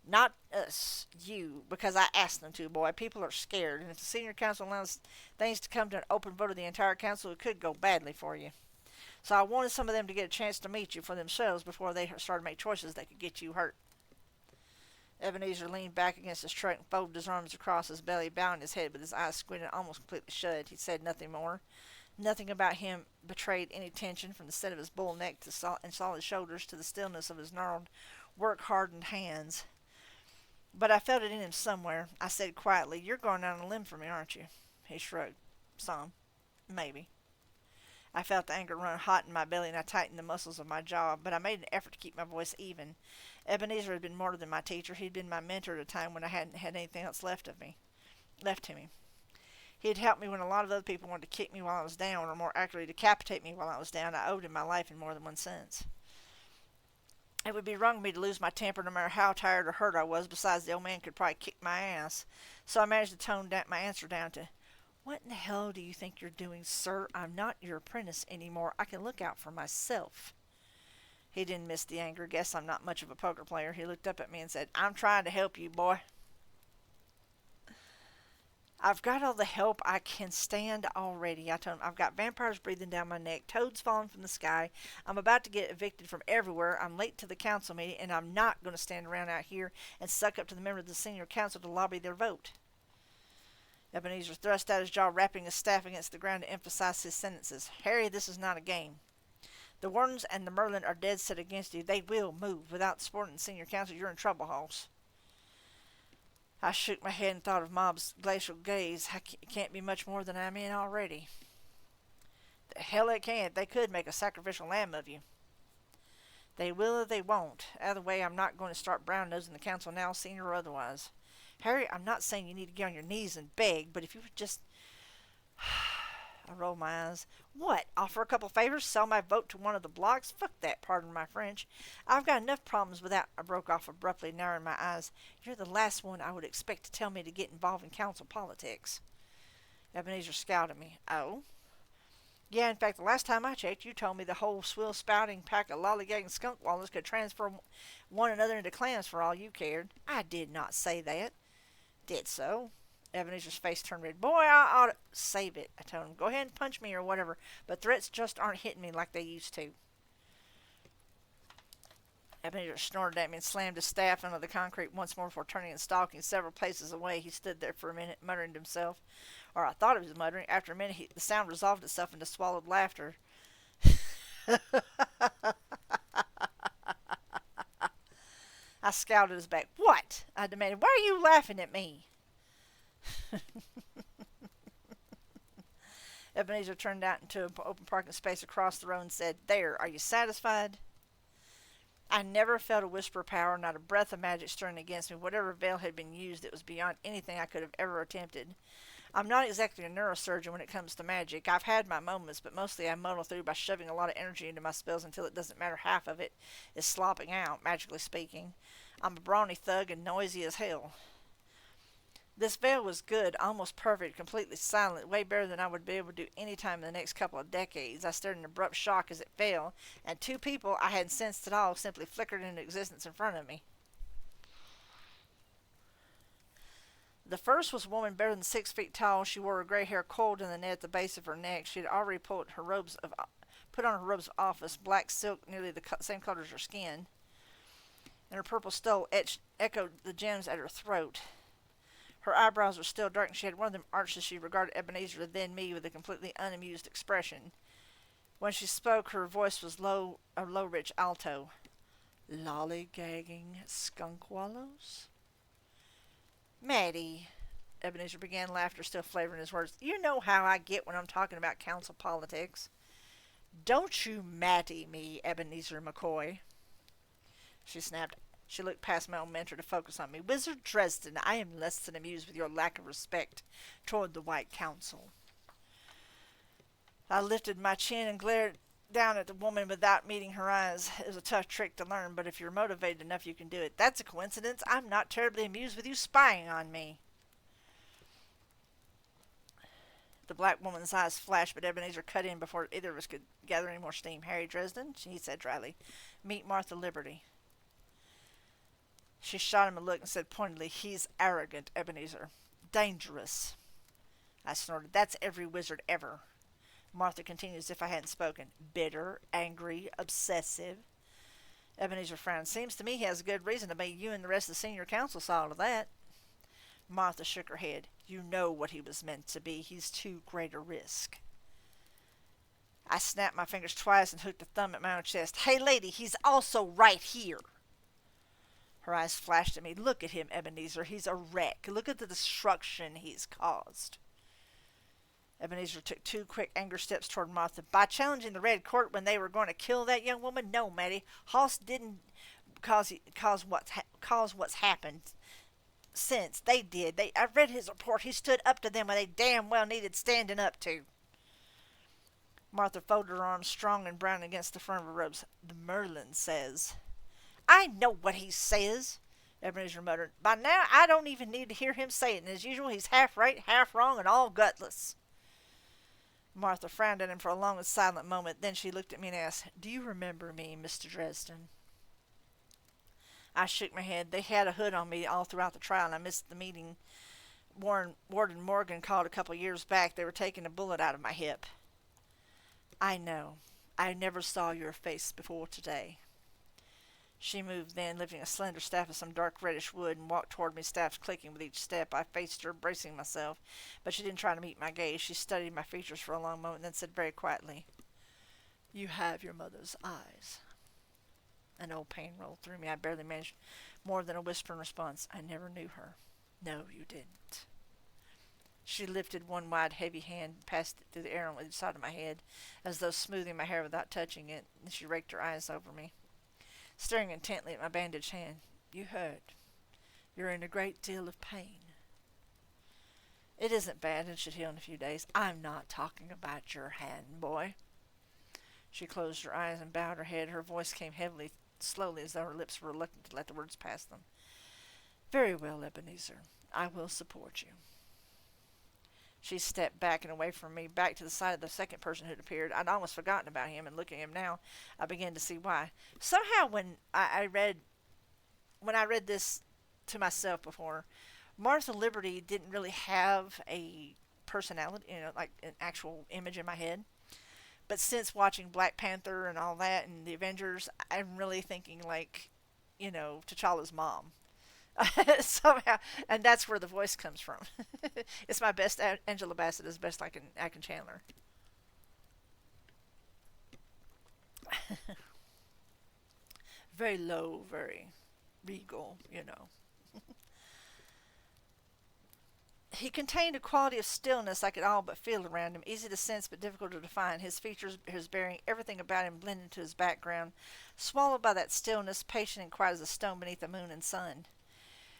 Not us, you, because I asked them to, boy. People are scared, and if the senior council allows things to come to an open vote of the entire council, it could go badly for you. So I wanted some of them to get a chance to meet you for themselves before they started to make choices that could get you hurt. Ebenezer leaned back against his truck and folded his arms across his belly, bowing his head with his eyes squinted almost completely shut. He said nothing more. Nothing about him betrayed any tension, from the set of his bull neck and solid shoulders to the stillness of his gnarled, work-hardened hands. But I felt it in him somewhere. I said quietly, You're going out on a limb for me, aren't you? He shrugged. Some. Maybe. I felt the anger run hot in my belly and I tightened the muscles of my jaw, but I made an effort to keep my voice even. Ebenezer had been more than my teacher. He'd been my mentor at a time when I hadn't had anything else left to me. He had helped me when a lot of other people wanted to kick me while I was down, or more accurately, decapitate me while I was down. I owed him my life in more than one sense. It would be wrong of me to lose my temper no matter how tired or hurt I was. Besides, the old man could probably kick my ass. So I managed to tone down my answer down to, "What in the hell do you think you're doing, sir? I'm not your apprentice anymore. I can look out for myself." He didn't miss the anger. Guess I'm not much of a poker player. He looked up at me and said, "I'm trying to help you, boy." "I've got all the help I can stand already," I told him. "I've got vampires breathing down my neck, toads falling from the sky. I'm about to get evicted from everywhere. I'm late to the council meeting, and I'm not going to stand around out here and suck up to the members of the senior council to lobby their vote." Ebenezer thrust out his jaw, rapping his staff against the ground to emphasize his sentences. "Harry, this is not a game. The Wardens and the Merlin are dead set against you. They will move. Without supporting the senior council, you're in trouble, Halls." I shook my head and thought of Mob's glacial gaze. It can't be much more than I'm in already. "The hell it can't. They could make a sacrificial lamb of you." "They will or they won't. Either way, I'm not going to start brown-nosing the council now, senior or otherwise. Harry, I'm not saying you need to get on your knees and beg, but if you would just..." I rolled my eyes. "What? Offer a couple favors? Sell my vote to one of the blocks? Fuck that, pardon my French. I've got enough problems without..." I broke off abruptly, narrowing my eyes. "You're the last one I would expect to tell me to get involved in council politics." Ebenezer scowled at me. "Oh?" "Yeah, in fact, the last time I checked, you told me the whole swill-spouting pack of lollygagging skunk-wallows could transfer one another into clams for all you cared." "I did not say that." "Did so?" Ebenezer's face turned red. "Boy, I ought to..." "Save it," I told him. "Go ahead and punch me or whatever, but threats just aren't hitting me like they used to." Ebenezer snorted at me and slammed his staff into the concrete once more before turning and stalking several paces away. He stood there for a minute, muttering to himself. Or I thought he was muttering. After a minute, the sound resolved itself into swallowed laughter. I scowled at his back. "What?" I demanded. "Why are you laughing at me?" Ebenezer turned out into an open parking space across the road and said, "There, are you satisfied?" I never felt a whisper of power, not a breath of magic stirring against me. Whatever veil had been used, it was beyond anything I could have ever attempted. I'm not exactly a neurosurgeon when it comes to magic. I've had my moments, but mostly I muddle through by shoving a lot of energy into my spells until it doesn't matter half of it is slopping out, magically speaking. I'm a brawny thug and noisy as hell. This veil was good, almost perfect, completely silent, way better than I would be able to do any time in the next couple of decades. I stared in abrupt shock as it fell, and two people I hadn't sensed at all simply flickered into existence in front of me. The first was a woman better than 6 feet tall. She wore her gray hair coiled in the net at the base of her neck. She had already put on her robes of office, black silk, nearly the same color as her skin, and her purple stole echoed the gems at her throat. Her eyebrows were still dark, and she had one of them arched as she regarded Ebenezer, then me, with a completely unamused expression. When she spoke, her voice was a low, rich alto. "Lollygagging skunk wallows?" "Maddie," Ebenezer began, laughter still flavoring his words, "you know how I get when I'm talking about council politics." "Don't you Matty me, Ebenezer McCoy," she snapped. She looked past my own mentor to focus on me. "Wizard Dresden, I am less than amused with your lack of respect toward the White Council." I lifted my chin and glared down at the woman without meeting her eyes. It was a tough trick to learn, but if you're motivated enough, you can do it. "That's a coincidence. I'm not terribly amused with you spying on me." The black woman's eyes flashed, but Ebenezer cut in before either of us could gather any more steam. "Harry Dresden," he said dryly, "meet Martha Liberty." She shot him a look and said pointedly, "He's arrogant, Ebenezer. Dangerous." I snorted. "That's every wizard ever." Martha continued as if I hadn't spoken. "Bitter, angry, obsessive." Ebenezer frowned. "Seems to me he has a good reason to be. You and the rest of the senior council saw to that." Martha shook her head. "You know what he was meant to be. He's too great a risk." I snapped my fingers twice and hooked a thumb at my own chest. "Hey, lady, he's also right here." Her eyes flashed at me. "Look at him, Ebenezer. He's a wreck. Look at the destruction he's caused." Ebenezer took 2 quick, angry steps toward Martha. By challenging the Red Court when they were going to kill that young woman? No, Matty. Hoss didn't cause what's happened since. They did. I read his report. He stood up to them when they damn well needed standing up to. Martha folded her arms strong and brown against the front of her robes. The Merlin says. I know what he says, Ebenezer muttered. By now, I don't even need to hear him say it, and as usual, he's half right, half wrong, and all gutless. Martha frowned at him for a long and silent moment. Then she looked at me and asked, Do you remember me, Mr. Dresden? I shook my head. They had a hood on me all throughout the trial, and I missed the meeting Warden Morgan called a couple years back. They were taking a bullet out of my hip. I know. I never saw your face before today. She moved then, lifting a slender staff of some dark reddish wood, and walked toward me, staffs clicking with each step. I faced her, bracing myself, but she didn't try to meet my gaze. She studied my features for a long moment, and then said very quietly, You have your mother's eyes. An old pain rolled through me. I barely managed more than a whisper in response. I never knew her. No, you didn't. She lifted one wide, heavy hand and passed it through the air on each side of my head, as though smoothing my hair without touching it. Then she raked her eyes over me, staring intently at my bandaged hand. You heard. You're in a great deal of pain. It isn't bad and should heal in a few days. I'm not talking about your hand, boy. She closed her eyes and bowed her head. Her voice came heavily, slowly, as though her lips were reluctant to let the words pass them. Very well, Ebenezer. I will support you. She stepped back and away from me, back to the side of the second person who had appeared. I'd almost forgotten about him, and looking at him now, I began to see why. Somehow, when I read this to myself before, Martha Liberty didn't really have a personality, like an actual image in my head. But since watching Black Panther and all that, and the Avengers, I'm really thinking like, T'Challa's mom. Somehow, and that's where the voice comes from. It's my best Angela Bassett is best I can channel her. Very low, very regal, He contained a quality of stillness I could all but feel around him, easy to sense but difficult to define. His features, his bearing, everything about him blended into his background, swallowed by that stillness, patient and quiet as a stone beneath the moon and sun.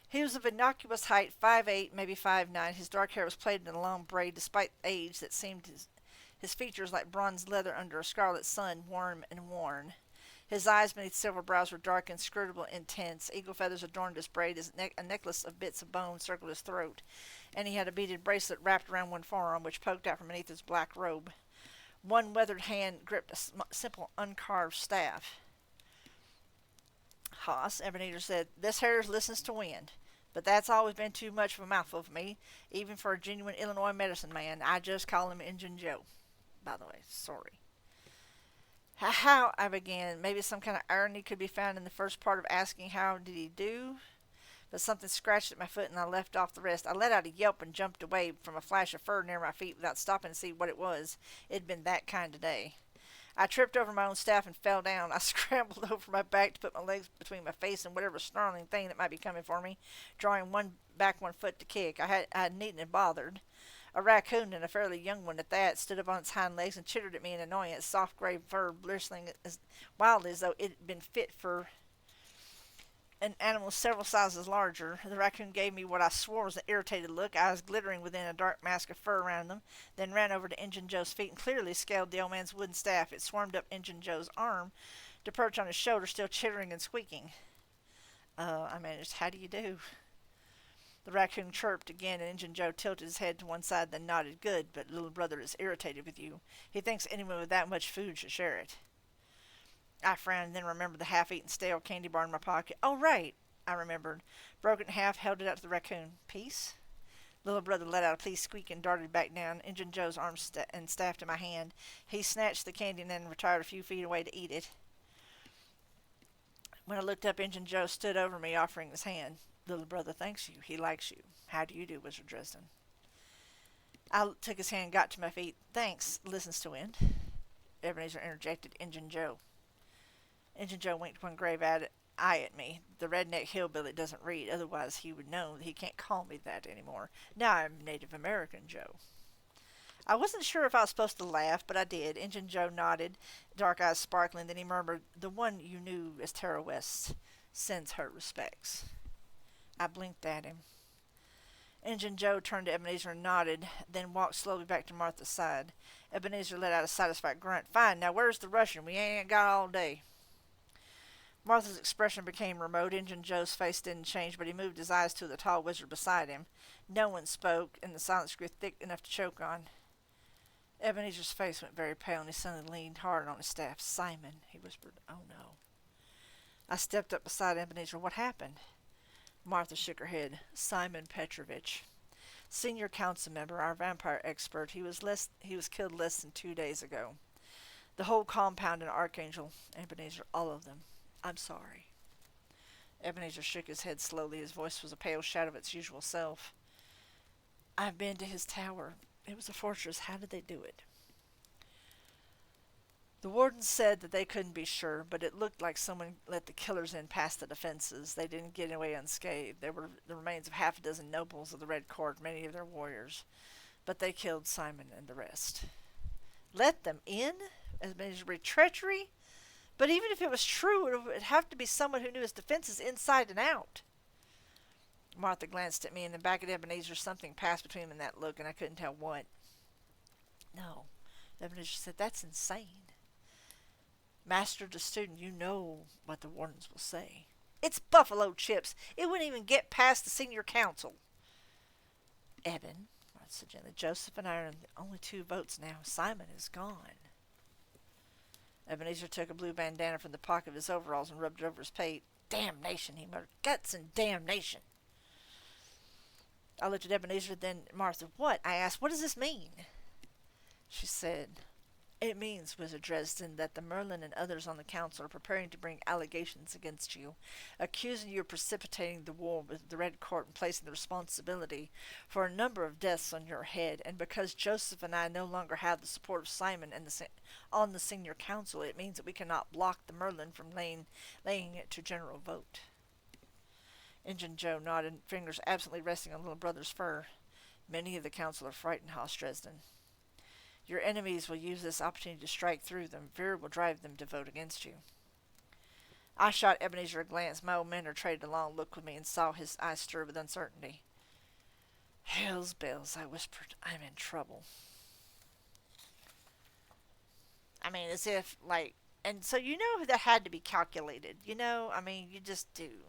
He was of innocuous height, 5'8", maybe 5'9". His dark hair was plaited in a long braid, despite age that seemed his features like bronze leather under a scarlet sun, warm and worn. His eyes beneath silver brows were dark, inscrutable, intense. Eagle feathers adorned his braid. A necklace of bits of bone circled his throat, and he had a beaded bracelet wrapped around one forearm, which poked out from beneath his black robe. One weathered hand gripped a simple, uncarved staff. Hoss, Ebenezer said, This hair listens to wind. But that's always been too much of a mouthful for me, even for a genuine Illinois medicine man. I just call him Injun Joe. By the way, sorry. How, I began. Maybe some kind of irony could be found in the first part of asking how did he do, but something scratched at my foot and I left off the rest. I let out a yelp and jumped away from a flash of fur near my feet without stopping to see what it was. It'd been that kind of day. I tripped over my own staff and fell down. I scrambled over my back to put my legs between my face and whatever snarling thing that might be coming for me, drawing one foot to kick. I had needn't have bothered. A raccoon, and a fairly young one at that, stood up on its hind legs and chittered at me in annoyance, soft gray fur bristling as wildly as though it had been fit for an animal several sizes larger. The raccoon gave me what I swore was an irritated look, eyes glittering within a dark mask of fur around them, then ran over to Injun Joe's feet and clearly scaled the old man's wooden staff. It swarmed up Injun Joe's arm to perch on his shoulder, still chittering and squeaking. I managed, How do you do? The raccoon chirped again, and Injun Joe tilted his head to one side, then nodded. Good, but little brother is irritated with you. He thinks anyone with that much food should share it. I frowned and then remembered the half-eaten stale candy bar in my pocket. Oh, right, I remembered. Broke it in half, held it out to the raccoon. Peace? Little brother let out a pleased squeak and darted back down, Injun Joe's arm and staff to my hand. He snatched the candy and then retired a few feet away to eat it. When I looked up, Injun Joe stood over me, offering his hand. Little brother thanks you. He likes you. How do you do, Wizard Dresden? I took his hand and got to my feet. Thanks. Listens to wind. Ebenezer interjected Injun Joe. Injun Joe winked one grave eye at me. The redneck hillbilly doesn't read, otherwise he would know that he can't call me that anymore. Now I'm Native American Joe. I wasn't sure if I was supposed to laugh, but I did. Injun Joe nodded, dark eyes sparkling. Then he murmured, "The one you knew as Tara West sends her respects." I blinked at him. Injun Joe turned to Ebenezer and nodded, then walked slowly back to Martha's side. Ebenezer let out a satisfied grunt. "Fine, now where's the Russian? We ain't got all day." Martha's expression became remote. Injun Joe's face didn't change, but he moved his eyes to the tall wizard beside him. No one spoke, and the silence grew thick enough to choke on. Ebenezer's face went very pale, and he suddenly leaned hard on his staff. "Simon," he whispered. "Oh, no." I stepped up beside Ebenezer. "What happened?" Martha shook her head. "Simon Petrovich, senior council member, our vampire expert. He was killed less than 2 days ago. The whole compound in Archangel, Ebenezer, all of them. I'm sorry." Ebenezer shook his head slowly. His voice was a pale shadow of its usual self. "I've been to his tower. It was a fortress. How did they do it?" The wardens said that they couldn't be sure, but it looked like someone let the killers in past the defenses. They didn't get away unscathed. There were the remains of half a dozen nobles of the Red Court, many of their warriors. But they killed Simon and the rest. Let them in? As measured treachery? But even if it was true, it would have to be someone who knew his defenses inside and out. Martha glanced at me, and then back at Ebenezer. Something passed between them in that look, and I couldn't tell what. "No," Ebenezer said, "that's insane. Master to student, you know what the wardens will say." "It's buffalo chips. It wouldn't even get past the senior council." "Eben," Martha said gently, "Joseph and I are the only 2 votes now. Simon is gone." Ebenezer took a blue bandana from the pocket of his overalls and rubbed it over his pate. "Damnation," he muttered. "Guts and damnation." I looked at Ebenezer, then Martha. "What?" I asked. "What does this mean?" She said, "It means, Wizard Dresden, that the Merlin and others on the council are preparing to bring allegations against you, accusing you of precipitating the war with the Red Court and placing the responsibility for a number of deaths on your head. And because Joseph and I no longer have the support of Simon and on the senior council, it means that we cannot block the Merlin from laying it to general vote." Injun Joe nodded, fingers absently resting on little brother's fur. "Many of the council are frightened, Hoss Dresden. Your enemies will use this opportunity to strike through them. Fear will drive them to vote against you." I shot Ebenezer a glance. My old mentor traded a long look with me and saw his eyes stir with uncertainty. "Hell's bells," I whispered. "I'm in trouble." I mean, as if, like, and so that had to be calculated. You just do.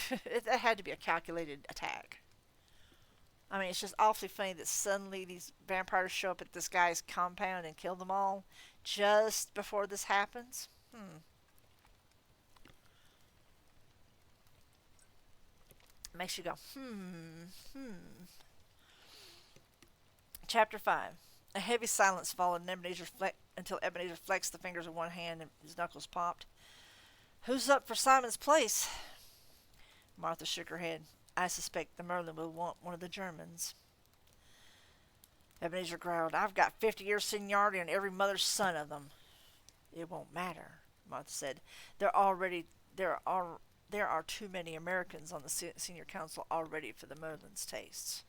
That had to be a calculated attack. I mean, it's just awfully funny that suddenly these vampires show up at this guy's compound and kill them all just before this happens. Makes you go, Chapter 5. A heavy silence followed, until Ebenezer flexed the fingers of one hand and his knuckles popped. "Who's up for Simon's place?" Martha shook her head. "I suspect the Merlin will want one of the Germans." Ebenezer growled, "I've got 50 years seniority on every mother's son of them." "It won't matter," Martha said. There are too many Americans on the senior council already for the Merlin's tastes."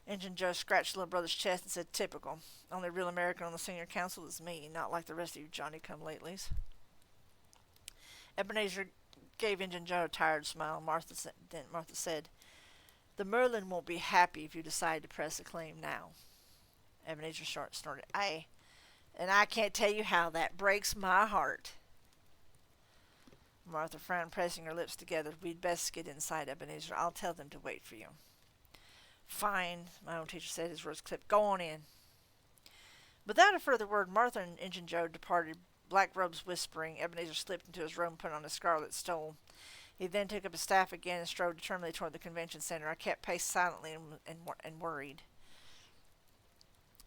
Injun Joe scratched little brother's chest and said, "Typical. Only real American on the senior council is me, not like the rest of you Johnny-come-latelys." Ebenezer gave Injun Joe a tired smile. Martha said, "The Merlin won't be happy if you decide to press a claim now." Ebenezer snorted. And I can't tell you how that breaks my heart." Martha frowned, pressing her lips together. "We'd best get inside, Ebenezer. I'll tell them to wait for you." "Fine," my own teacher said, his words clipped. "Go on in." Without a further word, Martha and Injun Joe departed, black robes whispering. Ebenezer slipped into his robe and put on his scarlet stole. He then took up his staff again and strode determinedly toward the convention center. I kept pace silently and worried.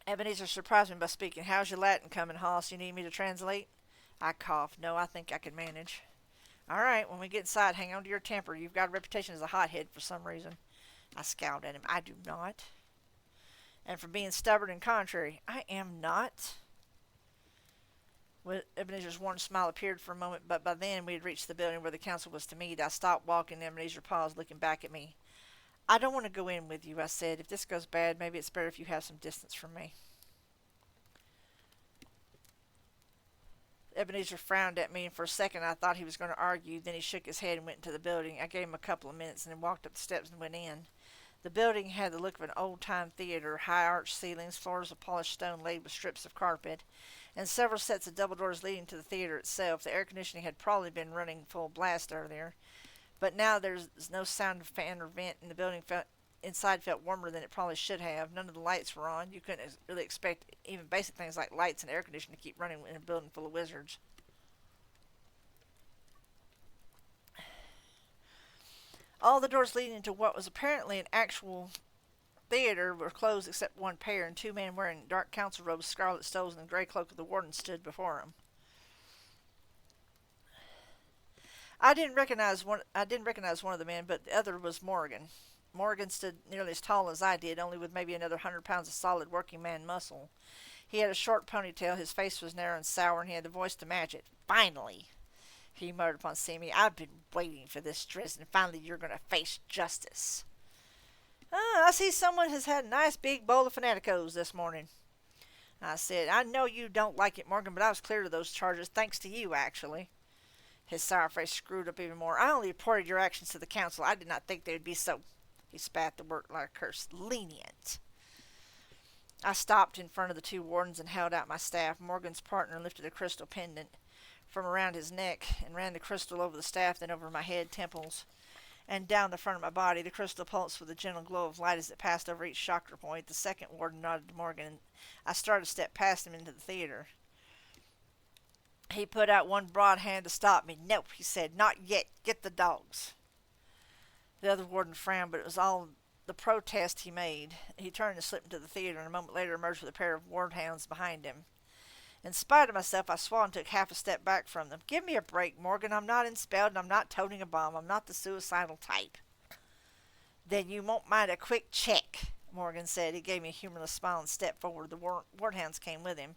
Ebenezer surprised me by speaking. "How's your Latin coming, Hoss? You need me to translate?" I coughed. "No, I think I can manage." "All right, when we get inside, hang on to your temper. You've got a reputation as a hothead for some reason." I scowled at him. "I do not." "And for being stubborn and contrary." "I am not." Ebenezer's warm smile appeared for a moment, but by then we had reached the building where the council was to meet. I stopped walking, and Ebenezer paused, looking back at me. I don't want to go in with you, I said. If this goes bad, maybe it's better if you have some distance from me. Ebenezer frowned at me, and for a second I thought he was going to argue. Then he shook his head and went into the building. I gave him a couple of minutes and then walked up the steps and went in. The building had the look of an old-time theater, high arched ceilings, floors of polished stone laid with strips of carpet, and several sets of double doors leading to the theater itself. The air conditioning had probably been running full blast earlier, but now there's no sound of fan or vent, and the building inside felt warmer than it probably should have. None of the lights were on. You couldn't really expect even basic things like lights and air conditioning to keep running in a building full of wizards. All the doors leading into what was apparently an actual theater were closed except one pair, and two men wearing dark council robes, scarlet stoles, and the gray cloak of the warden stood before him. I didn't recognize one of the men, but the other was Morgan. Morgan stood nearly as tall as I did, only with maybe another 100 pounds of solid working man muscle. He had a short ponytail, his face was narrow and sour, and he had the voice to match it. "Finally," he muttered upon seeing me. "I've been waiting for this, Dresden. Finally you're going to face justice." "Ah, I see someone has had a nice big bowl of Fanaticos this morning," I said. "I know you don't like it, Morgan, but I was cleared of those charges, thanks to you, actually." His sour face screwed up even more. "I only reported your actions to the council. I did not think they would be so," he spat the word like a curse, "lenient." I stopped in front of the two wardens and held out my staff. Morgan's partner lifted a crystal pendant from around his neck and ran the crystal over the staff, then over my head, temples, and down the front of my body. The crystal pulsed with a gentle glow of light as it passed over each chakra point. The second warden nodded to Morgan, and I started to step past him into the theater. He put out one broad hand to stop me. "No," he said, "not yet. Get the dogs." The other warden frowned, but it was all the protest he made. He turned and slipped into the theater, and a moment later emerged with a pair of wardhounds behind him. In spite of myself, I swore and took half a step back from them. "Give me a break, Morgan. I'm not enspelled, and I'm not toting a bomb. I'm not the suicidal type." "Then you won't mind a quick check," Morgan said. He gave me a humorless smile and stepped forward. The wardhounds came with him.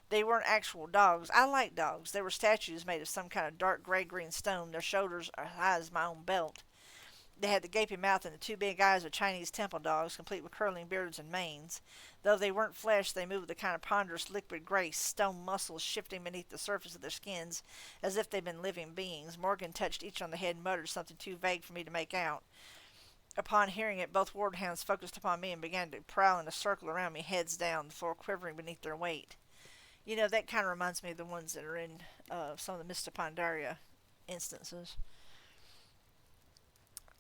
They weren't actual dogs. I like dogs. They were statues made of some kind of dark gray-green stone. Their shoulders are as high as my own belt. They had the gaping mouth and the two big eyes of Chinese temple dogs, complete with curling beards and manes. Though they weren't flesh, they moved with a kind of ponderous liquid grace, stone muscles shifting beneath the surface of their skins, as if they'd been living beings. Morgan touched each on the head and muttered something too vague for me to make out. Upon hearing it, both wardhounds focused upon me and began to prowl in a circle around me, heads down, the floor quivering beneath their weight. You know, that kind of reminds me of the ones that are in some of the Mista Pandaria instances.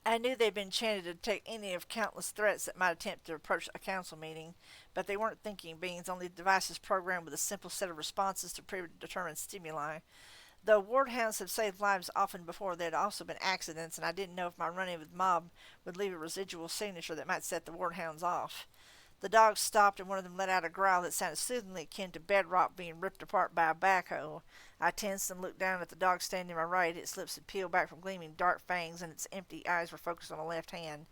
I knew they'd been chanted to take any of countless threats that might attempt to approach a council meeting, but they weren't thinking beings, only devices programmed with a simple set of responses to predetermined stimuli. Though wardhounds have saved lives often before, there had also been accidents, and I didn't know if my run-in with mob would leave a residual signature that might set the wardhounds off. The dogs stopped, and one of them let out a growl that sounded soothingly akin to bedrock being ripped apart by a backhoe. I tensed and looked down at the dog standing to my right. Its lips had peeled back from gleaming dark fangs, and its empty eyes were focused on the left hand,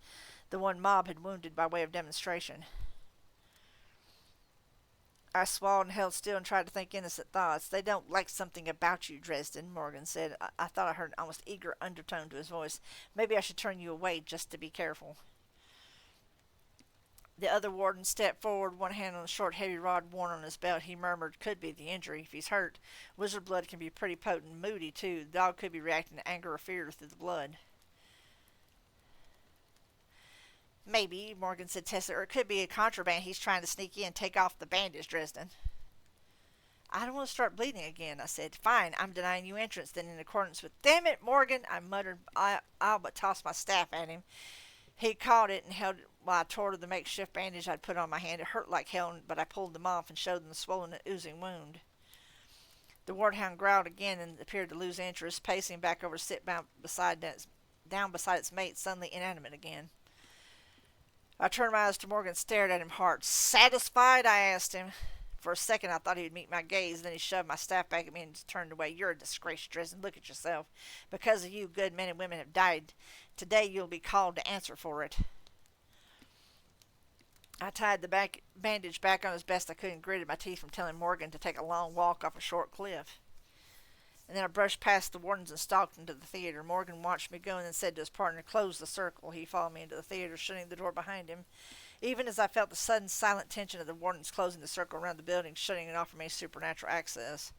the one Mob had wounded by way of demonstration. I swallowed and held still and tried to think innocent thoughts. "They don't like something about you, Dresden," Morgan said. I thought I heard an almost eager undertone to his voice. "Maybe I should turn you away just to be careful." The other warden stepped forward, one hand on the short, heavy rod worn on his belt. He murmured, "Could be the injury. If he's hurt, wizard blood can be pretty potent and moody, too. The dog could be reacting to anger or fear through the blood." "Maybe," Morgan said testily, "or it could be a contraband he's trying to sneak in. Take off the bandage, Dresden." "I don't want to start bleeding again," I said. "Fine, I'm denying you entrance, then, in accordance with—" "Damn it, Morgan," I muttered. I but tossed my staff at him. He caught it and held it while I tore the makeshift bandage I'd put on my hand. It hurt like hell, but I pulled them off and showed them the swollen and oozing wound. The wardhound growled again and appeared to lose interest, pacing back over to sit down beside its mate, suddenly inanimate again. I turned my eyes to Morgan and stared at him hard. "Satisfied?" I asked him. For a second I thought he would meet my gaze, then he shoved my staff back at me and turned away. "You're a disgrace, Dresden. Look at yourself. Because of you, good men and women have died. Today you'll be called to answer for it." I tied the bandage back on as best I could and gritted my teeth from telling Morgan to take a long walk off a short cliff. And then I brushed past the wardens and stalked into the theater. Morgan watched me go and then said to his partner, "Close the circle." He followed me into the theater, shutting the door behind him. Even as I felt the sudden silent tension of the wardens closing the circle around the building, shutting it off from any supernatural access.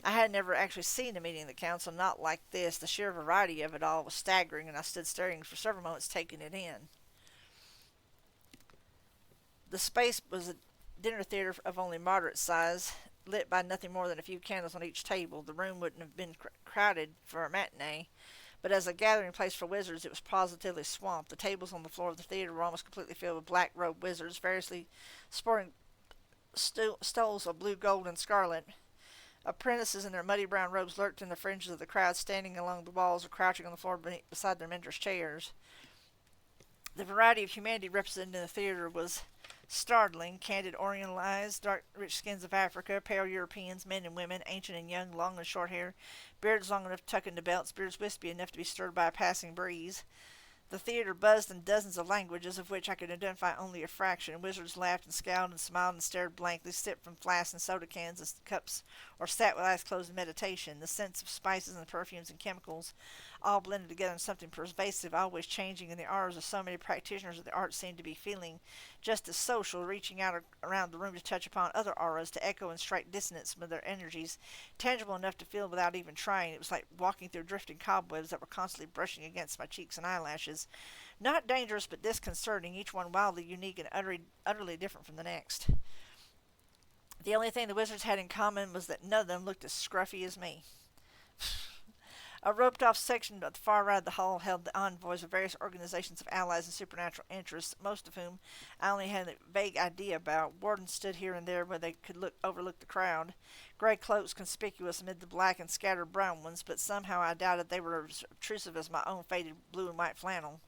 I had never actually seen a meeting of the council, not like this. The sheer variety of it all was staggering, and I stood staring for several moments, taking it in. The space was a dinner theater of only moderate size, lit by nothing more than a few candles on each table. The room wouldn't have been crowded for a matinee, but as a gathering place for wizards, it was positively swamped. The tables on the floor of the theater were almost completely filled with black-robed wizards, variously sporting stoles of blue, gold, and scarlet. Apprentices in their muddy brown robes lurked in the fringes of the crowd, standing along the walls or crouching on the floor beside their mentors' chairs. The variety of humanity represented in the theater was startling. Candid Oriental eyes, dark, rich skins of Africa, pale Europeans, men and women, ancient and young, long and short hair, beards long enough to tuck into belts, beards wispy enough to be stirred by a passing breeze. The theater buzzed in dozens of languages, of which I could identify only a fraction. Wizards laughed and scowled and smiled and stared blankly, sipped from flasks and soda cans and cups, or sat with eyes closed in meditation. The scents of spices and perfumes and chemicals all blended together in something pervasive, always changing, and the auras of so many practitioners of the art seemed to be feeling just as social, reaching out around the room to touch upon other auras, to echo in straight dissonance with their energies, tangible enough to feel without even trying. It was like walking through drifting cobwebs that were constantly brushing against my cheeks and eyelashes. Not dangerous, but disconcerting, each one wildly unique and utterly different from the next. The only thing the wizards had in common was that none of them looked as scruffy as me. A roped-off section at the far right of the hall held the envoys of various organizations of allies and supernatural interests, most of whom I only had a vague idea about. Wardens stood here and there where they could overlook the crowd, gray cloaks conspicuous amid the black and scattered brown ones, but somehow I doubted they were as obtrusive as my own faded blue and white flannel.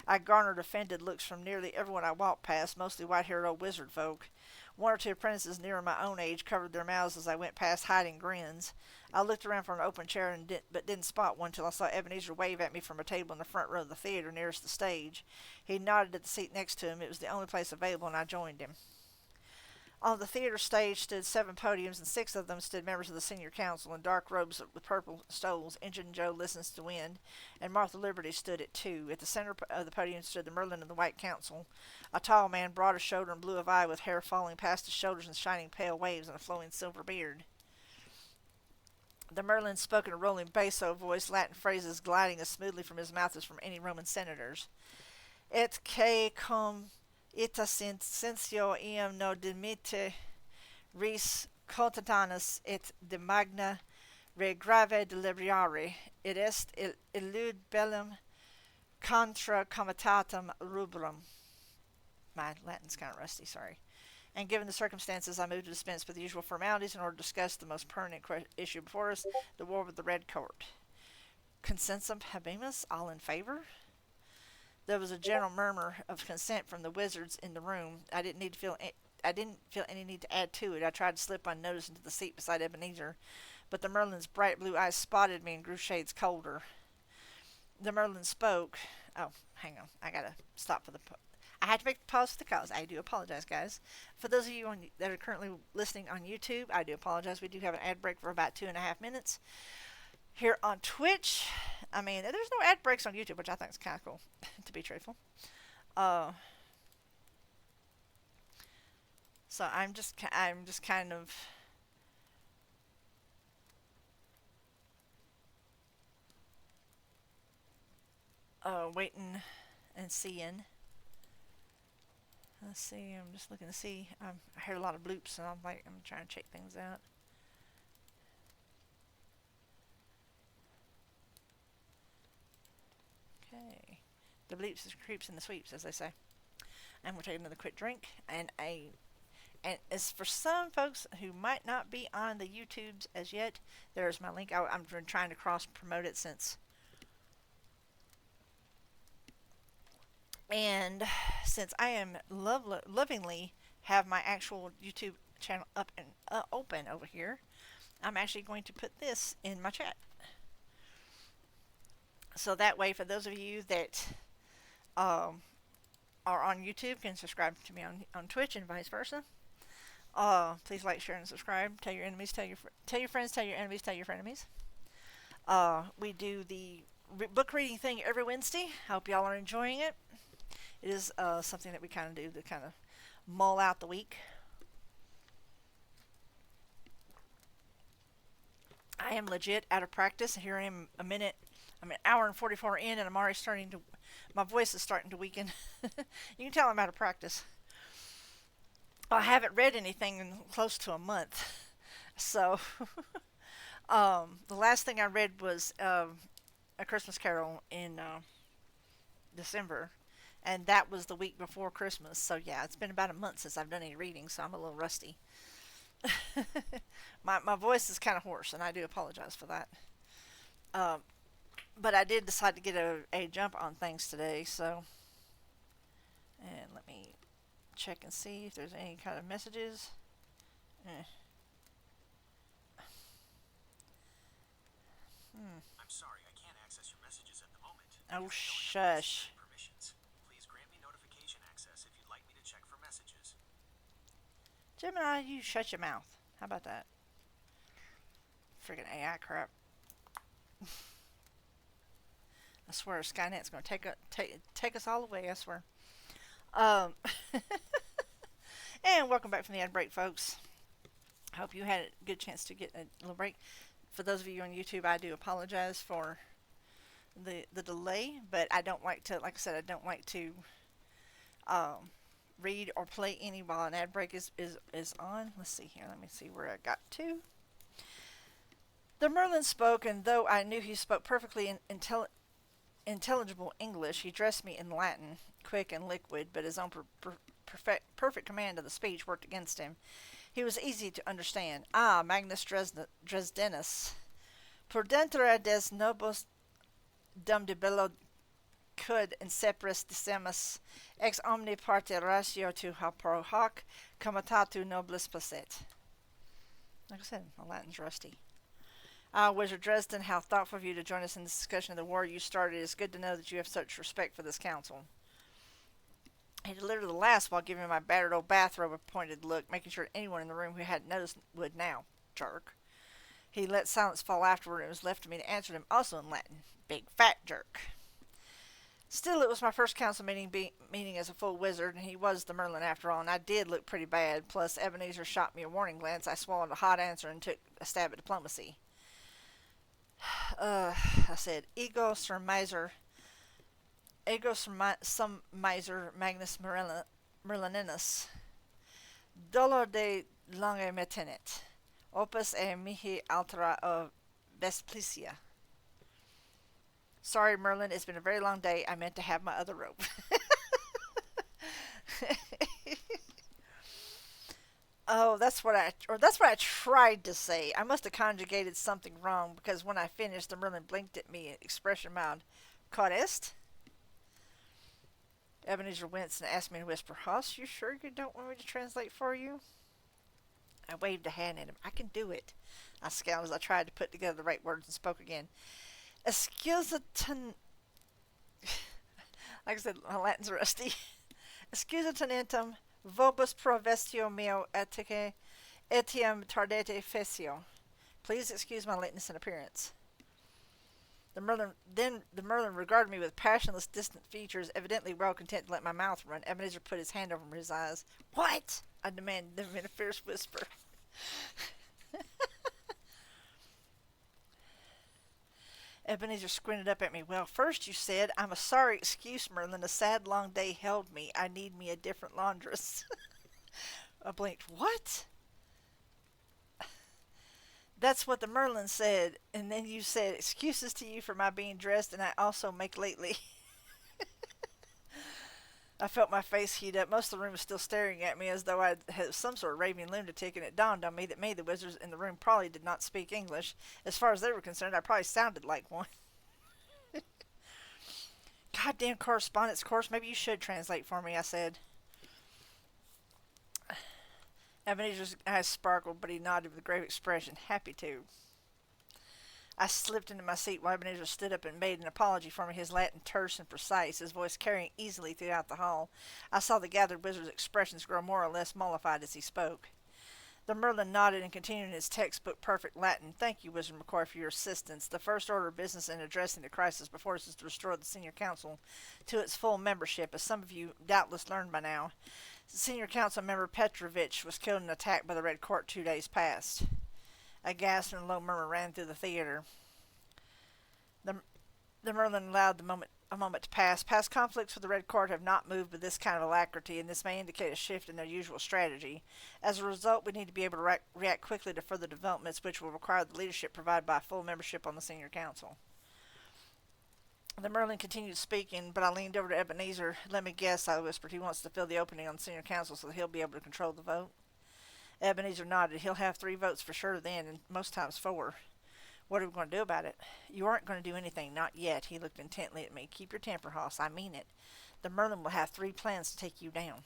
I garnered offended looks from nearly everyone I walked past, mostly white-haired old wizard folk. One or two apprentices nearer my own age covered their mouths as I went past, hiding grins. I looked around for an open chair but didn't spot one till I saw Ebenezer wave at me from a table in the front row of the theater nearest the stage. He nodded at the seat next to him. It was the only place available, and I joined him. On the theater stage stood 7 podiums, and 6 of them stood members of the senior council in dark robes with purple stoles. Injun Joe listens to wind, and Martha Liberty stood at 2. At the center of the podium stood the Merlin of the White Council, a tall man, broad of shoulder and blue of eye, with hair falling past his shoulders in shining pale waves and a flowing silver beard. The Merlin spoke in a rolling basso voice, Latin phrases gliding as smoothly from his mouth as from any Roman senator's. Et que cum ita sensio iam no dimite ris contentanis et de magna re grave deliberare, it est illud bellum contra comitatum rubrum. My Latin's kind of rusty, sorry. And given the circumstances, I moved to dispense with the usual formalities in order to discuss the most pertinent issue before us, the war with the Red Court. Consensum habemus, all in favor? There was a general murmur of consent from the wizards in the room. I didn't feel any need to add to it. I tried to slip unnoticed into the seat beside Ebenezer, but the Merlin's bright blue eyes spotted me and grew shades colder. The Merlin spoke. Oh, hang on. I gotta stop for the. I had to make the pause for the cause. I do apologize, guys. For those of you that are currently listening on YouTube, I do apologize. We do have an ad break for about 2.5 minutes. Here on Twitch, I mean, there's no ad breaks on YouTube, which I think is kind of cool, to be truthful. So I'm just kind of waiting and seeing. Let's see. I'm just looking to see. I heard a lot of bloops, and I'm trying to check things out. Okay, the bleeps, the creeps, and the sweeps, as they say. I'm gonna take another quick drink, and as for some folks who might not be on the YouTubes as yet, there's my link. I'm trying to cross promote it since I am lovingly have my actual YouTube channel up and open over here, I'm actually going to put this in my chat. So that way, for those of you that are on YouTube, can subscribe to me on Twitch and vice versa. Please like, share, and subscribe. Tell your enemies, tell your friends, tell your enemies, tell your frenemies. We do the book reading thing every Wednesday. Hope y'all are enjoying it. It is something that we kind of do to kind of mull out the week. I am legit out of practice. Here I am I'm an hour and 44 in, and I'm already my voice is starting to weaken. You can tell I'm out of practice. I haven't read anything in close to a month. So, the last thing I read was A Christmas Carol in December, and that was the week before Christmas. So, yeah, it's been about a month since I've done any reading, so I'm a little rusty. My voice is kind of hoarse, and I do apologize for that. Um, but I did decide to get a jump on things today, so. And let me check and see if there's any kind of messages. Eh. I'm sorry, I can't access your messages at the moment. Oh, If you don't have shush. necessary permissions, please grant me notification access if you'd like me to check for messages. Gemini, you shut your mouth. How about that? Friggin' AI crap. I swear, Skynet's going to take us all away, I swear. Um, and welcome back from the ad break, folks. Hope you had a good chance to get a little break. For those of you on YouTube, I do apologize for the delay, but I don't like to, like I said, I don't like to read or play any while an ad break is on. Let's see here. Let me see where I got to. The Merlin spoke, and though I knew he spoke perfectly intelligible English, he addressed me in Latin, quick and liquid, but his own perfect command of the speech worked against him. He was easy to understand. Ah, Magnus Dresdenus, prudentere des nobis dum de bello quid inseparis decimus ex omni parte ratio tu pro hoc comitatu nobilis posset. Like I said, my Latin's rusty. Wizard Dresden, how thoughtful of you to join us in this discussion of the war you started. It's good to know that you have such respect for this council. He delivered the last while giving my battered old bathrobe a pointed look, making sure anyone in the room who hadn't noticed would now. Jerk. He let silence fall afterward, and it was left to me to answer him, also in Latin. Big fat jerk. Still, it was my first council meeting as a full wizard, and he was the Merlin after all, and I did look pretty bad. Plus, Ebenezer shot me a warning glance. I swallowed a hot answer and took a stab at diplomacy. I said, ego surmiser Magnus Merlininus, dolor de longe metenet, opus e mihi altera of Vesplicia. Sorry, Merlin, it's been a very long day. I meant to have my other robe. Oh, that's what I tried to say. I must have conjugated something wrong because when I finished, the Merlin blinked at me, expression mild. Codest? Ebenezer winced and asked me in a whisper, Hoss, you sure you don't want me to translate for you? I waved a hand at him. I can do it. I scowled as I tried to put together the right words and spoke again. Excusaton... Like I said, my Latin's rusty. Excusatenentem vobis pro vestio meo etiam tardete facio. Please excuse my lateness in appearance. The Merlin regarded me with passionless, distant features, evidently well content to let my mouth run. Ebenezer put his hand over his eyes. What? I demanded in a fierce whisper. Ebenezer squinted up at me. Well, first you said, I'm a sorry excuse, Merlin. A sad long day held me. I need me a different laundress. I blinked. What? That's what the Merlin said. And then you said, excuses to you for my being dressed, and I also make lately. I felt my face heat up. Most of the room was still staring at me as though I had some sort of raving lunatic, and it dawned on me that many of the wizards in the room probably did not speak English. As far as they were concerned, I probably sounded like one. Goddamn correspondence course, maybe you should translate for me, I said. Ebenezer's eyes sparkled, but he nodded with a grave expression. Happy to. I slipped into my seat while Ebenezer stood up and made an apology for me, his Latin terse and precise, his voice carrying easily throughout the hall. I saw the gathered wizard's expressions grow more or less mollified as he spoke. The Merlin nodded and continued in his textbook perfect Latin. Thank you, Wizard McCoy, for your assistance. The first order of business in addressing the crisis before us is to restore the Senior Council to its full membership, as some of you doubtless learned by now. Senior Council member Petrovich was killed in an attack by the Red Court 2 days past. A gasp and a low murmur ran through the theater. The, the Merlin allowed a moment to pass. Past conflicts with the Red Court have not moved with this kind of alacrity, and this may indicate a shift in their usual strategy. As a result, we need to be able to react quickly to further developments, which will require the leadership provided by full membership on the Senior Council. The Merlin continued speaking, but I leaned over to Ebenezer. Let me guess, I whispered. He wants to fill the opening on the Senior Council so that he'll be able to control the vote. Ebenezer nodded. He'll have 3 votes for sure then, and most times 4. What are we going to do about it? You aren't going to do anything, not yet. He looked intently at me. Keep your temper, Hoss. I mean it. The Merlin will have 3 plans to take you down.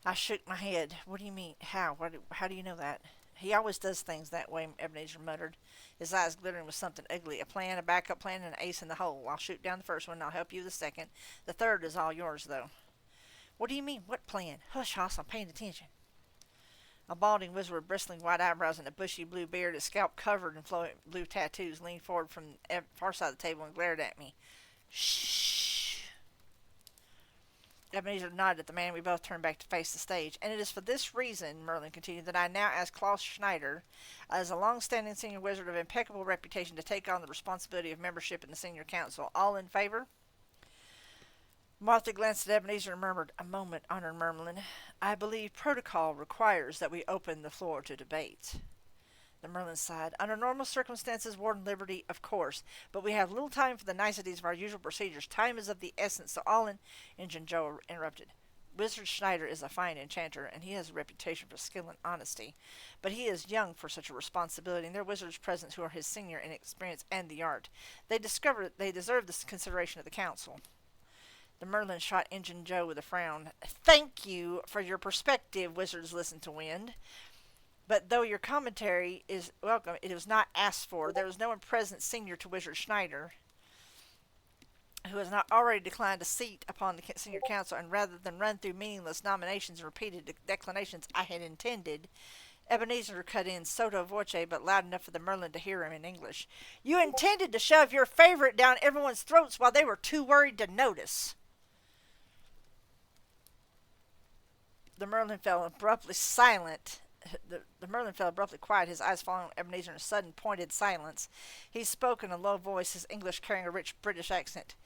I shook my head. What do you mean? How? How do you know that? He always does things that way, Ebenezer muttered, his eyes glittering with something ugly. A plan, a backup plan, and an ace in the hole. I'll shoot down the first one, and I'll help you with the second. The third is all yours, though. What do you mean? What plan? Hush, Hoss, I'm paying attention. A balding wizard with bristling white eyebrows and a bushy blue beard, his scalp covered in flowing blue tattoos, leaned forward from the far side of the table and glared at me. Shh. Ebenezer nodded at the man. We both turned back to face the stage. And it is for this reason, Merlin continued, that I now ask Klaus Schneider, as a long-standing senior wizard of impeccable reputation, to take on the responsibility of membership in the Senior Council. All in favor? Martha glanced at Ebenezer and murmured, A moment, Honored Merlin. I believe protocol requires that we open the floor to debate. The Merlin sighed. Under normal circumstances, Warden Liberty, of course, but we have little time for the niceties of our usual procedures. Time is of the essence, so all in... Injun Joe interrupted. Wizard Schneider is a fine enchanter, and he has a reputation for skill and honesty. But he is young for such a responsibility, and there are wizards present who are his senior in experience and the art. They deserve the consideration of the council. The Merlin shot Injun Joe with a frown. Thank you for your perspective, wizards listen to wind. But though your commentary is welcome, it was not asked for. There was no one present senior to Wizard Schneider who has not already declined a seat upon the Senior Council, and rather than run through meaningless nominations and repeated declinations I had intended, Ebenezer cut in sotto voce, but loud enough for the Merlin to hear him in English. You intended to shove your favorite down everyone's throats while they were too worried to notice. The Merlin fell abruptly silent. The Merlin fell abruptly quiet, his eyes falling on Ebenezer in a sudden pointed silence. He spoke in a low voice, his English carrying a rich British accent.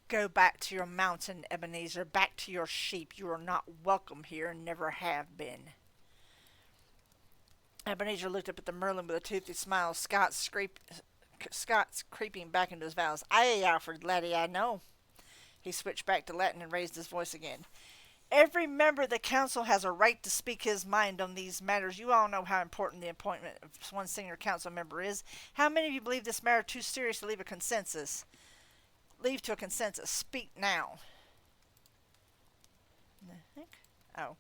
Go back to your mountain, Ebenezer, back to your sheep. You are not welcome here and never have been. Ebenezer looked up at the Merlin with a toothy smile, Scots creeping back into his vows. Aye, Alfred, laddie, I know. He switched back to Latin and raised his voice again. Every member of the council has a right to speak his mind on these matters. You all know how important the appointment of one senior council member is. How many of you believe this matter too serious to leave to a consensus? Speak now. Oh.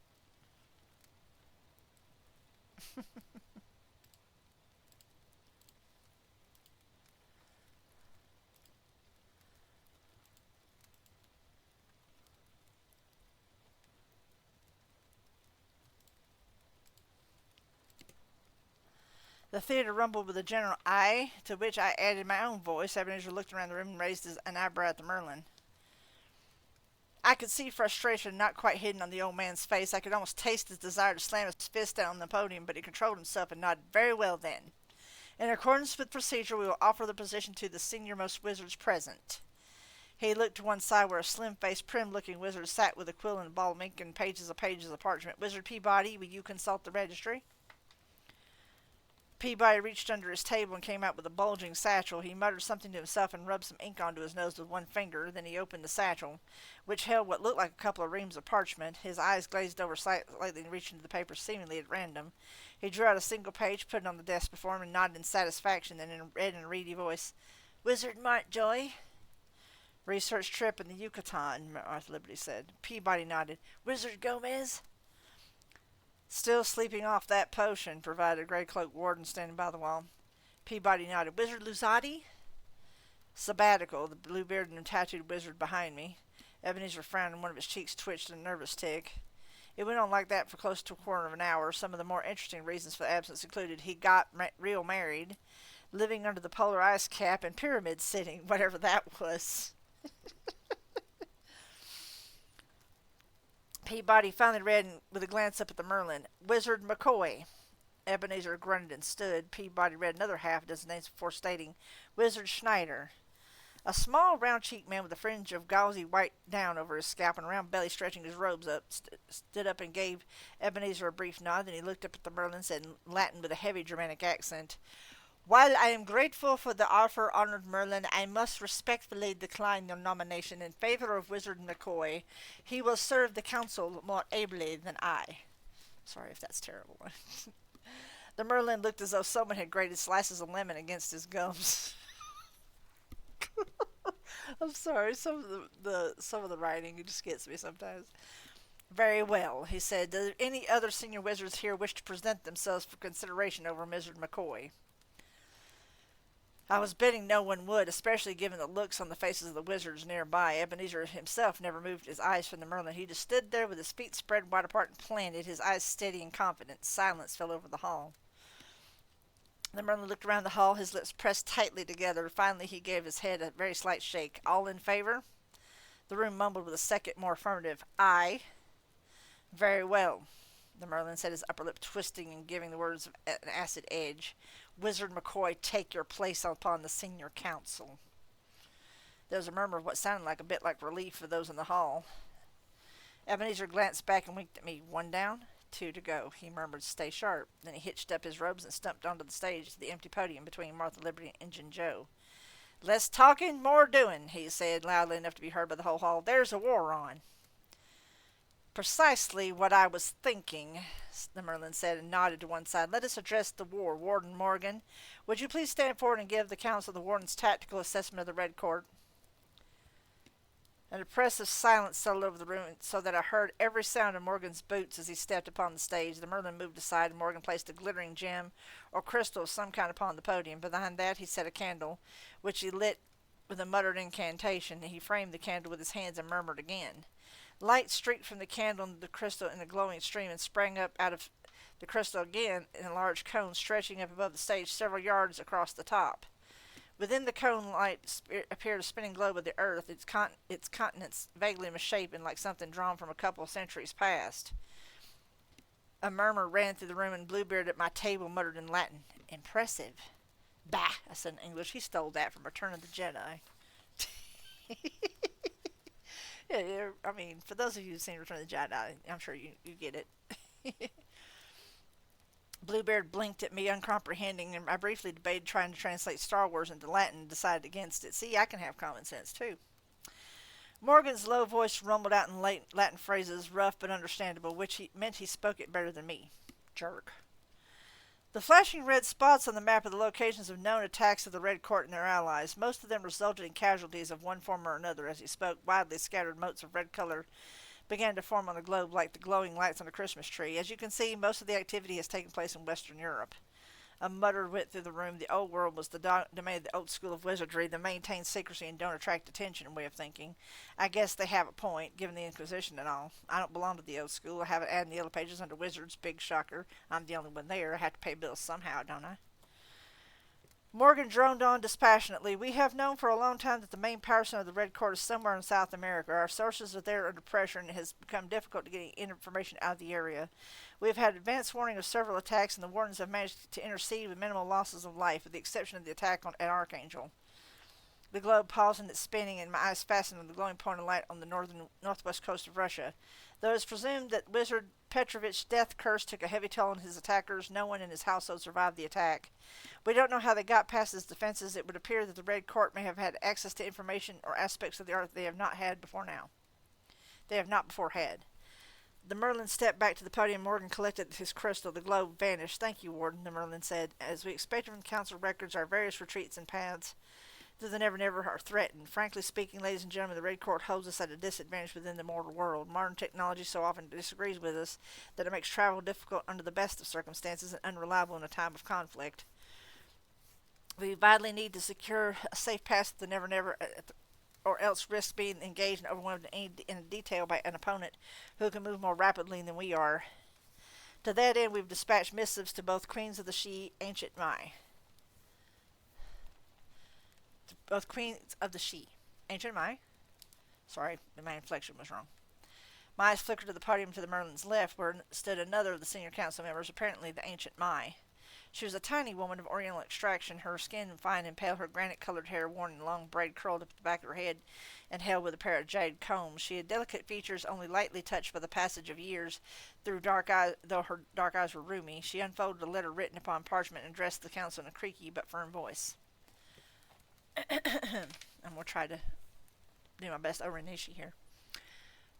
The theater rumbled with a general aye, to which I added my own voice. Ebenezer looked around the room and raised an eyebrow at the Merlin. I could see frustration not quite hidden on the old man's face. I could almost taste his desire to slam his fist down on the podium, but he controlled himself and nodded. Very well, then. In accordance with procedure, we will offer the position to the senior-most wizards present. He looked to one side where a slim-faced, prim-looking wizard sat with a quill and a ball of ink and pages of parchment. Wizard Peabody, will you consult the registry? Peabody reached under his table and came out with a bulging satchel. He muttered something to himself and rubbed some ink onto his nose with one finger. Then he opened the satchel, which held what looked like a couple of reams of parchment. His eyes glazed over slightly and reached into the paper seemingly at random. He drew out a single page, put it on the desk before him, and nodded in satisfaction. Then read in a reedy voice, Wizard Mountjoy. Research trip in the Yucatan, Arthur Liberty said. Peabody nodded. Wizard Gomez? Still sleeping off that potion, provided a gray-cloaked warden standing by the wall. Peabody nodded. Wizard Luzati? Sabbatical, the blue-bearded and tattooed wizard behind me. Ebenezer frowned and one of his cheeks twitched in a nervous tick. It went on like that for close to a quarter of an hour. Some of the more interesting reasons for the absence included he got real married, living under the polar ice cap, and pyramid sitting, whatever that was. Peabody finally read with a glance up at the Merlin. Wizard McCoy. Ebenezer grunted and stood. Peabody read another half dozen names before stating, Wizard Schneider. A small, round-cheeked man with a fringe of gauzy white down over his scalp and a round belly stretching his robes up stood up and gave Ebenezer a brief nod. Then he looked up at the Merlin and said in Latin with a heavy Germanic accent, While I am grateful for the offer, honored Merlin, I must respectfully decline your nomination in favor of Wizard McCoy. He will serve the council more ably than I. Sorry if that's terrible. The Merlin looked as though someone had grated slices of lemon against his gums. I'm sorry, some of the writing just gets me sometimes. Very well, he said. Do any other senior wizards here wish to present themselves for consideration over Wizard McCoy? I was betting no one would, especially given the looks on the faces of the wizards nearby. Ebenezer himself never moved his eyes from the Merlin. He just stood there with his feet spread wide apart and planted, his eyes steady and confident. Silence fell over the hall. The Merlin looked around the hall, his lips pressed tightly together. Finally, he gave his head a very slight shake. All in favor? The room mumbled with a second, more affirmative, Aye. Very well. The Merlin said, his upper lip twisting and giving the words an acid edge. Wizard McCoy, take your place upon the senior council. There was a murmur of what sounded like a bit like relief for those in the hall. Ebenezer glanced back and winked at me. One down, two to go. He murmured, stay sharp. Then he hitched up his robes and stumped onto the stage to the empty podium between Martha Liberty and Injun Joe. Less talking, more doing, he said, loudly enough to be heard by the whole hall. There's a war on. Precisely what I was thinking, the Merlin said, and nodded to one side. Let us address the war. Warden Morgan, would you please stand forward and give the council the warden's tactical assessment of the Red Court? An oppressive silence settled over the room, so that I heard every sound of Morgan's boots as he stepped upon the stage. The Merlin moved aside, and Morgan placed a glittering gem or crystal of some kind upon the podium. Behind that he set a candle, which he lit with a muttered incantation. He framed the candle with his hands and murmured again. Light streaked from the candle into the crystal in a glowing stream and sprang up out of the crystal again in a large cone stretching up above the stage several yards across the top. Within the cone light appeared a spinning globe of the earth, its continents vaguely misshapen like something drawn from a couple of centuries past. A murmur ran through the room, and Bluebeard at my table muttered in Latin, Impressive. Bah, I said in English. He stole that from Return of the Jedi. Yeah, I mean, for those of you who've seen Return of the Jedi, I'm sure you get it. Bluebeard blinked at me, uncomprehending, and I briefly debated trying to translate Star Wars into Latin and decided against it. See, I can have common sense, too. Morgan's low voice rumbled out in Latin phrases, rough but understandable, which meant he spoke it better than me. Jerk. The flashing red spots on the map are the locations of known attacks of the Red Court and their allies. Most of them resulted in casualties of one form or another. As he spoke, widely scattered motes of red color began to form on the globe like the glowing lights on a Christmas tree. As you can see, most of the activity has taken place in Western Europe. A mutter went through the room. The old world was the domain of the old school of wizardry, the maintain secrecy and don't attract attention way of thinking. I guess they have a point, given the Inquisition and all. I don't belong to the old school. I have it added in the Yellow Pages under wizards. Big shocker. I'm the only one there. I have to pay bills somehow, don't I? Morgan droned on dispassionately. We have known for a long time that the main power center of the Red Court is somewhere in South America. Our sources are there under pressure, and it has become difficult to get information out of the area. We have had advance warning of several attacks, and the wardens have managed to intercede with minimal losses of life, with the exception of the attack at Archangel. The globe paused in its spinning, and my eyes fastened on the glowing point of light on the northwest coast of Russia. Though it is presumed that Wizard Petrovich's death curse took a heavy toll on his attackers, no one in his household survived the attack. We don't know how they got past his defenses. It would appear that the Red Court may have had access to information or aspects of the art they have not had before now. They have not before had. The Merlin stepped back to the podium. Morgan collected his crystal. The globe vanished. Thank you, Warden, the Merlin said. As we expected from the Council records, our various retreats and paths through the Never Never are threatened. Frankly speaking, ladies and gentlemen, the Red Court holds us at a disadvantage within the mortal world. Modern technology so often disagrees with us that it makes travel difficult under the best of circumstances and unreliable in a time of conflict. We vitally need to secure a safe pass to the Never Never or else risk being engaged and overwhelmed in detail by an opponent who can move more rapidly than we are. To that end, we've dispatched missives to both queens of the Shi, ancient Mai. Both queens of the Shi, ancient Mai. Sorry, my inflection was wrong. My eyes flickered to the podium to the Merlin's left, where stood another of the senior council members, apparently the ancient Mai. She was a tiny woman of Oriental extraction, her skin fine and pale, her granite-colored hair worn in long braid curled up at the back of her head and held with a pair of jade combs. She had delicate features only lightly touched by the passage of years, though her dark eyes were rheumy. She unfolded a letter written upon parchment and addressed the council in a creaky but firm voice. I'm going to try to do my best Orinishi here.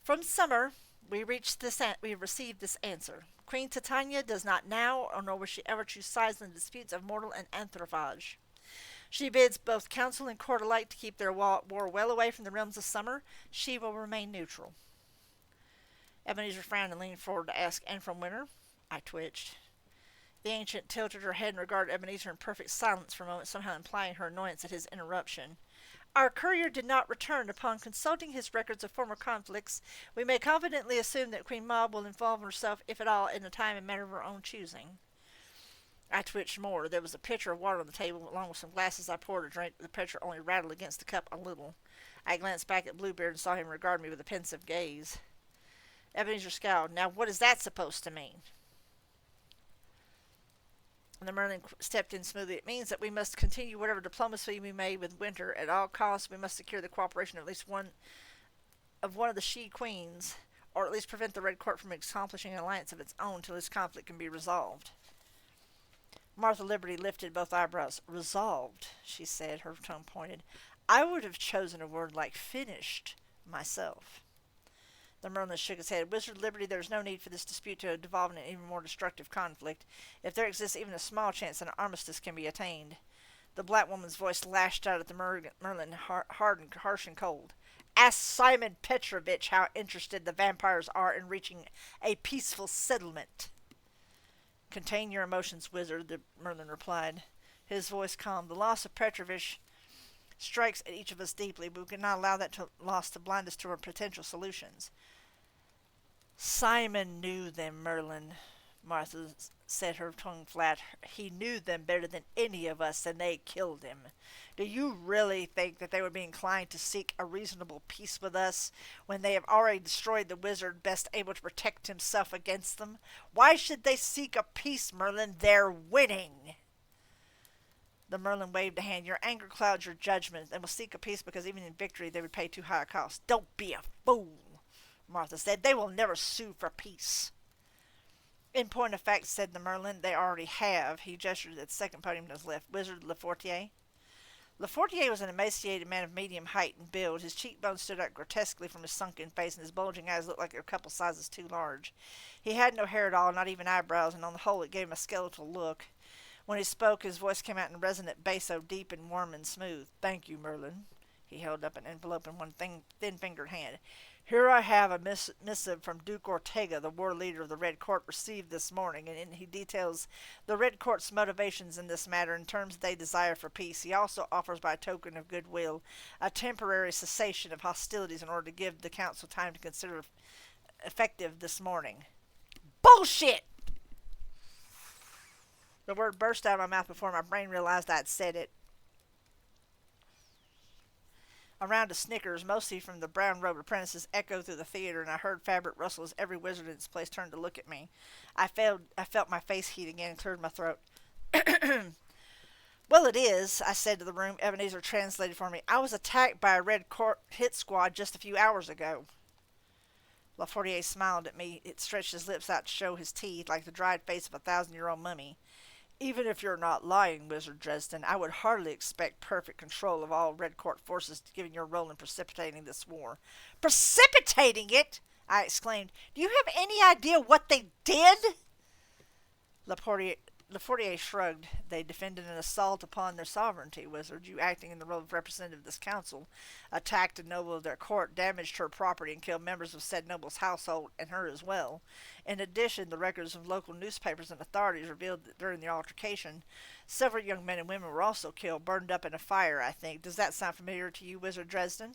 From Summer, we received this answer. Queen Titania does not now, or nor will she ever choose sides in the disputes of mortal and anthrophage. She bids both council and court alike to keep their war well away from the realms of Summer. She will remain neutral. Ebenezer frowned and leaned forward to ask, and from Winter? I twitched. The ancient tilted her head and regarded Ebenezer in perfect silence for a moment, somehow implying her annoyance at his interruption. Our courier did not return. Upon consulting his records of former conflicts, we may confidently assume that Queen Mab will involve herself, if at all, in a time and manner of her own choosing. I twitched more. There was a pitcher of water on the table, along with some glasses. I poured a drink. The pitcher only rattled against the cup a little. I glanced back at Bluebeard and saw him regard me with a pensive gaze. Ebenezer scowled. Now, what is that supposed to mean? And the Merlin stepped in smoothly. It means that we must continue whatever diplomacy we made with Winter. At all costs, we must secure the cooperation of at least one of the She Queens, or at least prevent the Red Court from accomplishing an alliance of its own till this conflict can be resolved. Martha Liberty lifted both eyebrows. Resolved, she said, her tone pointed. I would have chosen a word like finished myself. The Merlin shook his head. Wizard Liberty, there is no need for this dispute to devolve in an even more destructive conflict, if there exists even a small chance that an armistice can be attained. The black woman's voice lashed out at the Merlin, hard and harsh and cold. Ask Simon Petrovich how interested the vampires are in reaching a peaceful settlement. Contain your emotions, wizard, the Merlin replied. His voice calmed. The loss of Petrovich strikes at each of us deeply, but we cannot allow that loss to blind us to our potential solutions. Simon knew them, Merlin, Martha said, her tongue flat. He knew them better than any of us, and they killed him. Do you really think that they would be inclined to seek a reasonable peace with us when they have already destroyed the wizard best able to protect himself against them? Why should they seek a peace, Merlin? They're winning. The Merlin waved a hand. Your anger clouds your judgment. They will seek a peace because even in victory they would pay too high a cost. Don't be a fool, Martha said. They will never sue for peace. In point of fact, said the Merlin, they already have. He gestured at the second podium to his left. Wizard Lefortier. Lefortier was an emaciated man of medium height and build. His cheekbones stood out grotesquely from his sunken face, and his bulging eyes looked like they were a couple sizes too large. He had no hair at all, not even eyebrows, and on the whole it gave him a skeletal look. When he spoke, his voice came out in resonant basso, deep and warm and smooth. Thank you, Merlin. He held up an envelope in one thin-fingered hand. Here I have a missive from Duke Ortega, the war leader of the Red Court, received this morning, and he details the Red Court's motivations in this matter in terms they desire for peace. He also offers, by token of goodwill, a temporary cessation of hostilities in order to give the council time to consider effective this morning. Bullshit! The word burst out of my mouth before my brain realized I'd said it. A round of snickers, mostly from the brown-robed apprentices, echoed through the theater, and I heard fabric rustle as every wizard in its place turned to look at me. I felt my face heat again and cleared my throat. Well, it is, I said to the room. Ebenezer translated for me. I was attacked by a Red Court hit squad just a few hours ago. Lafortier smiled at me. It stretched his lips out to show his teeth like the dried face of a 1,000-year-old mummy. Even if you're not lying, Wizard Dresden, I would hardly expect perfect control of all Red Court forces given your role in precipitating this war. Precipitating it? I exclaimed. Do you have any idea what they did? Lafortier shrugged. They defended an assault upon their sovereignty, Wizard. You, acting in the role of representative of this council, attacked a noble of their court, damaged her property, and killed members of said noble's household, and her as well. In addition, the records of local newspapers and authorities revealed that during the altercation, several young men and women were also killed, burned up in a fire, I think. Does that sound familiar to you, Wizard Dresden?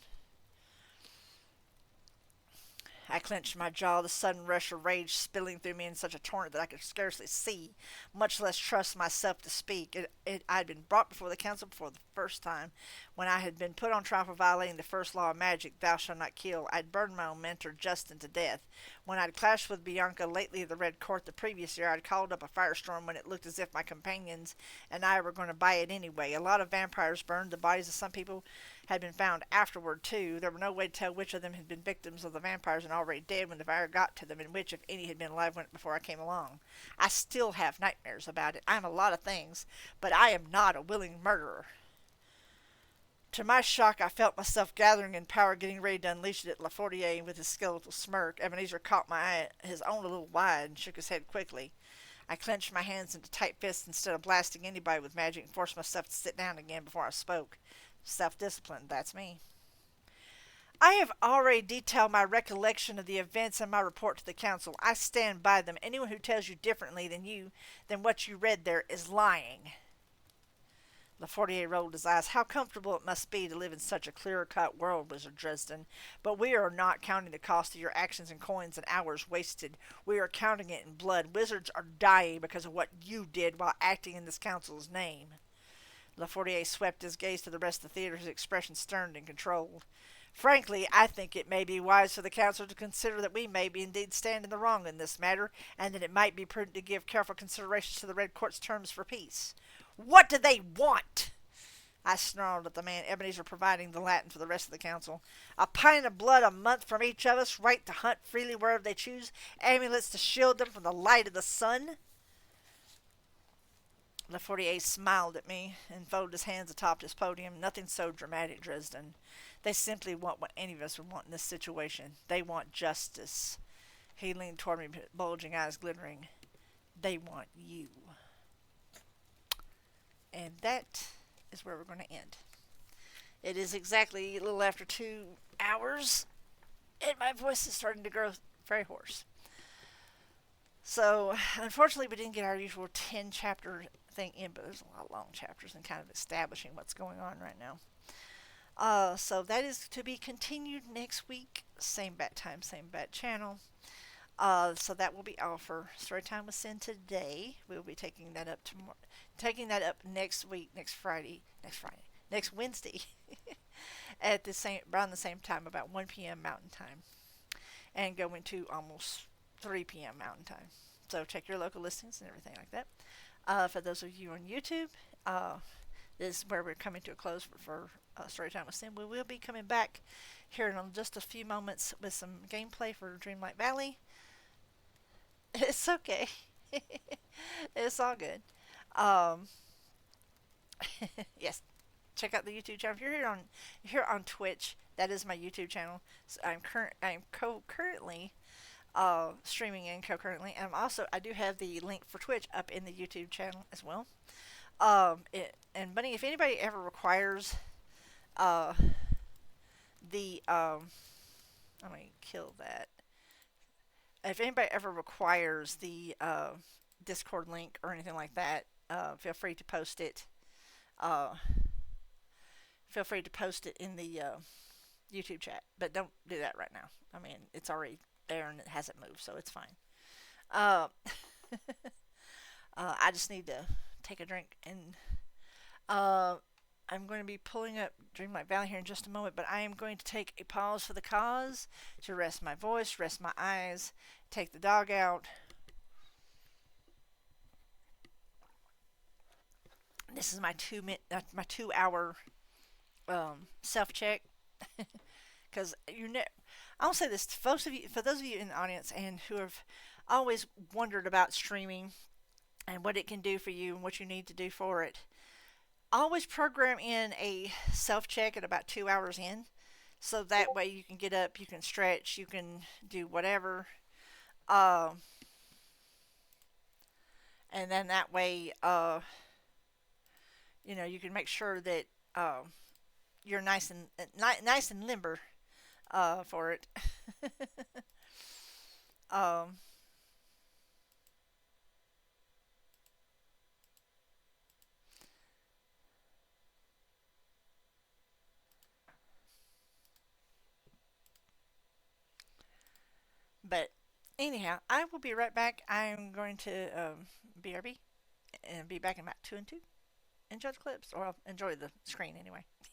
I clenched my jaw, the sudden rush of rage spilling through me in such a torrent that I could scarcely see, much less trust myself to speak. I had been brought before the council for the first time, when I had been put on trial for violating the first law of magic, thou shalt not kill. I'd burned my own mentor, Justin, to death. When I'd clashed with Bianca lately at the Red Court the previous year, I'd called up a firestorm when it looked as if my companions and I were going to buy it anyway. A lot of vampires burned. The bodies of some people had been found afterward, too. There were no way to tell which of them had been victims of the vampires and already dead when the fire got to them, and which, if any, had been alive when, before I came along. I still have nightmares about it. I'm a lot of things, but I am not a willing murderer. To my shock, I felt myself gathering in power, getting ready to unleash it at Lafortier with his skeletal smirk. Ebenezer caught my eye, his own a little wide, and shook his head quickly. I clenched my hands into tight fists instead of blasting anybody with magic and forced myself to sit down again before I spoke. Self-discipline, that's me. I have already detailed my recollection of the events in my report to the council. I stand by them. Anyone who tells you differently than what you read there, is lying. Lafortier rolled his eyes. How comfortable it must be to live in such a clear-cut world, Wizard Dresden. But we are not counting the cost of your actions in coins and hours wasted. We are counting it in blood. Wizards are dying because of what you did while acting in this council's name. Lafortier swept his gaze to the rest of the theater, his expression stern and controlled. Frankly, I think it may be wise for the council to consider that we may be indeed stand in the wrong in this matter, and that it might be prudent to give careful consideration to the Red Court's terms for peace. What do they want? I snarled at the man, Ebenezer providing the Latin for the rest of the council. A pint of blood a month from each of us, right to hunt freely wherever they choose, amulets to shield them from the light of the sun. Lafortier smiled at me and folded his hands atop his podium. Nothing so dramatic, Dresden. They simply want what any of us would want in this situation. They want justice. He leaned toward me, bulging eyes glittering. They want you. And that is where we're going to end. It is exactly a little after 2 hours, and my voice is starting to grow very hoarse. So, unfortunately, we didn't get our usual 10-chapter thing in, but there's a lot of long chapters and kind of establishing what's going on right now. So that is to be continued next week. Same bat time, same bat channel. So that will be all for Storytime with Sin today. We'll be taking that up next week, next Wednesday, at around the same time, about 1 p.m. Mountain Time, and going to almost 3 p.m. Mountain Time. So check your local listings and everything like that. For those of you on YouTube, this is where we're coming to a close for Storytime with Sim. We will be coming back here in just a few moments with some gameplay for Dreamlight Valley. It's okay. It's all good. Um, yes, check out the YouTube channel. If you're here on Twitch, that is my YouTube channel. So I'm currently streaming in concurrently, and I do have the link for Twitch up in the YouTube channel as well. And Bunny, if anybody ever requires let me kill that. If anybody ever requires the Discord link or anything like that, feel free to post it. Feel free to post it in the YouTube chat, but don't do that right now. I mean, it's already there and it hasn't moved, so it's fine. I just need to take a drink, and I'm going to be pulling up Dreamlight Valley here in just a moment, but I am going to take a pause for the cause to rest my voice, rest my eyes, take the dog out. This is my 2 hour self check, because I'll say this for those of you in the audience and who have always wondered about streaming and what it can do for you and what you need to do for it. Always program in a self-check at about 2 hours in, so that way you can get up, you can stretch, you can do whatever, and then that way, you can make sure that you're nice and limber for it. um, But anyhow, I will be right back. I'm going to BRB and be back in about 2 and 2. Enjoy the clips, or enjoy the screen anyway.